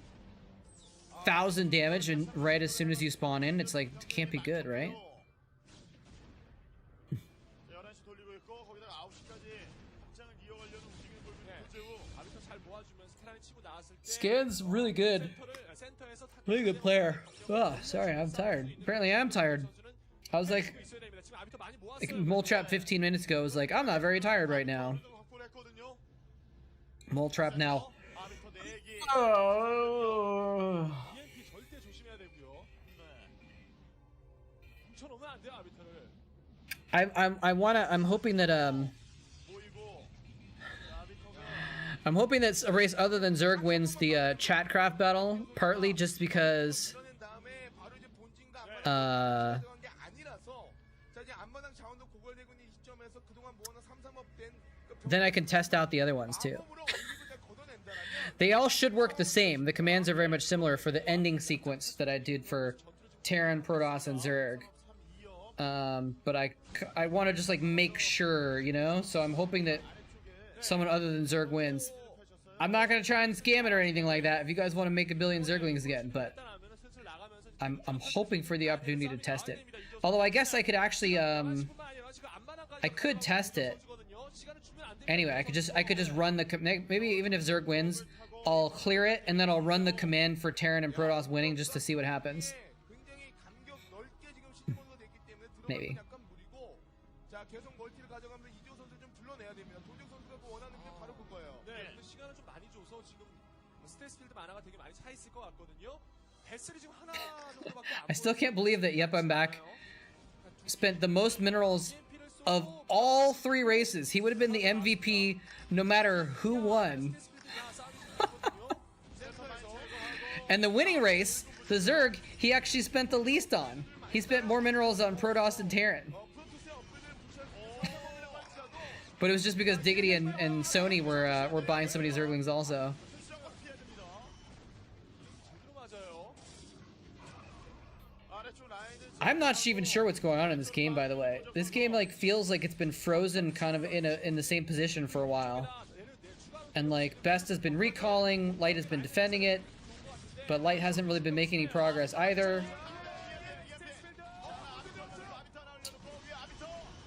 Speaker 1: 1,000 damage and right as soon as you spawn in, it's like, it can't be good, right?
Speaker 5: 11시 돌리고 있고 거기다가 9시까지 확장을 이어가려는 움직임을 보여주는 도제우.
Speaker 6: 아비터 잘 모아주면서 테란이 치고 나왔을 때
Speaker 1: Scan's really good.
Speaker 6: 센터에서
Speaker 1: Really good player. Oh, sorry, I'm tired. Apparently I'm tired. I was like
Speaker 6: 있어야 됩니다. 지금 아비터 많이
Speaker 1: Like,
Speaker 6: 모았어요.
Speaker 1: Moletrap 15 minutes ago was like, I'm not very tired right now.
Speaker 5: 확보를 했거든요.
Speaker 1: Moletrap now.
Speaker 5: 아비터 4기.
Speaker 6: EMP 절대 조심해야 되고요. 뭉쳐놓으면 안 돼요, 아비터를.
Speaker 1: I'm hoping that
Speaker 5: 보이고.
Speaker 1: I'm hoping that a race other than Zerg wins the Chatcraft battle, partly just because
Speaker 7: 그러는 다음에 바로 이제 본진과 앞마당 게 아니라서 자 이제 앞마당 자원도 고갈되고 있는 이 시점에서 그동안 모아놓은 3-3업 된
Speaker 1: then I can test out the other ones too.
Speaker 7: 방법으로 올리고 이제 걷어낸다라면
Speaker 1: They all should work the same. The commands are very much similar for the ending sequence that I did for Terran, Protoss, and Zerg. But I want to just like make sure, you know? So I'm hoping that someone other than Zerg wins. I'm not going to try and scam it or anything like that if you guys want to make a billion Zerglings again, but I'm hoping for the opportunity to test it. Although I guess I could actually I could test it. Anyway, I could just run the maybe even if Zerg wins, I'll clear it and then I'll run the command for Terran and Protoss winning just to see what happens.
Speaker 7: 굉장히 간격 넓게 지금 시도가 됐기 때문에
Speaker 1: Maybe.
Speaker 7: 들어가면 약간 무리고 자 계속 멀티를 가져가면서 이재호 선수 좀 불러내야 됩니다. 도재욱 선수가 그 원하는 게 바로 그거예요.
Speaker 6: 네, 근데 시간을 좀 많이 줘서 지금 스트레스 필드 만화가 되게 많이 차 있을 것 같거든요. 배슬이 지금 하나 정도밖에 안
Speaker 1: I still can't believe that, yep, I'm back.
Speaker 6: 보여요.
Speaker 1: Spent the most minerals of all 3 races. He would have been the MVP no matter who won. And the winning race, the Zerg, he actually spent the least on. He spent more minerals on Protoss and Terran. But it was just because Diggity and Sony were buying so many Zerglings also. I'm not even sure what's going on in this game, by the way. This game like feels like it's been frozen kind of in the same position for a while. And like Best has been recalling, Light has been defending it, but Light hasn't really been making any progress either.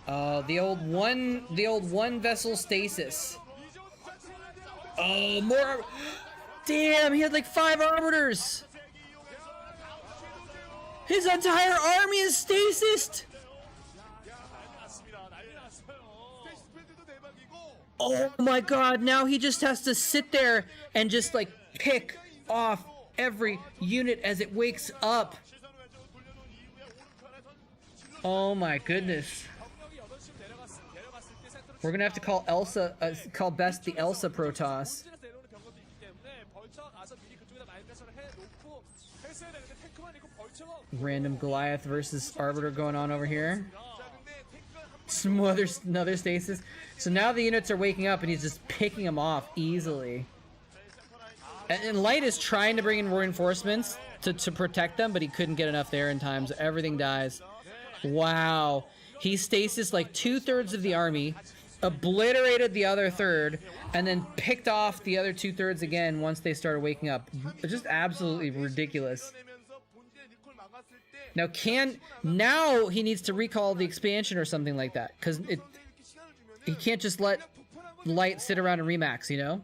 Speaker 1: The old one vessel stasis. Oh, more. Damn, he had like 5 arbiters. His entire army is stasis. Oh my god, now he just has to sit there and just like pick off every unit as it wakes up. Oh my goodness. We're gonna have to call Elsa, call Best the Elsa Protoss. Random Goliath versus Arbiter going on over here. Some another stasis. So now the units are waking up and he's just picking them off easily. And Light is trying to bring in reinforcements to protect them, but he couldn't get enough there in time, so everything dies. Wow. He stasis like 2/3 of the army, obliterated the other third, and then picked off the other 2/3 again once they started waking up. Just absolutely ridiculous. Now he needs to recall the expansion or something like that, because he can't just let Light sit around and remax, you know?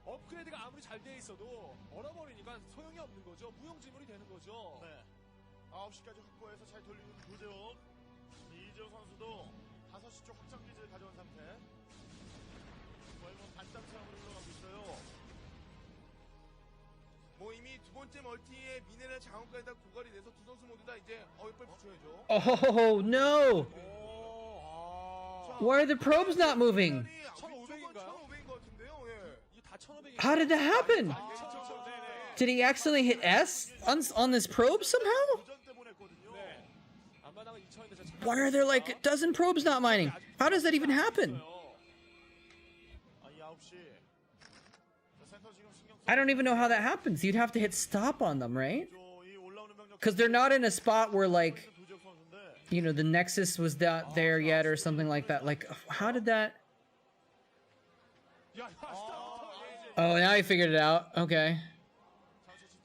Speaker 6: 업그레이드가 아무리 잘 돼 있어도 얼어버리니까 소용이 없는 거죠. 무용지물이 되는 거죠.
Speaker 5: 네. 9시까지 확보해서 잘 돌리는 도재훈. 이재호 선수도 5시 쪽 확장 기지를 가져온 상태. 거의 뭐 반짝 상황으로 흘러가고 있어요.
Speaker 7: 뭐 이미 두 번째 멀티에 미네랄 자원까지 다 고갈이 돼서 두 선수 모두 다 이제 빨리 붙여야죠.
Speaker 1: Oh no! Why are the probes not moving?
Speaker 6: 1,500인가요?
Speaker 7: 1,500인 것 같은데요. 예.
Speaker 6: 이게 다 1,500.
Speaker 1: How did that happen?
Speaker 6: 네네.
Speaker 1: Did he accidentally hit S on this probe somehow?
Speaker 7: 도전 때문에 했거든요.
Speaker 6: 네. 앞마당은 2,000인데 저
Speaker 1: Why are there like a dozen probes not mining? How does that even happen?
Speaker 5: 이 9시. 센터 지금 신경
Speaker 1: I don't even know how that happens. You'd have to hit stop on them, right?
Speaker 5: 이 올라오는 병력
Speaker 1: Because they're not in a spot where like,
Speaker 5: 도적 선수인데.
Speaker 1: you know, the Nexus was not there yet or something like that. Like, how did that? Oh, now he figured it out. Okay.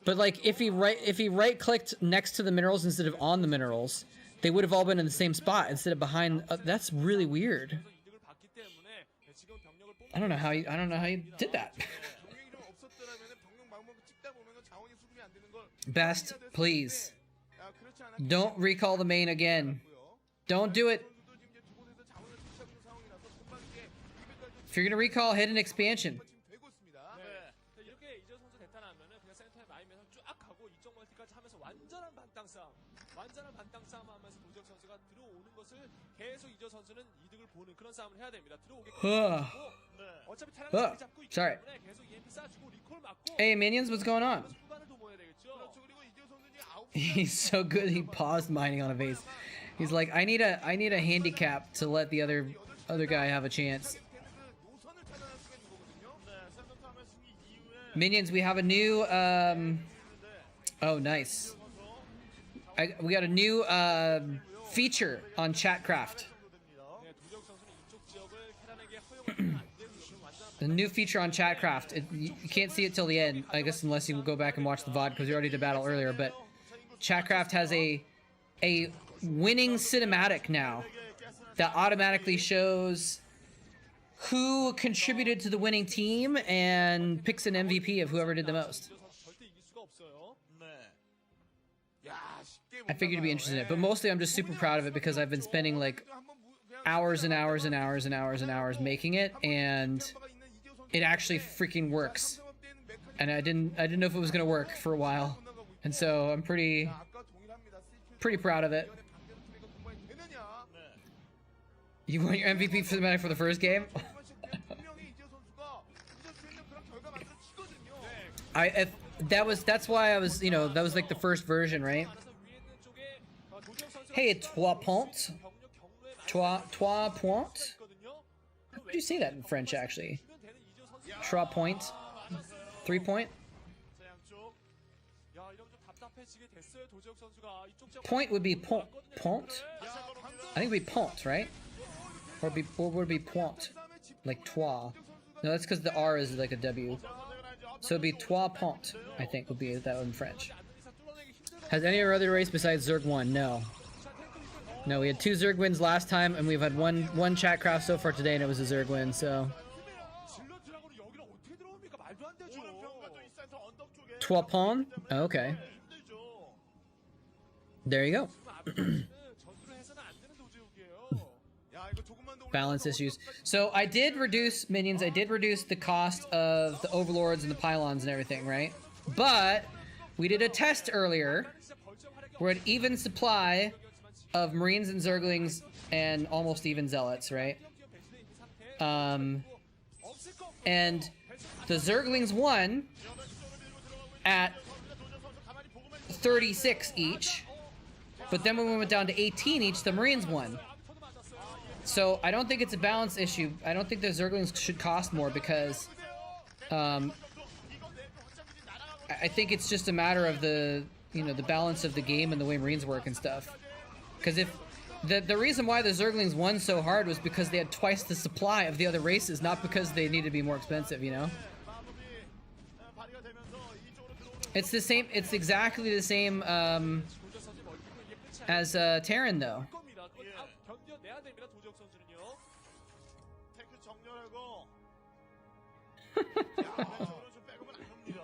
Speaker 1: But like, if he right clicked next to the minerals instead of on the minerals, they would have all been in the same spot instead of behind. That's really weird.
Speaker 6: 이득을 봤기 때문에 지금 병력을 뽑는
Speaker 1: I don't know how you did that.
Speaker 7: 병력이 좀 없었더라면은 병력 마음먹고 찍다 보면은 자원이 수급이 안 되는 걸
Speaker 1: Best, please,
Speaker 7: 아, 그렇지 않았기
Speaker 1: don't recall the main again.
Speaker 7: 때문이고요.
Speaker 1: Don't do it.
Speaker 7: 선수도 지금 이제 두 곳에서 자원을 투입하고 있는 상황이라서 금방에
Speaker 1: If you're gonna recall, hit an expansion.
Speaker 7: 지금 되고 있습니다.
Speaker 6: 네. 이렇게 이재 선수 대타나면은 그냥 센터에 마이면서 쫙 가고 이쪽 멀티까지 하면서 완전한 반땅 싸움 하면서 도적 선수가 들어오는 것을 계속 이재 선수는 이득을 보는 그런 싸움을 해야 됩니다. 들어오게끔
Speaker 1: Huh.
Speaker 6: 어차피 테란
Speaker 1: Huh.
Speaker 6: 자리 잡고 있기
Speaker 1: Sorry.
Speaker 6: 때문에 계속 EMP 쏴주고 리콜 맞고
Speaker 1: Hey minions, what's going on?
Speaker 6: 후반을 도모해야 되겠죠.
Speaker 7: 그렇죠. 그리고 이재 선수는 이제 9시
Speaker 1: He's so good. He paused mining on a base. He's like, I need a handicap to let the other guy have a chance.
Speaker 7: 노선을 차단할 수가 있는 거거든요.
Speaker 5: 네, 센터 타면 승리 이후에
Speaker 1: Minions, we have a new oh nice. We got a new feature on Chatcraft.
Speaker 6: 네, 도적 선수는 이쪽 지역을 테란에게 허용을 하면 안 되고요. 그럼 완전한
Speaker 1: A new feature on Chatcraft. You can't see it till the end, I guess, unless you go back and watch the VOD because we already did battle earlier. But Chatcraft has a winning cinematic now that automatically shows who contributed to the winning team and picks an MVP of whoever did the most.
Speaker 6: 이재 선수 절대 이길 수가 없어요.
Speaker 5: 네.
Speaker 7: 야, 쉽게
Speaker 1: I figured you'd be interested in it, but mostly I'm just super proud of it because I've been spending like hours and hours and hours and hours and hours making it, and it actually freaking works. And I didn't know if it was gonna work for a while, and so I'm pretty proud of it. You won your MVP cinematic for the first game. That's why I was, you know, that was like the first version, right? Hey, 3 points. 3 points. How would you say that in French, actually? 3 points. 3 point.
Speaker 6: 야, 이러면 좀 답답해지게 됐어요. 도적 선수가 이쪽 지역
Speaker 1: Point would be pont. Pont. I think it would be pont, right? Or would it be point? Like trois. No, that's because the R is like a W. So it'd be trois pont, I think would be that in French. Has any other race besides Zerg won? No. No, we had 2 Zerg wins last time, and we've had one Chatcraft so far today, and it was a Zerg win, so.
Speaker 6: 질러 드라곤이 여기를 어떻게 들어옵니까? 말도 안 되죠.
Speaker 5: 센터 언덕 쪽에
Speaker 1: Trois pont? Oh, okay.
Speaker 5: 힘들죠.
Speaker 1: There you go.
Speaker 6: 전투를 해서는 안 되는 도적이에요.
Speaker 1: Balance issues. So I did reduce, minions, I did reduce the cost of the overlords and the pylons and everything, right? But we did a test earlier where an even supply of marines and zerglings and almost even zealots, right? And the zerglings won at 36 each, but then when we went down to 18 each, the marines won. So I don't think it's a balance issue. I don't think the zerglings should cost more because I think it's just a matter of the, you know, the balance of the game and the way marines work and stuff. Because if the reason why the zerglings won so hard was because they had twice the supply of the other races, not because they needed to be more expensive, you know? It's the same, it's exactly the same as Terran though.
Speaker 6: 견뎌내야 됩니다. 도적 선수는요.
Speaker 5: 태클 정렬하고 왼쪽으로 좀 빼고는 안 합니다.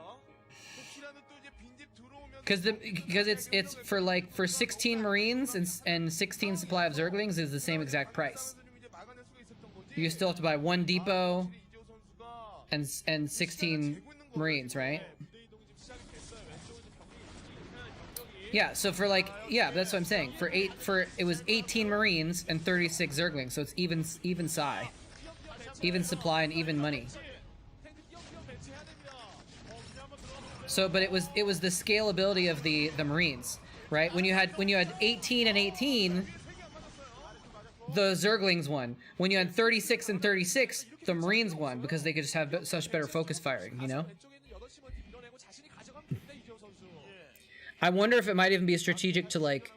Speaker 7: 혹시라도 또 이제 빈집 들어오면
Speaker 1: Because it's for like for 16 marines and 16 supply of zerglings is the same exact price.
Speaker 7: 이제 막아낼 수가 있었던 거지.
Speaker 1: You still have to buy 1 depot
Speaker 7: 이재호 선수가
Speaker 1: and 16 marines, right?
Speaker 6: 부대 이동이 지금 시작이 됐어요.
Speaker 1: Yeah, so for like, yeah, that's what I'm saying. It was 18 Marines and 36 Zerglings, so it's even Psy. Even supply and even money. So, but it was the scalability of the Marines, right? When you had 18 and 18, the Zerglings won. When you had 36 and 36, the Marines won because they could just have such better focus firing, you know? I wonder if it might even be strategic to, like,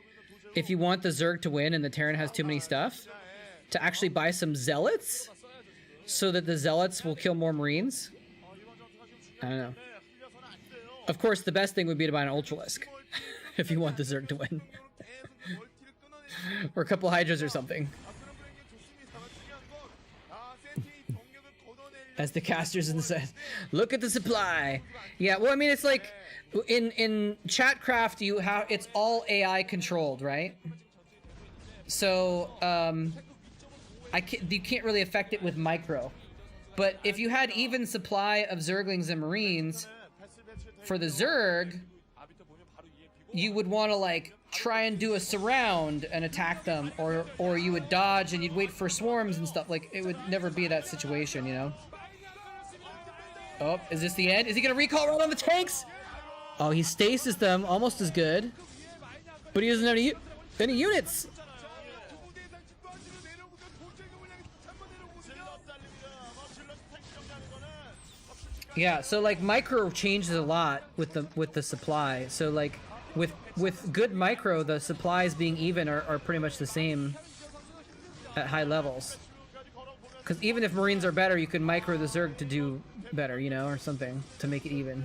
Speaker 1: if you want the Zerg to win and the Terran has too many stuff, to actually buy some Zealots so that the Zealots will kill more Marines. I don't know. Of course, the best thing would be to buy an Ultralisk if you want the Zerg to win. Or a couple Hydras or something. As the casters in the set. Look at the supply. Yeah, well, I mean, it's like in Chatcraft, it's all AI controlled, right? So you can't really affect it with micro. But if you had even supply of Zerglings and Marines for the Zerg, you would want to, like, try and do a surround and attack them, or you would dodge and you'd wait for swarms and stuff. Like, it would never be that situation, you know? Oh, is this the end? Is he gonna recall run on the tanks? Oh, he stasis them almost as good, but he doesn't have any units. Yeah, so like micro changes a lot with the supply. So like with good micro, the supplies being even are pretty much the same at high levels. Because even if Marines are better, you can micro the Zerg to do better, you know, or something to make it even.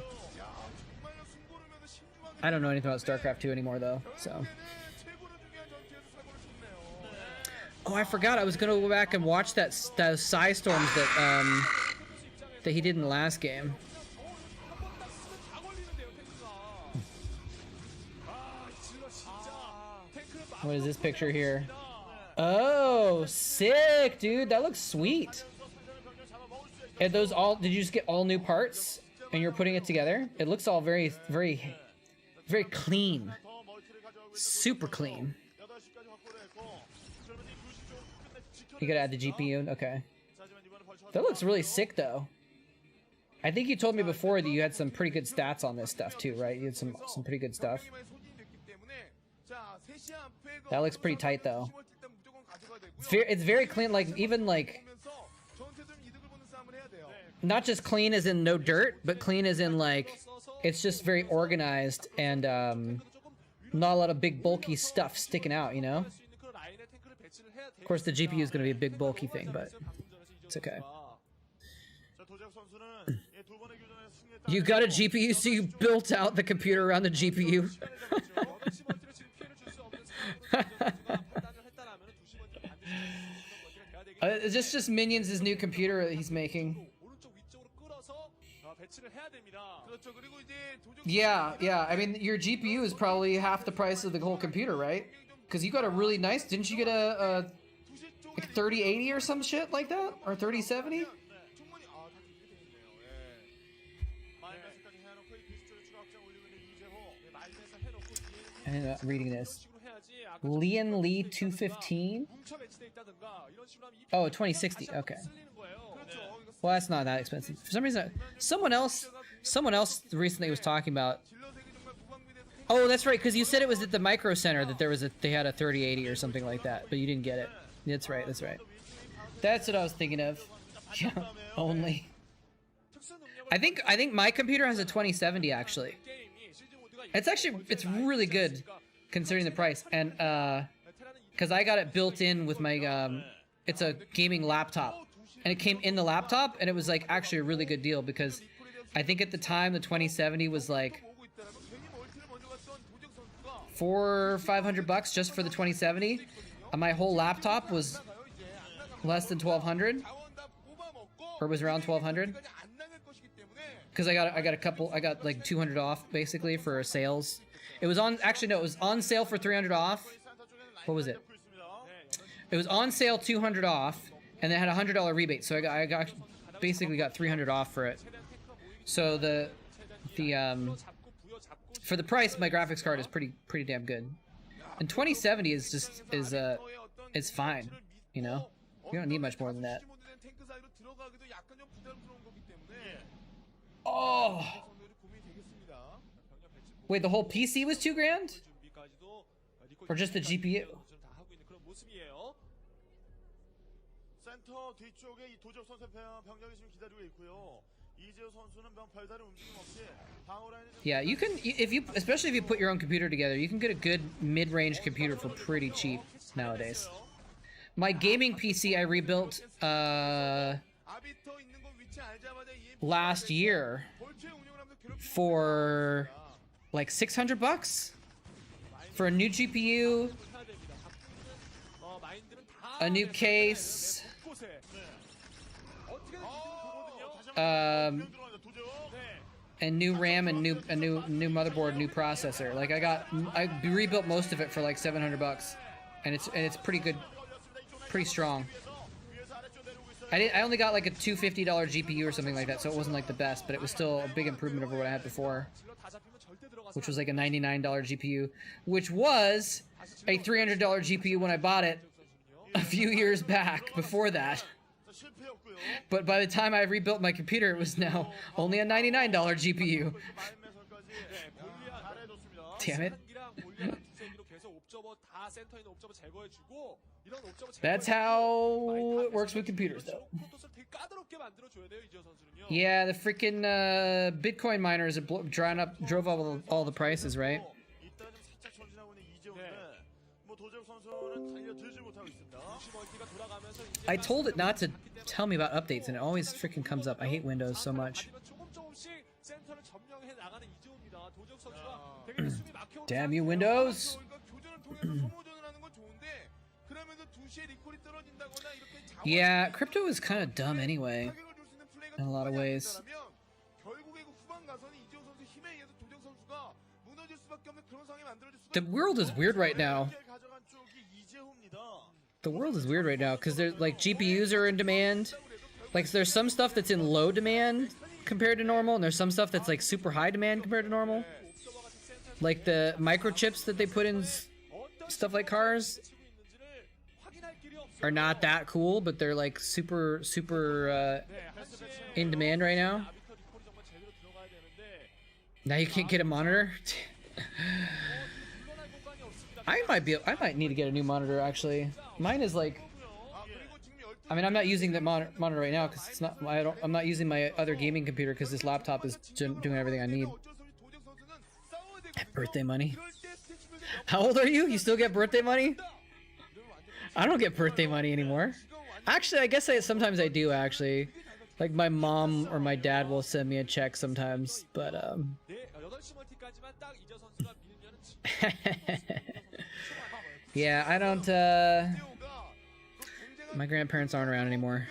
Speaker 1: I don't know anything about Starcraft 2 anymore though, so. Oh, I forgot I was gonna go back and watch those Psy storms that he did in the last game. What is this picture here? Oh, sick, dude. That looks sweet. And those all, did you just get all new parts and you're putting it together? It looks all very, very, very clean. Super clean. You gotta add the GPU? Okay. That looks really sick though. I think you told me before that you had some pretty good stats on this stuff too, right? You had some pretty good stuff. That looks pretty tight though. It's very clean, like even like not just clean as in no dirt, but clean as in like it's just very organized and not a lot of big bulky stuff sticking out, you know? Of course the GPU is going to be a big bulky thing, but it's okay. You got a GPU, so you built out the computer around the GPU. Is just Minions' new computer that he's making? Yeah. I mean, your GPU is probably half the price of the whole computer, right? Because you got a really nice. Didn't you get a like 3080 or some shit like that, or 3070? I'm reading this. Lian Lee 215? Oh, 2060. Okay. Well, that's not that expensive. For some reason, someone else recently was talking about. Oh, that's right, because you said it was at the Micro Center that they had a 3080 or something like that, but you didn't get it. That's right. That's right. That's what I was thinking of. Yeah, only. I think my computer has a 2070 actually. It's really good considering the price, and because I got it built in with my it's a gaming laptop, and it came in the laptop, and it was like actually a really good deal because I think at the time the 2070 was like $400 or $500 just for the 2070, and my whole laptop was less than 1,200, or was around 1,200. Because I got like 200 off basically for sales. It was on, actually no, it was on sale for 300 off. What was it? It was on sale 200 off, and they had a $100 rebate, so I basically got 300 off for it. So for the price, my graphics card is pretty damn good. And 2070 is just is fine, you know. You don't need much more than that. Oh, wait, the whole PC was $2,000, or just the GPU?
Speaker 5: 센터 뒤쪽에 이 도적 선수 병력이 지금 기다리고 있고요. 이재호 선수는 별다른 움직임 없이 방어 라인을
Speaker 1: Yeah, you can, especially if you put your own computer together, you can get a good mid-range computer for pretty cheap nowadays. My gaming PC I rebuilt last year for like $600 for a new GPU, a new case, and new RAM and new motherboard, new processor. Like I rebuilt most of it for like $700, and it's pretty good, pretty strong. I only got like a $250 GPU or something like that, so it wasn't like the best, but it was still a big improvement over what I had before, which was like a $99 GPU, which was a $300 GPU when I bought it a few years back before that. But by the time I rebuilt my computer, it was now only a $99 GPU. Damn it. That's how it works with computers, though. Yeah, the freaking Bitcoin miners drove up all the prices, right? I told it not to tell me about updates, and it always freaking comes up. I hate Windows so much. Damn you, Windows! Yeah, crypto is kind of dumb anyway, in a lot of ways. The world is weird right now. The world is weird right now because there's like GPUs are in demand. Like there's some stuff that's in low demand compared to normal, and there's some stuff that's like super high demand compared to normal. Like the microchips that they put in stuff like cars are not that cool, but they're like super in demand right now. Now you can't get a monitor. I might need to get a new monitor actually. Mine is like, I mean, I'm not using the monitor right now because it's not. I'm not using my other gaming computer because this laptop is doing everything I need. Birthday money. How old are you? You still get birthday money? I don't get birthday money anymore. Actually, I guess sometimes I do actually. Like my mom or my dad will send me a check sometimes, but yeah, I don't, my grandparents aren't around anymore,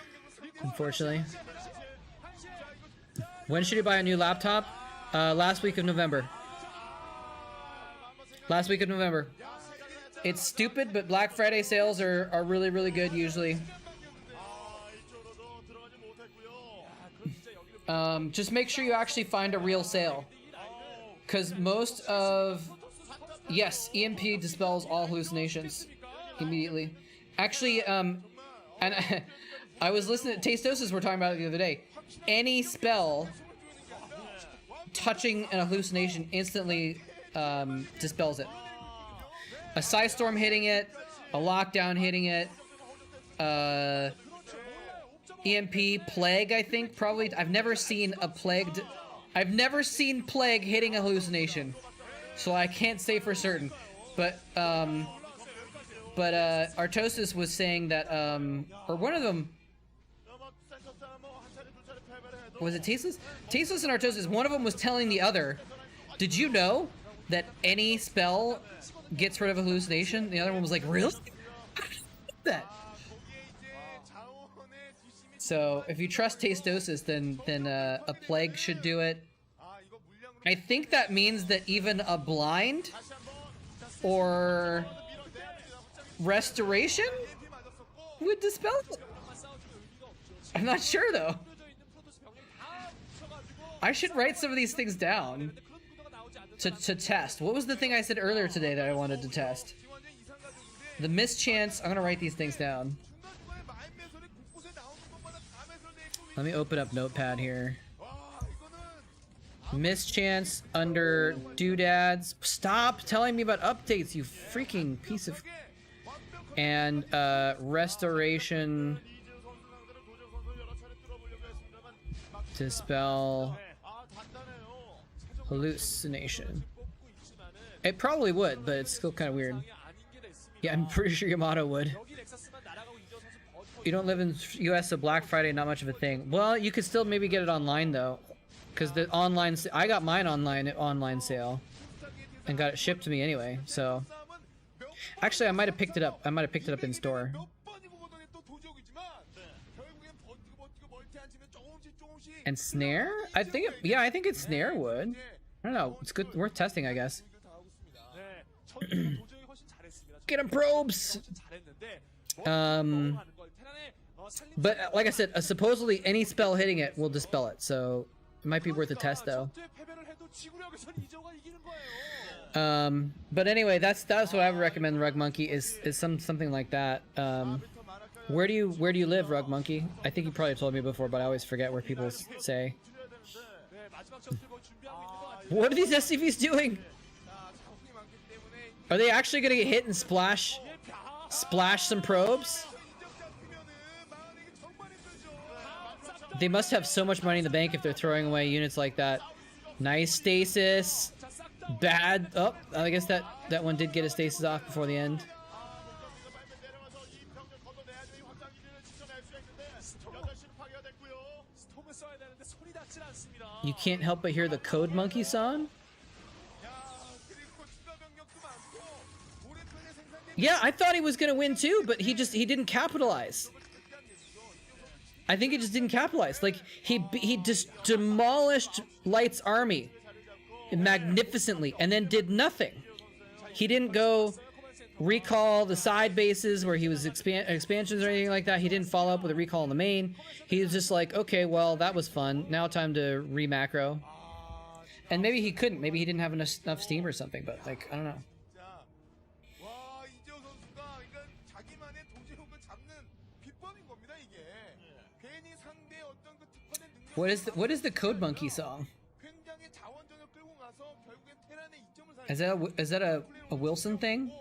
Speaker 1: unfortunately. When should you buy a new laptop? Last week of November. Last week of November. It's stupid, but Black Friday sales are really, really good usually. Just make sure you actually find a real sale. Because most of... Yes, EMP dispels all hallucinations immediately. Actually, and I was listening to Tastosis were talking about it the other day. Any spell touching an hallucination instantly dispels it. A Psystorm hitting it, a Lockdown hitting it, EMP, Plague, I think, probably. I've never seen Plague hitting a hallucination. So I can't say for certain, but Artosis was saying that, or one of them, was it Tasteless? Tasteless and Artosis, one of them was telling the other, did you know that any spell gets rid of a hallucination? The other one was like, really? That. So if you trust Tastosis, then a Plague should do it. I think that means that even a blind or restoration would dispel it. I'm not sure though. I should write some of these things down. to test. What was the thing I said earlier today that I wanted to test? The mischance. I'm gonna write these things down. Let me open up Notepad here. Mischance under doodads. Stop telling me about updates, you freaking piece of. And restoration. Dispel hallucination. It probably would, but it's still kind of weird. Yeah, I'm pretty sure Yamato would. You don't live in US, so Black Friday not much of a thing. Well, you could still maybe get it online though, because the online. I got mine online at online sale, and got it shipped to me anyway. So, actually, I might have picked it up. I might have picked it up in store. And snare? I think it, yeah, I think it's snare would. I don't know. It's good, worth testing, I guess. Get him, probes. But like I said, supposedly any spell hitting it will dispel it, so it might be worth a test though. But anyway, that's what I would recommend. Rug Monkey is something like that. Where do you live, Rug Monkey? I think you probably told me before, but I always forget where people say. What are these SCVs doing? Are they actually gonna get hit and splash some probes? They must have so much money in the bank if they're throwing away units like that. Nice stasis. Bad. Oh, I guess that one did get a stasis off before the end. You can't help but hear the Code Monkey song? Yeah, I thought he was gonna win too, but he didn't capitalize. I think he just didn't capitalize. Like, he just demolished Light's army magnificently and then did nothing. He didn't go recall the side bases where he was expansions or anything like that. He didn't follow up with a recall on the main. He was just like, okay, well, that was fun. Now time to re-macro. And maybe he couldn't. Maybe he didn't have enough steam or something, but, like, I don't know. What is the Code Monkey song? Is that a Wilson thing?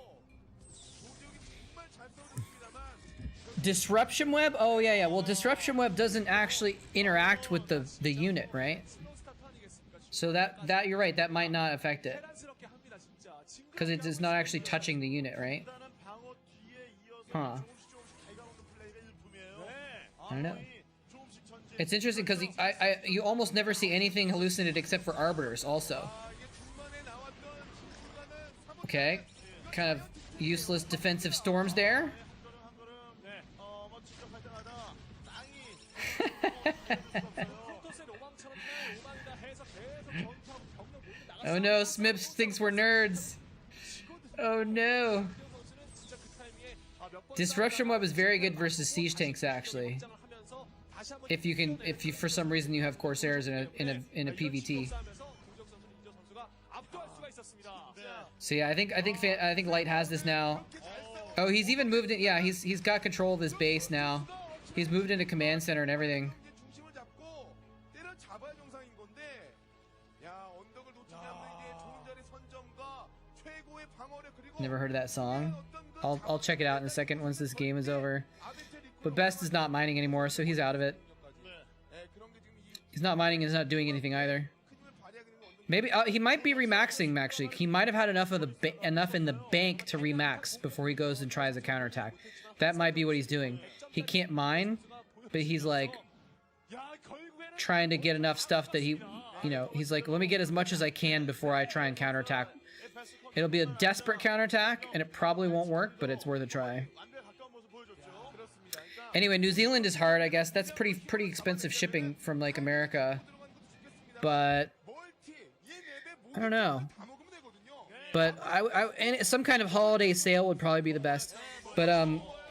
Speaker 1: Disruption web? Oh yeah. Well, disruption web doesn't actually interact with the unit, right? So that you're right. That might not affect it because it is not actually touching the unit, right? Huh. I don't know. It's interesting because you almost never see anything hallucinated except for arbiters also. Okay, kind of useless defensive storms there. Oh no, Smips thinks we're nerds. Oh no. Disruption web is very good versus siege tanks actually. If you for some reason you have Corsairs in a PVT. So yeah, I think Light has this now. Oh, he's even moved it. Yeah, he's got control of this base now. He's moved into command center and everything. Never heard of that song. I'll check it out in a second once this game is over. But Best is not mining anymore, so he's out of it. He's not mining and he's not doing anything either. Maybe he might be remaxing actually. He might have had enough in the bank to remax before he goes and tries a counterattack. That might be what he's doing. He can't mine, but he's like trying to get enough stuff that he's like, let me get as much as I can before I try and counterattack. It'll be a desperate counterattack, and it probably won't work, but it's worth a try. Anyway, New Zealand is hard, I guess. That's pretty expensive shipping from like America, but I don't know. But and some kind of holiday sale would probably be the best. But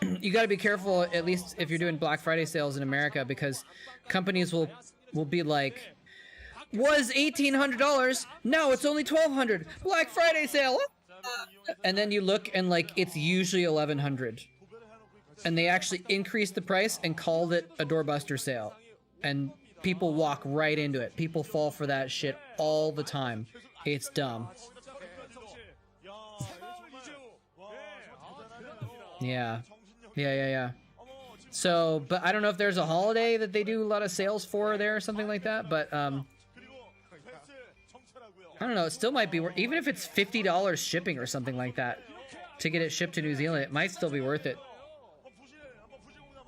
Speaker 1: you got to be careful, at least if you're doing Black Friday sales in America, because companies will be like, was $1,800. Now it's only $1,200. Black Friday sale. And then you look and like it's usually $1,100. And they actually increased the price and called it a doorbuster sale. And people walk right into it. People fall for that shit all the time. It's dumb. Yeah. So, but I don't know if there's a holiday that they do a lot of sales for there or something like that, but I don't know, it still might be worth, even if it's $50 shipping or something like that to get it shipped to New Zealand, it might still be worth it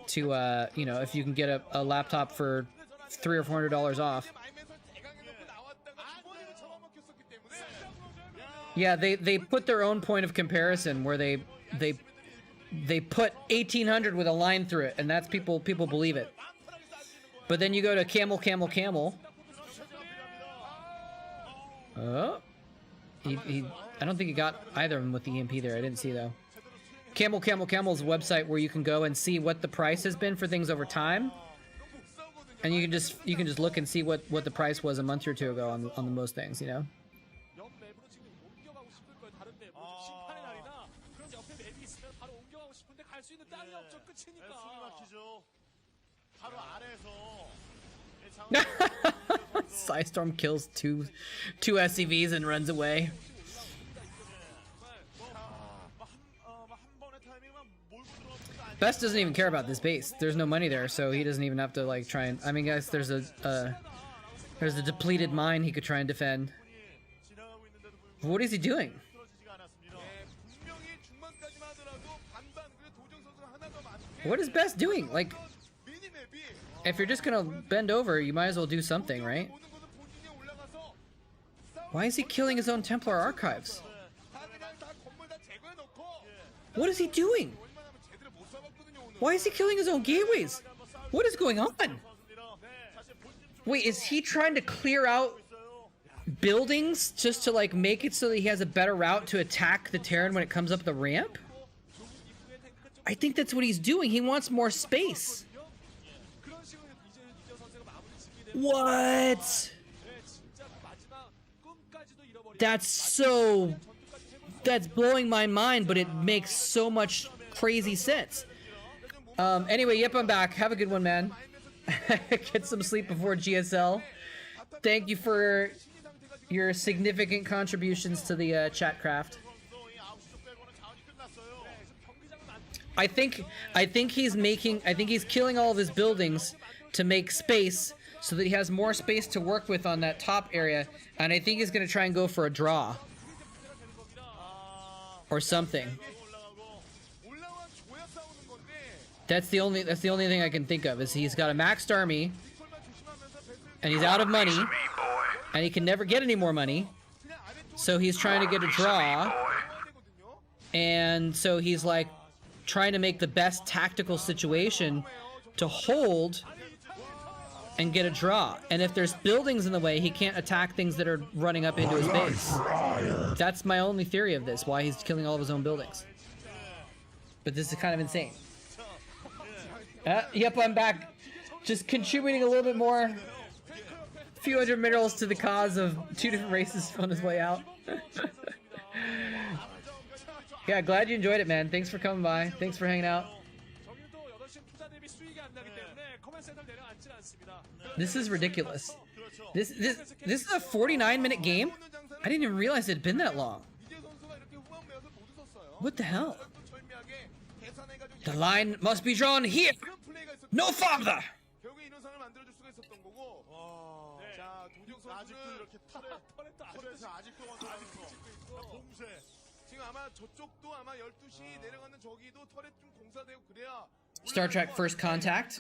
Speaker 1: to, you know, if you can get a laptop for $300 or $400 off. Yeah, they put their own point of comparison where they put 1,800 with a line through it, and that's people believe it. But then you go to camel. Oh, I don't think he got either of them with the EMP there. I didn't see though. Camel's a website where you can go and see what the price has been for things over time, and you can just look and see what the price was a month or two ago on the most things, you know. Psystorm kills two SCVs and runs away. Best doesn't even care about this base. There's no money there, so he doesn't even have to like try and. I mean, guys, there's a depleted mine he could try and defend. What is he doing? What is Best doing? Like, if you're just gonna bend over, you might as well do something, right? Why is he killing his own Templar archives? What is he doing? Why is he killing his own gateways? What is going on? Wait, is he trying to clear out buildings just to like make it so that he has a better route to attack the Terran when it comes up the ramp? I think that's what he's doing. He wants more space. What? That's blowing my mind, but it makes so much crazy sense. Anyway, yep, I'm back. Have a good one, man. Get some sleep before GSL. Thank you for your significant contributions to the Chatcraft. I think he's killing all of his buildings to make space so that he has more space to work with on that top area, and I think he's gonna try and go for a draw or something. That's the only thing I can think of, is he's got a maxed army and he's out of money and he can never get any more money, so he's trying to get a draw, and so he's like trying to make the best tactical situation to hold and get a draw. And if there's buildings in the way, he can't attack things that are running up into his base. That's my only theory of this, why he's killing all of his own buildings. But this is kind of insane. Yep, I'm back. Just contributing a little bit more. A few hundred minerals to the cause of two different races on his way out. Yeah, glad you enjoyed it, man. Thanks for coming by. Thanks for hanging out. This is ridiculous. This is a 49-minute game? I didn't even realize it had been that long. What the hell? The line must be drawn here, no farther. Star Trek First Contact,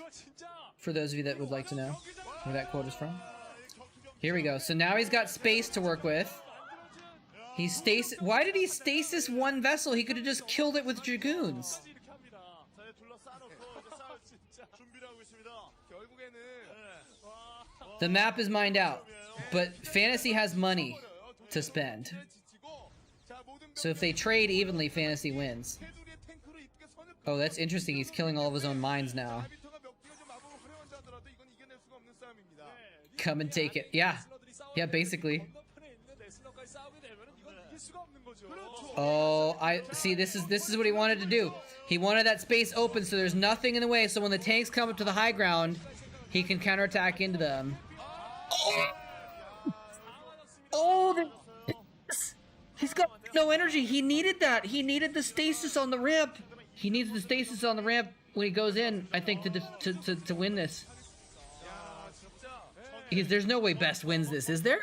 Speaker 1: for those of you that would like to know where that quote is from. Here we go. So now he's got space to work with. He's stasis. Why did he stasis one vessel? He could have just killed it with Dragoons. The map is mined out, but Fantasy has money to spend. So if they trade evenly, Fantasy wins. Oh, that's interesting. He's killing all of his own mines now. Come and take it. Yeah. Yeah, basically.
Speaker 6: 건너편에 있는 레슬러까지 싸우게 되면은 이건 이길 수가 없는 거죠.
Speaker 1: Oh, I see. This is what he wanted to do. He wanted that space open so there's nothing in the way. So when the tanks come up to the high ground, he can counterattack into them. Oh, he's got no energy. He needed that. He needed the stasis on the ramp. He needs the stasis on the ramp when he goes in, I think, to win this. There's no way Best wins this, is there?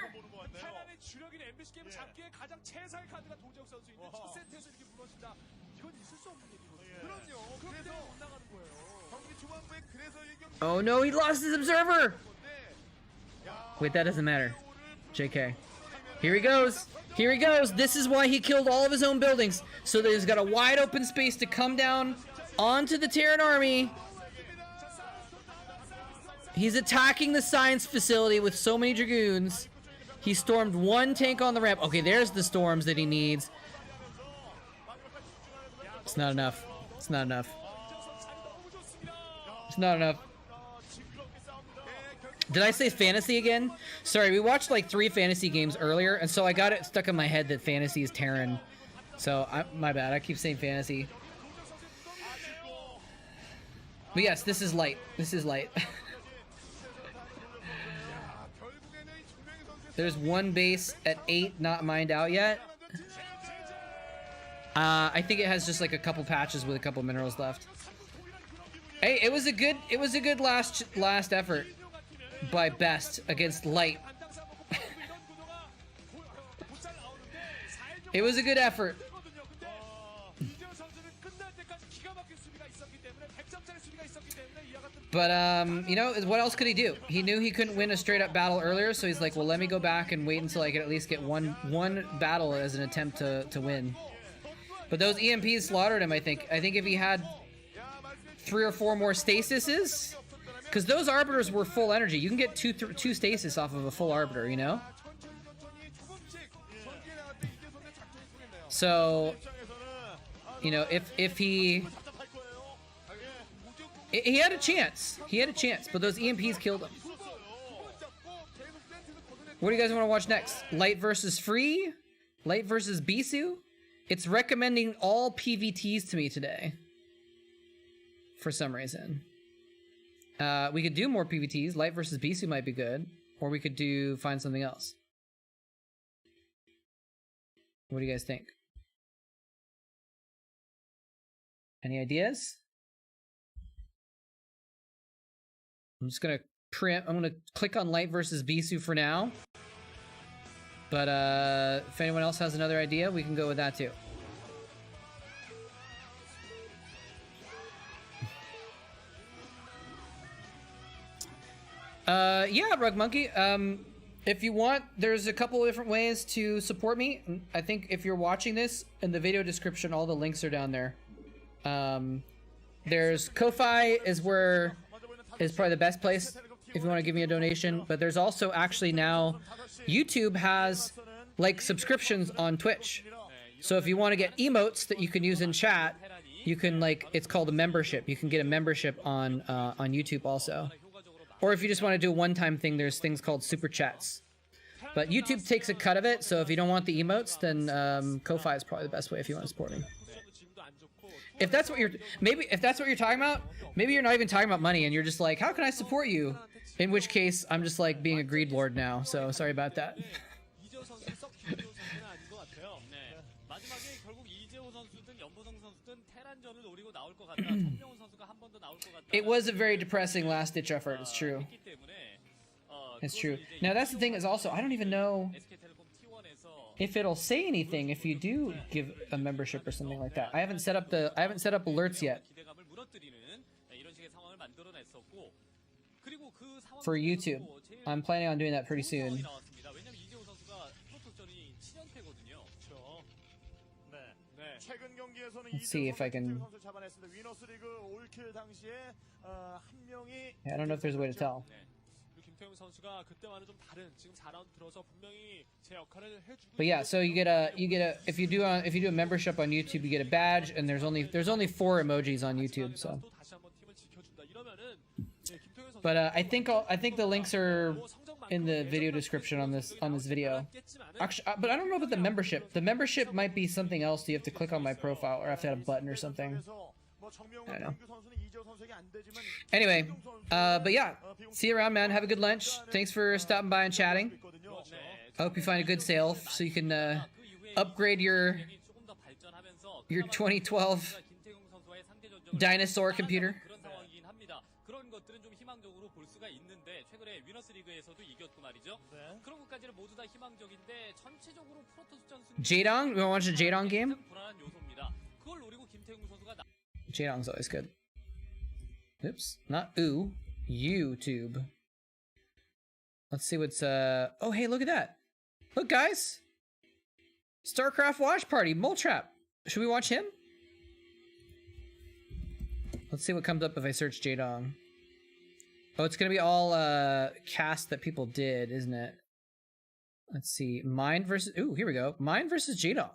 Speaker 6: 테란의 주력인 MBC 게임을 잡기에 가장 최상의 카드가 도재욱 선수인데 첫 세트에서 이렇게 무너진다. 이건 있을 수 없는 얘기거든요.
Speaker 5: 그럼요.
Speaker 6: 그렇기
Speaker 5: 그래서
Speaker 6: 때문에 못 나가는 거예요.
Speaker 5: 경기 초반부에 그래서 이 경기
Speaker 1: Oh no, he lost his observer. Wait, that doesn't matter. JK. Here he goes. Here he goes. This is why he killed all of his own buildings. So that he's got a wide open space to come down onto the Terran army. He's attacking the science facility with so many Dragoons. He stormed one tank on the ramp. Okay, there's the storms that he needs. It's not enough. It's not enough. It's not enough. Did I say fantasy again? Sorry, we watched like 3 fantasy games earlier, and so I got it stuck in my head that fantasy is Terran. So, my bad. I keep saying fantasy. But yes, this is light. This is light. There's one base at 8 not mined out yet. I think it has just like a couple patches with a couple minerals left. Hey, it was a good last effort by Best against Light. It was a good effort. But, you know, what else could he do? He knew he couldn't win a straight-up battle earlier, so he's like, well, let me go back and wait until I can at least get one battle as an attempt to win. But those EMPs slaughtered him, I think. I think if he had 3 or 4 more stasises, because those Arbiters were full energy. You can get two stasis off of a full Arbiter, you know? So, you know, if he had a chance. He had a chance, but those EMPs killed him. What do you guys want to watch next? Light versus Free? Light versus Bisu? It's recommending all PVTs to me today. For some reason. We could do more PVTs. Light versus Bisu might be good. Or we could find something else. What do you guys think? Any ideas? I'm just gonna I'm gonna click on Light versus Bisu for now. But if anyone else has another idea, we can go with that too. Yeah, Rug Monkey. If you want, there's a couple of different ways to support me. I think if you're watching this, in the video description, all the links are down there. There's Ko-Fi is probably the best place if you want to give me a donation. But there's also actually now, YouTube has like subscriptions on Twitch. So if you want to get emotes that you can use in chat, you can it's called a membership. You can get a membership on YouTube also. Or if you just want to do a one-time thing, there's things called super chats. But YouTube takes a cut of it, so if you don't want the emotes, then Ko-Fi is probably the best way if you want to support me. If that's what you're talking about, maybe you're not even talking about money and you're just like, how can I support you? In which case, I'm just like being a greed lord now, so sorry about that. It was a very depressing last-ditch effort, it's true. It's true. Now that's the thing is also, I don't even know if it'll say anything if you do give a membership or something like that. I haven't set up alerts yet for YouTube. I'm planning on doing that pretty soon. Let's see if I can. Yeah, I don't know if there's a way to tell. But yeah, so you get a if you do a membership on YouTube, you get a badge, and there's only 4 emojis on YouTube. So, but I think the links are in the video description on this video. Actually, but I don't know about the membership. The membership might be something else. You have to click on my profile, or I have to have a button or something. I don't know. Anyway, but yeah, see you around, man. Have a good lunch. Thanks for stopping by and chatting. I hope you find a good sale so you can upgrade your 2012 dinosaur computer.
Speaker 8: 그런 것들은 좀 희망적으로 볼 수가 있는데 최근에 위너스 리그에서도 이겼고 말이죠. 그런 것까지는 모두 다 희망적인데 전체적으로 프로토스 전승
Speaker 1: Jadong? You wanna watch a Jadong game?
Speaker 8: 불안한 요소입니다. 그걸 노리고 김태웅 선수가
Speaker 1: Jadong's always good. Oops, not ooh, YouTube. Let's see what's oh hey, look at that. Look guys. Starcraft watch party, moletrap. Should we watch him? Let's see what comes up if I search Jadong. Oh, it's gonna be all cast that people did, isn't it? Let's see. Mine versus ooh, here we go. Mine versus Jadong.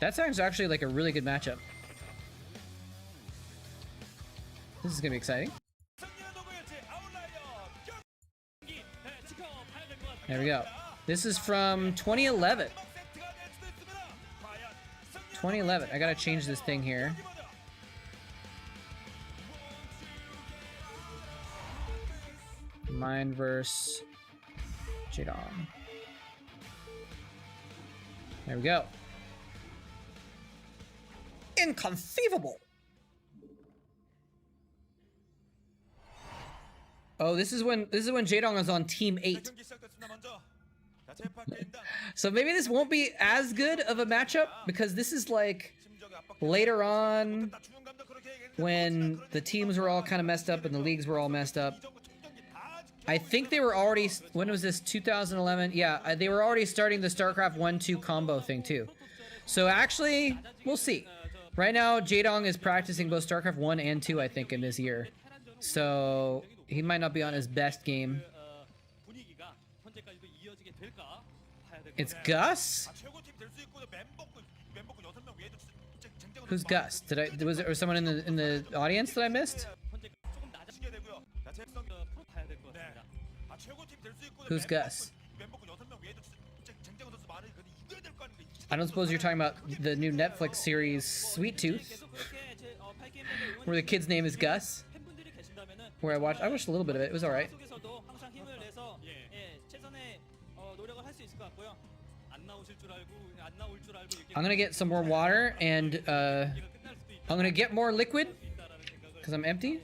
Speaker 1: That sounds actually like a really good matchup. This is gonna be exciting. There we go. This is from 2011. 2011. I gotta change this thing here. Mine versus Jadong. There we go. Inconceivable. Oh, this is when Jadong was on Team 8. So maybe this won't be as good of a matchup because this is like later on when the teams were all kind of messed up and the leagues were all messed up. I think they were already, when was this, 2011? Yeah, they were already starting the Starcraft 1-2 combo thing too. So actually, we'll see. Right now, Jadong is practicing both Starcraft 1 and 2, I think, in this year. So he might not be on his best game. It's Gus? Who's Gus? Was there someone in the audience that I missed? Who's Gus? I don't suppose you're talking about the new Netflix series Sweet Tooth, where the kid's name is Gus. Where I watched a little bit of it. It was all right. I'm gonna get some more water and I'm gonna get more liquid because I'm empty,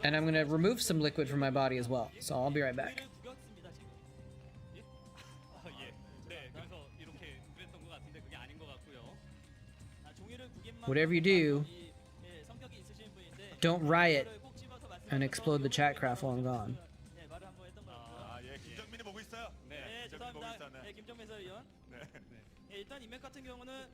Speaker 1: and I'm gonna remove some liquid from my body as well. So I'll be right back. Whatever you do, don't riot and explode the Chatcraft while I'm gone.
Speaker 6: 일단 이 맵 같은 경우는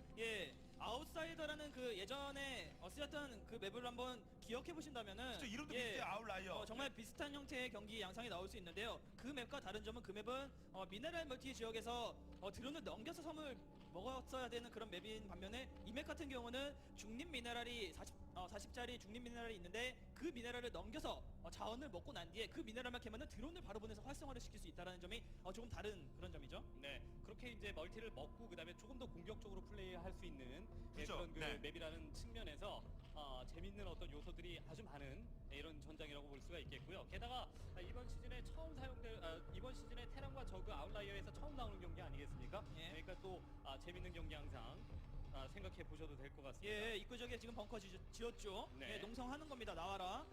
Speaker 6: 아웃사이더라는 그 예전에 쓰였던 그 맵을 한번 기억해 보신다면은
Speaker 4: 이름도 비슷해, 아웃라이어.
Speaker 6: 정말 비슷한 형태의 경기 양상이 나올 수 있는데요. 그 맵과 다른 점은 그 맵은 미네랄 멀티 지역에서 드론을 넘겨서 섬을 먹었어야 되는 그런 맵인 반면에 이 맵 같은 경우는 중립 미네랄이 40짜리 중립 미네랄이 있는데 그 미네랄을 넘겨서 자원을 먹고 난 뒤에 그 미네랄만 캐면은 드론을 바로 보내서 활성화를 시킬 수 있다는 점이 조금 다른 그런 점이죠.
Speaker 8: 네, 그렇게 이제 멀티를 먹고 그다음에 조금 더 공격적으로 플레이할 수 있는 그런 그 맵이라는 측면에서 재밌는 어떤 요소들이 아주 많은 이런 전장이라고 볼 수가 있겠고요. 게다가 이번 시즌에 처음 사용될 이번 시즌에 테란과 저그 아웃라이어에서 처음 나오는 경기 아니겠습니까? 그러니까 또 재밌는 경기 항상 생각해 보셔도 될 것 같습니다.
Speaker 6: 예, 입구 지역에 지금 벙커 지었죠. 네. 농성하는 겁니다. 나와라.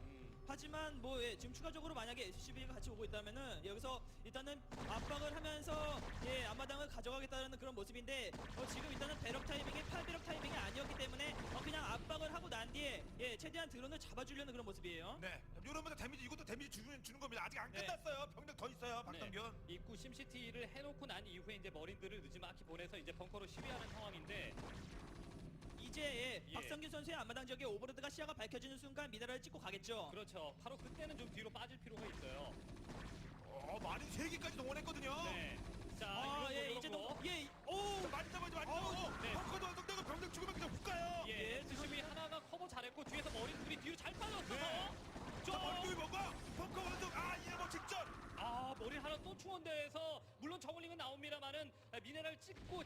Speaker 6: 하지만 뭐 지금 추가적으로 만약에 SCV가 같이 오고 있다면은 여기서 일단은 압박을 하면서 앞마당을 가져가겠다는 그런 모습인데 지금 일단은 배럭 타이밍이 8배럭 타이밍이 아니었기 때문에 그냥 압박을 하고 난 뒤에 최대한 드론을 잡아주려는 그런 모습이에요.
Speaker 4: 네, 이러면 데미지 이것도 데미지 주는 겁니다. 아직 안 끝났어요. 병력 더 있어요, 박성균.
Speaker 8: 입구 심시티를 해놓고 난 이후에 이제 머린들을 늦지막히 보내서 이제 벙커로 시위하는 상황인데.
Speaker 6: 이제 박성균 선수의 앞마당 지역에 오버로드가 시야가 밝혀지는 순간 미네랄을 찍고 가겠죠.
Speaker 8: 그렇죠. 바로 그때는 좀 뒤로 빠질 필요가 있어요.
Speaker 4: 많이 3개까지도 원했거든요.
Speaker 8: 네. 자,
Speaker 6: 이제도
Speaker 4: 많이 잡아줘.
Speaker 8: 네.
Speaker 4: 벙커도 완성되고 병력 죽으면 그냥 훅 가요.
Speaker 8: SCV 하나가 커버 잘했고 뒤에서 머린들이 뒤로 잘 빠졌어서.
Speaker 4: 저 머리도 뭔가 벙커 완성. 이거 직전.
Speaker 8: 또 충원대에서 물론 저글링은 나옵니다만은 미네랄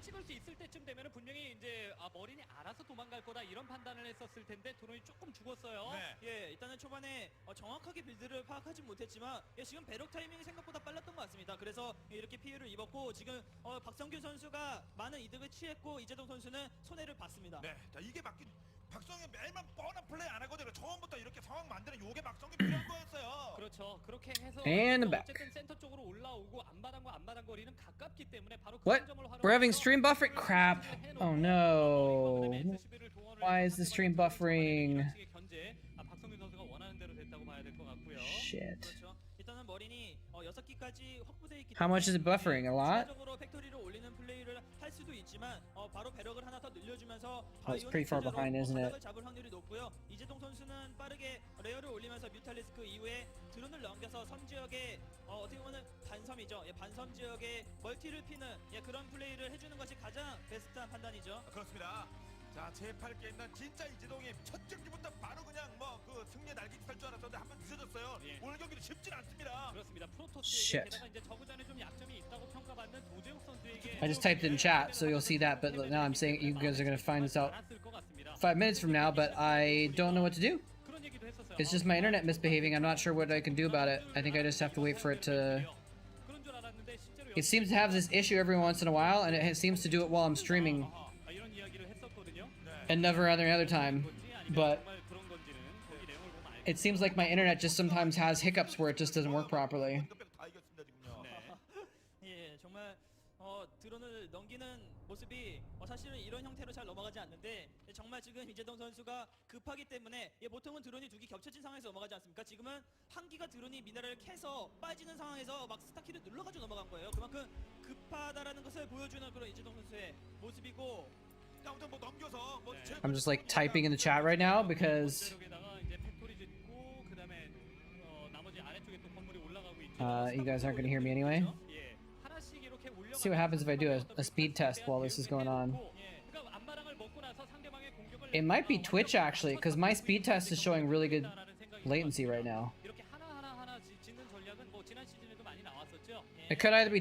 Speaker 8: 찍을 수 있을 때쯤 되면은 분명히 이제 머린이 알아서 도망갈 거다 이런 판단을 했었을 텐데 드론이 조금 죽었어요.
Speaker 9: 네. 예, 일단은 초반에 정확하게 빌드를 파악하지 못했지만 지금 배럭 타이밍이 생각보다 빨랐던 것 같습니다. 그래서 이렇게 피해를 입었고 지금 박성균 선수가 많은 이득을 취했고 이재동 선수는 손해를 봤습니다.
Speaker 4: 네, 자 이게 박성균 매일만 뻔한 플레이 안 하거든요. 처음부터 이렇게 상황 만드는 요게 박성균 필요한 거였어요.
Speaker 8: 그렇죠. 그렇게 해서
Speaker 1: And back.
Speaker 8: 어쨌든 센터 쪽으로 올라오고 앞마당과 앞마당 거리는 가깝기 때문에 바로 그
Speaker 1: What?
Speaker 8: 점을
Speaker 1: We're having stream buffering? Crap. Oh no. Why is the stream buffering?
Speaker 8: 박성균 선수가 원하는 대로 됐다고 봐야 될 것 같고요.
Speaker 1: Shit.
Speaker 9: 그렇죠. 일단은 머린이 6기까지 확보되어 있기
Speaker 1: How much is it buffering? A lot?
Speaker 9: 추가적으로 팩토리를 올리는 플레이를 할 수도 있지만 바로 배럭을 하나 더 늘려주면서
Speaker 1: Oh, it's pretty far behind, isn't it?
Speaker 9: 잡을 확률이 높고요. 이재동 선수는 빠르게 레어를 올리면서 뮤탈리스크 이후에 드론을 넘겨서 섬 지역에 어떻게 보면 반섬이죠. 예, 반섬 지역에 멀티를 피는 그런 플레이를 해주는 것이 가장 베스트한 판단이죠.
Speaker 4: 그렇습니다. 자, 제8게임 난 진짜 이재동이 첫 경기부터 바로 그냥 그 승리의 날개짓 할줄 알았었는데 한 번 늦어졌어요.
Speaker 8: 예.
Speaker 4: 오늘 경기도 쉽진 않습니다.
Speaker 8: 그렇습니다. 프로토스
Speaker 1: Shit.
Speaker 8: 게다가 이제 저그전에 좀 약점이 있다고 평가받는 도재욱 선수에게
Speaker 1: I just typed it in chat, so you'll see that, but now I'm saying you guys are gonna find this out 5 minutes from now, but I don't know what to do.
Speaker 8: 그런 얘기도 했었어요.
Speaker 1: It's just my internet misbehaving. I'm not sure what I can do about it. I think I just have to wait for it to...
Speaker 8: 그런 줄 알았는데 실제로
Speaker 1: It seems to have this issue every once in a while, and it seems to do it while I'm streaming,
Speaker 8: 이런 이야기를 했었거든요.
Speaker 1: and never any other time. But
Speaker 8: 정말 그런 건지는 거기 내용을 보면 알겠죠.
Speaker 1: it seems like my internet just sometimes has hiccups where it just doesn't work properly.
Speaker 4: 다 이겼습니다, 지금요.
Speaker 9: 예, 정말 드론을 넘기는 모습이 사실은 이런 형태로 잘 넘어가지 않는데 정말 지금 이재동 선수가 급하기 때문에 보통은 드론이 2기 겹쳐진 상황에서 넘어가지 않습니까? 지금은 한 기가 드론이 미네랄을 캐서 빠지는 상황에서 막 스타키를 눌러가지고 넘어간 거예요. 그만큼 급하다라는 것을 보여주는 그런 이재동 선수의 모습이고
Speaker 4: 아무튼 넘겨서
Speaker 1: I'm just like typing in the chat right now because
Speaker 8: 여기다가 이제 팩토리 짓고 그다음에 나머지 아래쪽에 또 건물이 올라가고 있죠.
Speaker 1: you guys aren't gonna hear me anyway.
Speaker 8: 예. 하나씩 이렇게 올려
Speaker 1: See what happens if I do a speed test while this is going on.
Speaker 8: 그러니까 앞마당을 먹고 나서 상대방의 공격을
Speaker 1: It might be Twitch actually, because my speed test is showing really good latency right now.
Speaker 8: 이렇게 하나 짓는 전략은 뭐 지난 시즌에도 많이 나왔었죠.
Speaker 1: It could either be